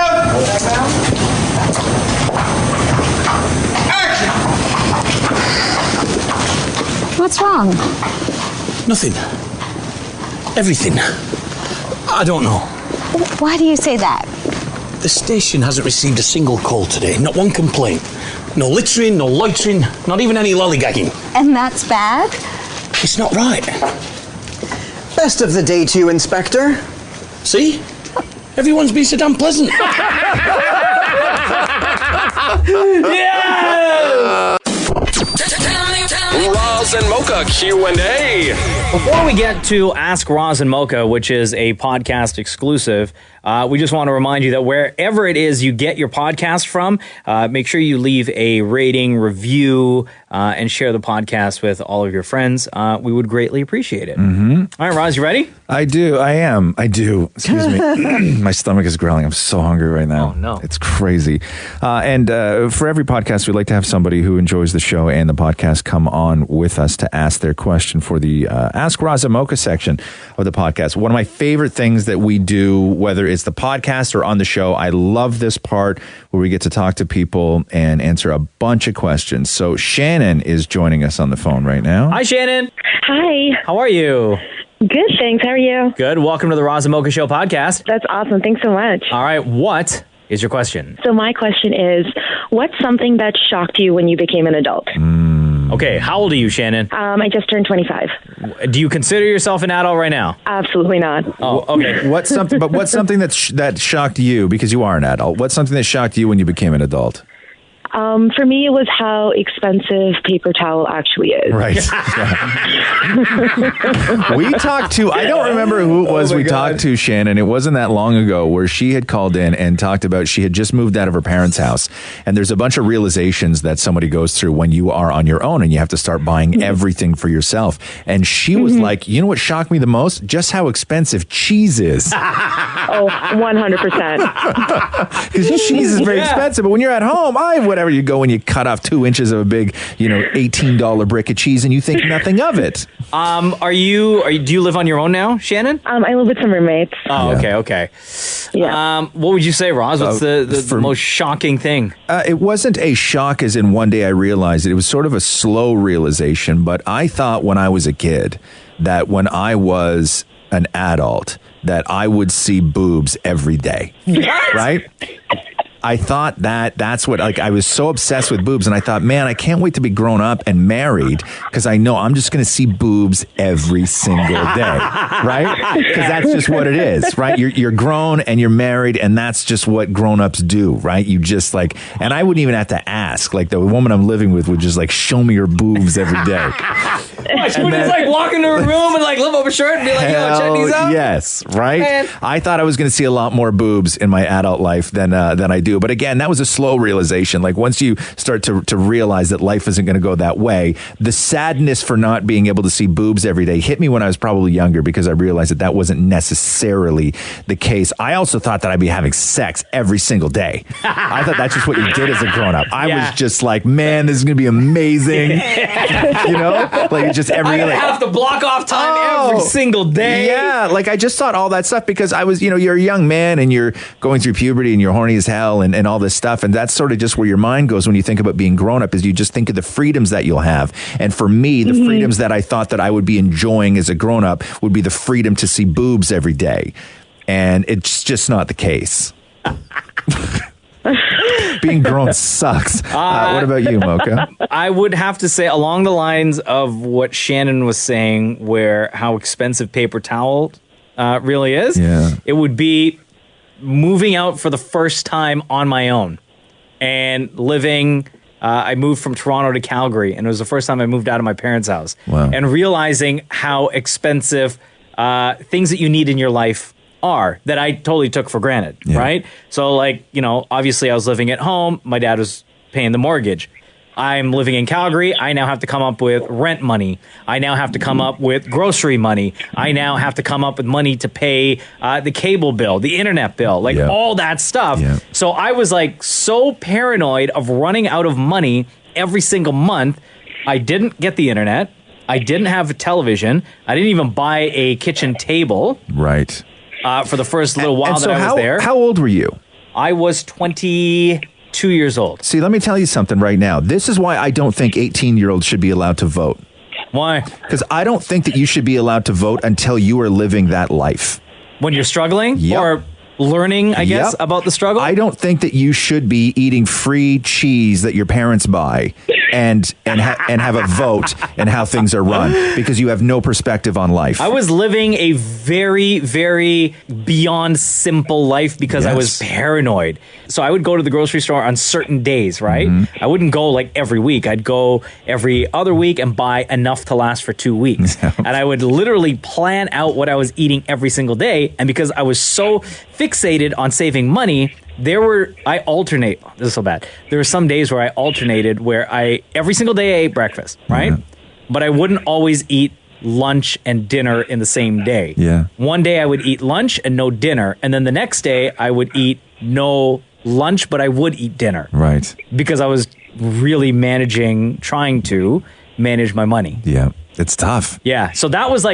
What's wrong? Nothing. Everything. I don't know. Why do you say that? The station hasn't received a single call today. Not one complaint. No littering, no loitering, not even any lollygagging. And that's bad? It's not right. Best of the day to you, Inspector. See? Everyone's been so damn pleasant. Yeah! Roz and Mocha Q&A. Before we get to Ask Roz and Mocha, which is a podcast exclusive, we just want to remind you that wherever it is you get your podcast from, make sure you leave a rating, review, and share the podcast with all of your friends. We would greatly appreciate it. Mm-hmm. All right, Roz, you ready? I do. I am. I do. Excuse me. My stomach is growling. I'm so hungry right now. Oh, no. It's crazy. And for every podcast, we'd like to have somebody who enjoys the show and the podcast come on with us to ask their question for the Ask Roz and Mocha section of the podcast. One of my favorite things that we do, whether it's the podcast or on the show, I love this part where we get to talk to people and answer a bunch of questions. So Shannon Shannon is joining us on the phone right now. Hi, Shannon. Hi. How are you? Good, thanks. How are you? Good. Welcome to the Roz Mocha Show podcast. That's awesome. Thanks so much. All right. What is your question? So my question is, what's something that shocked you when you became an adult? Okay. How old are you, Shannon? I just turned 25. Do you consider yourself an adult right now? Absolutely not. Oh, okay. What's something that shocked you, because you are an adult? What's something that shocked you when you became an adult? For me, it was how expensive paper towel actually is. Right. We talked to, I don't remember who it was talked to, Shannon. It wasn't that long ago, where she had called in and talked about she had just moved out of her parents' house. And there's a bunch of realizations that somebody goes through when you are on your own and you have to start buying everything for yourself. And she was like, you know what shocked me the most? Just how expensive cheese is. Oh, 100%. Because cheese is very expensive. But when you're at home, whatever, you go and you cut off 2 inches of a big, $18 brick of cheese and you think nothing of it. Do you live on your own now, Shannon? I live with some roommates. Oh, okay. Yeah. What would you say, Roz? What's the most shocking thing? It wasn't a shock as in one day I realized it. It was sort of a slow realization, but I thought when I was a kid that when I was an adult that I would see boobs every day. What? Right? I thought that's what, I was so obsessed with boobs, and I thought, man, I can't wait to be grown up and married, because I know I'm just going to see boobs every single day, right? Because that's just what it is, right? You're grown and you're married, and that's just what grown-ups do, right? You just and I wouldn't even have to ask. The woman I'm living with would just show me her boobs every day. She would just walk into her room and lift up her shirt and be like, yo, check these out. Yes, right? Man. I thought I was going to see a lot more boobs in my adult life than I do. But again, that was a slow realization. Once you start to realize that life isn't going to go that way, the sadness for not being able to see boobs every day hit me when I was probably younger, because I realized that wasn't necessarily the case. I also thought that I'd be having sex every single day. I thought that's just what you did as a grown up. I was just like, man, this is going to be amazing. It's just every I have to block off time every single day. Yeah, I just thought all that stuff because I was, you're a young man and you're going through puberty and you're horny as hell and all this stuff. And that's sort of just where your mind goes when you think about being grown up, is you just think of the freedoms that you'll have. And for me, the freedoms that I thought that I would be enjoying as a grown up would be the freedom to see boobs every day. And it's just not the case. Being grown sucks. What about you, Mocha? I would have to say along the lines of what Shannon was saying, where how expensive paper towel really is. Yeah. It would be moving out for the first time on my own and living. I moved from Toronto to Calgary, and it was the first time I moved out of my parents' house. Wow. And realizing how expensive things that you need in your life are, that I totally took for granted, right? So obviously I was living at home. My dad was paying the mortgage. I'm living in Calgary. I now have to come up with rent money. I now have to come up with grocery money. I now have to come up with money to pay the cable bill, the internet bill, all that stuff. Yeah. So I was so paranoid of running out of money every single month. I didn't get the internet. I didn't have a television. I didn't even buy a kitchen table. Right. For the first little while that I was there. How old were you? I was 22 years old. See, let me tell you something right now. This is why I don't think 18-year-olds should be allowed to vote. Why? Because I don't think that you should be allowed to vote until you are living that life. When you're struggling? Yep. Or learning, I guess, about the struggle? I don't think that you should be eating free cheese that your parents buy and have a vote in how things are run, because you have no perspective on life. I was living a very, very beyond simple life because I was paranoid. So I would go to the grocery store on certain days, right? I wouldn't go every week. I'd go every other week and buy enough to last for 2 weeks. And I would literally plan out what I was eating every single day. And because I was so fixated on saving money, I alternate. This is so bad. There were some days where I alternated where every single day I ate breakfast, right? But I wouldn't always eat lunch and dinner in the same day. Yeah. One day I would eat lunch and no dinner. And then the next day I would eat no lunch, but I would eat dinner. Right. Because I was really trying to manage my money. Yeah. It's tough. Yeah. So that was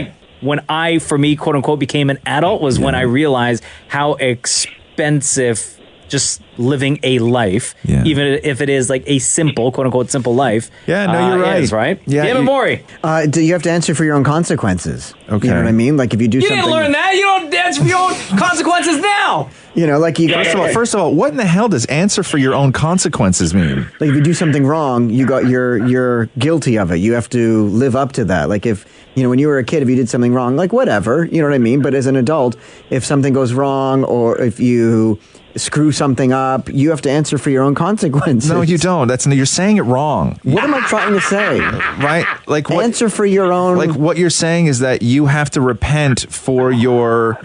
when I, for me, quote unquote, became an adult, was when I realized how expensive just living a life, even if it is like a simple, quote unquote, simple life. Yeah, no, you're right. Is, right? Yeah, Damn it, Maury. Do you have to answer for your own consequences? Okay. You know what I mean? Like if you do You something. didn't learn that. You don't answer for your own consequences now. You know, like you got. First of all, what in the hell does answer for your own consequences mean? Like if you do something wrong, you're guilty of it. You have to live up to that. Like if when you were a kid, if you did something wrong, like whatever, you know what I mean. But as an adult, if something goes wrong or if you screw something up, you have to answer for your own consequences. No, you don't. You're saying it wrong. What am I trying to say? Right? Like what? Answer for your own. Like what you're saying is that you have to repent for your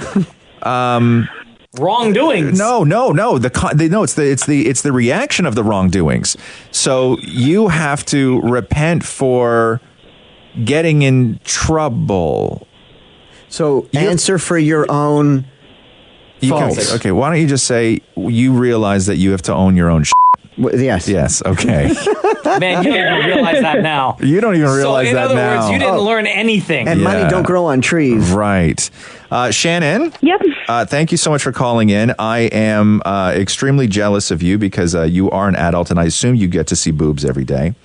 wrongdoings. No. It's the reaction of the wrongdoings. So you have to repent for getting in trouble. So answer for your own faults. Okay, why don't you just say you realize that you have to own your own Yes. Yes, okay. Man, you don't even realize that now. You don't even realize that now. So in other words, you didn't learn anything. And money don't grow on trees. Right. Shannon? Yep. Thank you so much for calling in. I am extremely jealous of you because you are an adult and I assume you get to see boobs every day.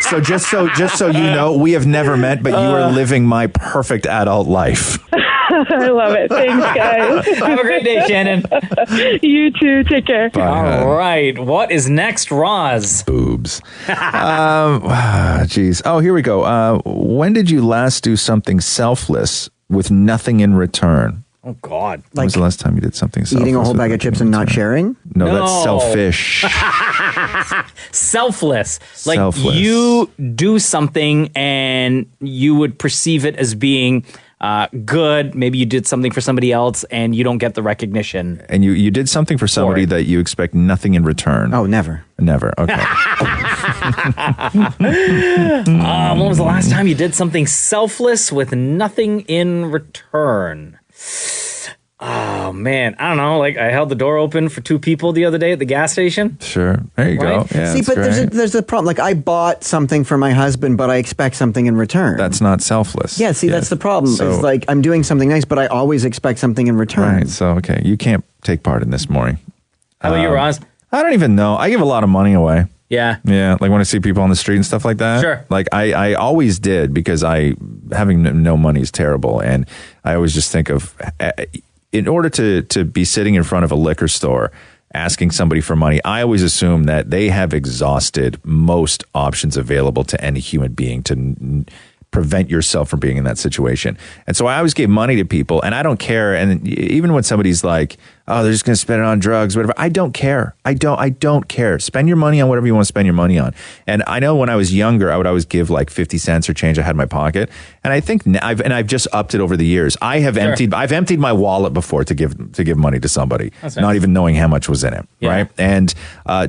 So just so you know, we have never met, but you are living my perfect adult life. I love it. Thanks, guys. Have a great day, Shannon. You too. Take care. Bye, All right. What is next, Roz? Boobs. Geez. Oh, here we go. When did you last do something selfless with nothing in return? Oh, God. When was the last time you did something selfless? Eating a whole bag of chips and not sharing? No, that's selfish. Selfless. Like Selfless. you do something and you would perceive it as being good. Maybe you did something for somebody else and you don't get the recognition. And you did something for somebody that you expect nothing in return. Oh, never. Never. Okay. When was the last time you did something selfless with nothing in return? Oh, man. I don't know. Like I held the door open for two people the other day at the gas station. Sure. There you go. Yeah, See, but there's a problem. Like I bought something for my husband, but I expect something in return. That's not selfless. Yeah, see, that's the problem. So- It's like I'm doing something nice, but I always expect something in return. Right. So, okay. You can't take part in this, Maury. How about you, Roz? I don't even know. I give a lot of money away. Yeah. Yeah, like when I see people on the street and stuff like that. Sure. Like I always did because having no money is terrible. And I always just think of, in order to be sitting in front of a liquor store asking somebody for money, I always assume that they have exhausted most options available to any human being to prevent yourself from being in that situation. And so I always gave money to people and I don't care. And even when somebody's like, oh, they're just going to spend it on drugs, whatever. I don't care. I don't care. Spend your money on whatever you want to spend your money on. And I know when I was younger, I would always give like 50 cents or change I had in my pocket. And I think I've just upped it over the years. I've emptied my wallet before to give money to somebody, not even knowing how much was in it. Yeah. Right. And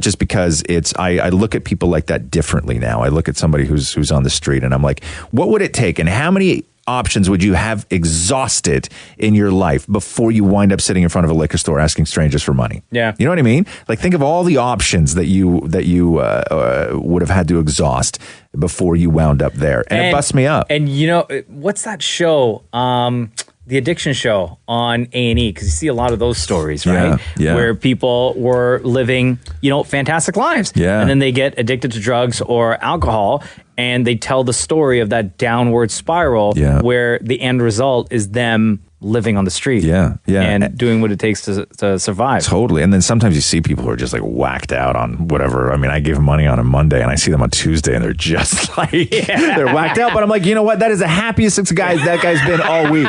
just because I look at people like that differently now. I look at somebody who's on the street and I'm like, what would it take? And how many options would you have exhausted in your life before you wind up sitting in front of a liquor store asking strangers for money? Yeah. You know what I mean? Like think of all the options that you would have had to exhaust before you wound up there. And it busts me up. And you know, what's that show? The addiction show on A&E, because you see a lot of those stories, right? Yeah. Where people were living, fantastic lives. Yeah. And then they get addicted to drugs or alcohol, and they tell the story of that downward spiral where the end result is them living on the street. Yeah. And doing what it takes to survive. Totally. And then sometimes you see people who are just like whacked out on whatever. I mean, I gave them money on a Monday and I see them on Tuesday and they're just like, they're whacked out. But I'm like, you know what? That is the happiest that guy's been all week.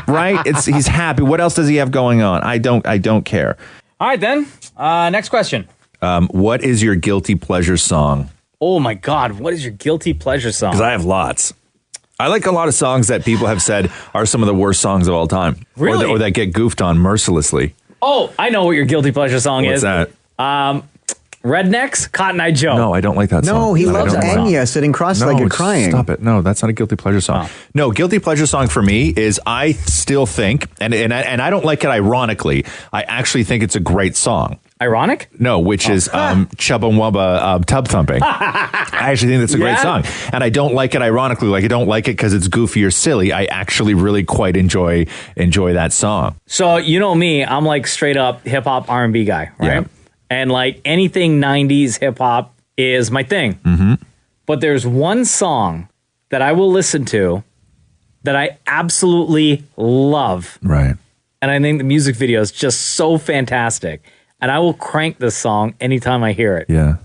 Right? He's happy. What else does he have going on? I don't care. All right, then. Next question. What is your guilty pleasure song? Oh my God. What is your guilty pleasure song? Because I have lots. I like a lot of songs that people have said are some of the worst songs of all time. Really? Or that get goofed on mercilessly. Oh, I know what your guilty pleasure song is. What's that? Rednecks, Cotton Eye Joe. No, I don't like that song. No, he loves Enya sitting cross-legged crying. Stop it. No, that's not a guilty pleasure song. Oh. No, guilty pleasure song for me is I still think, and I don't like it ironically, I actually think it's a great song. Ironic? No, which is Chubba Wubba Tub Thumping. I actually think that's a great song. And I don't like it ironically. Like, I don't like it because it's goofy or silly. I actually really quite enjoy that song. So, you know me, I'm like straight up hip-hop R&B guy, right? Yeah. And like anything 90s hip-hop is my thing. Mm-hmm. But there's one song that I will listen to that I absolutely love. Right. And I think the music video is just so fantastic. And I will crank this song anytime I hear it. Yeah.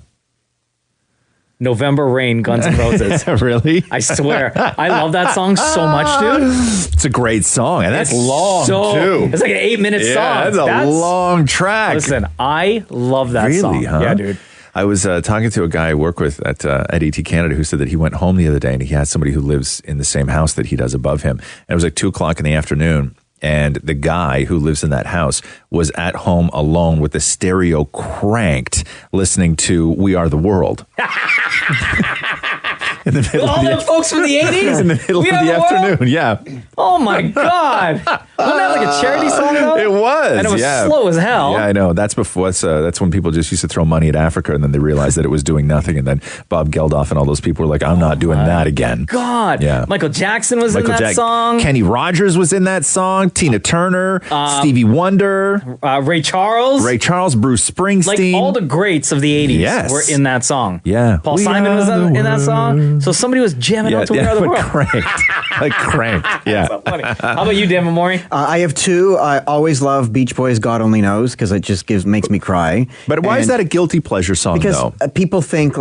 November Rain, Guns N' Roses. Really? I swear. I love that song so much, dude. It's a great song. And that's long, too. It's like an 8-minute song. That's a long track. Listen, I love that song. Really, huh? Yeah, dude. I was talking to a guy I work with at ET Canada who said that he went home the other day and he has somebody who lives in the same house that he does above him. And it was like 2:00 in the afternoon. And the guy who lives in that house was at home alone with the stereo cranked, listening to We Are the World. In the middle All them folks from the 80s? In the middle of the afternoon, yeah. Oh, my God. Wasn't that like a charity song, though? It was. And it was yeah. slow as hell. Yeah, I know. That's before. That's when people just used to throw money at Africa, and then they realized that it was doing nothing. And then Bob Geldof and all those people were like, "I'm not doing that again." God. Yeah. Michael Jackson was in that song. Kenny Rogers was in that song. Tina Turner, Stevie Wonder, Ray Charles, Bruce Springsteen. Like all the greats of the 80s were in that song. Yeah. Paul Simon was in that song. So somebody was jamming out to We Are the World. Cranked. Yeah. So funny. How about you, Dan Maurie? I have two. I always love Beach Boys' God Only Knows because it just makes me cry. But why is that a guilty pleasure song, though? Because people think,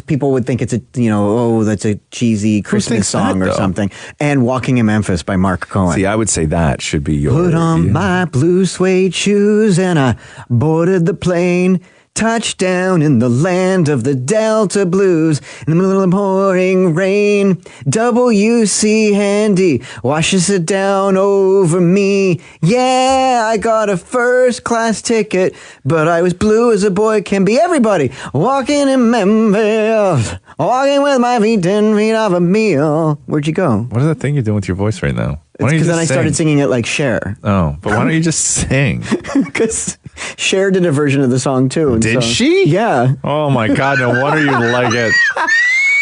people would think it's that's a cheesy Christmas song or something. And Walking in Memphis by Mark Cohen. See, I would say that should be your... Put on my blue suede shoes and I boarded the plane. Touchdown in the land of the Delta Blues. In the middle of the pouring rain. W.C. Handy washes it down over me. Yeah, I got a first class ticket, but I was blue as a boy can be. Everybody walking in Memphis, walking with my feet 10 feet off a meal. Where'd you go? What is that thing you're doing with your voice right now? It's because then I started singing it like Cher. Oh, but why don't you just sing? Because Cher did a version of the song too. Did she? Yeah. Oh my God, no wonder you like it.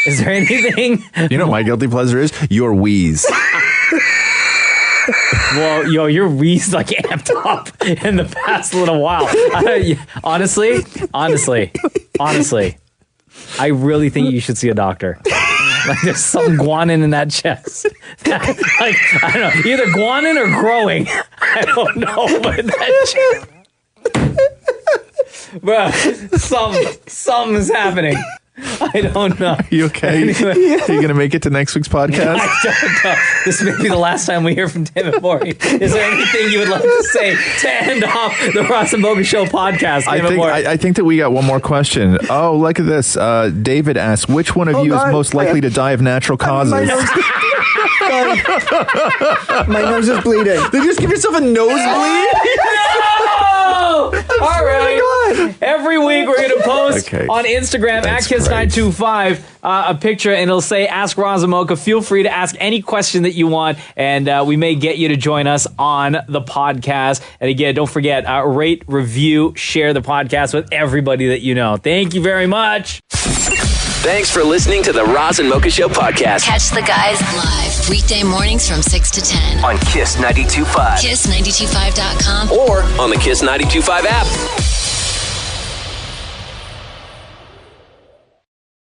Is there anything? You know what my guilty pleasure is? Your wheeze. Well, your wheeze like amped up in the past little while. Honestly, I really think you should see a doctor. Like there's some guanin in that chest. I don't know, either guanin or growing. I don't know, but that chest. Bro, something's happening. I don't know. You okay? Anyway. Are you going to make it to next week's podcast? I don't know. This may be the last time we hear from Tim and Maurie. Is there anything you would like to say to end off the Roz Mocha Show podcast? I think that we got one more question. Oh, look at this. David asks, which one of you is most likely to die of natural causes? My nose is bleeding. Did you just give yourself a nosebleed? No! All right. Every week we're going to post on Instagram at Kiss925 a picture, and it'll say Ask Roz Mocha. Feel free to ask any question that you want, and we may get you to join us on the podcast. And again, don't forget, rate, review, share the podcast with everybody that you know. Thank you very much. Thanks for listening to the Roz and Mocha Show podcast. Catch the guys live weekday mornings from 6 to 10 on Kiss 92.5, Kiss925.com, or on the Kiss 92.5 app.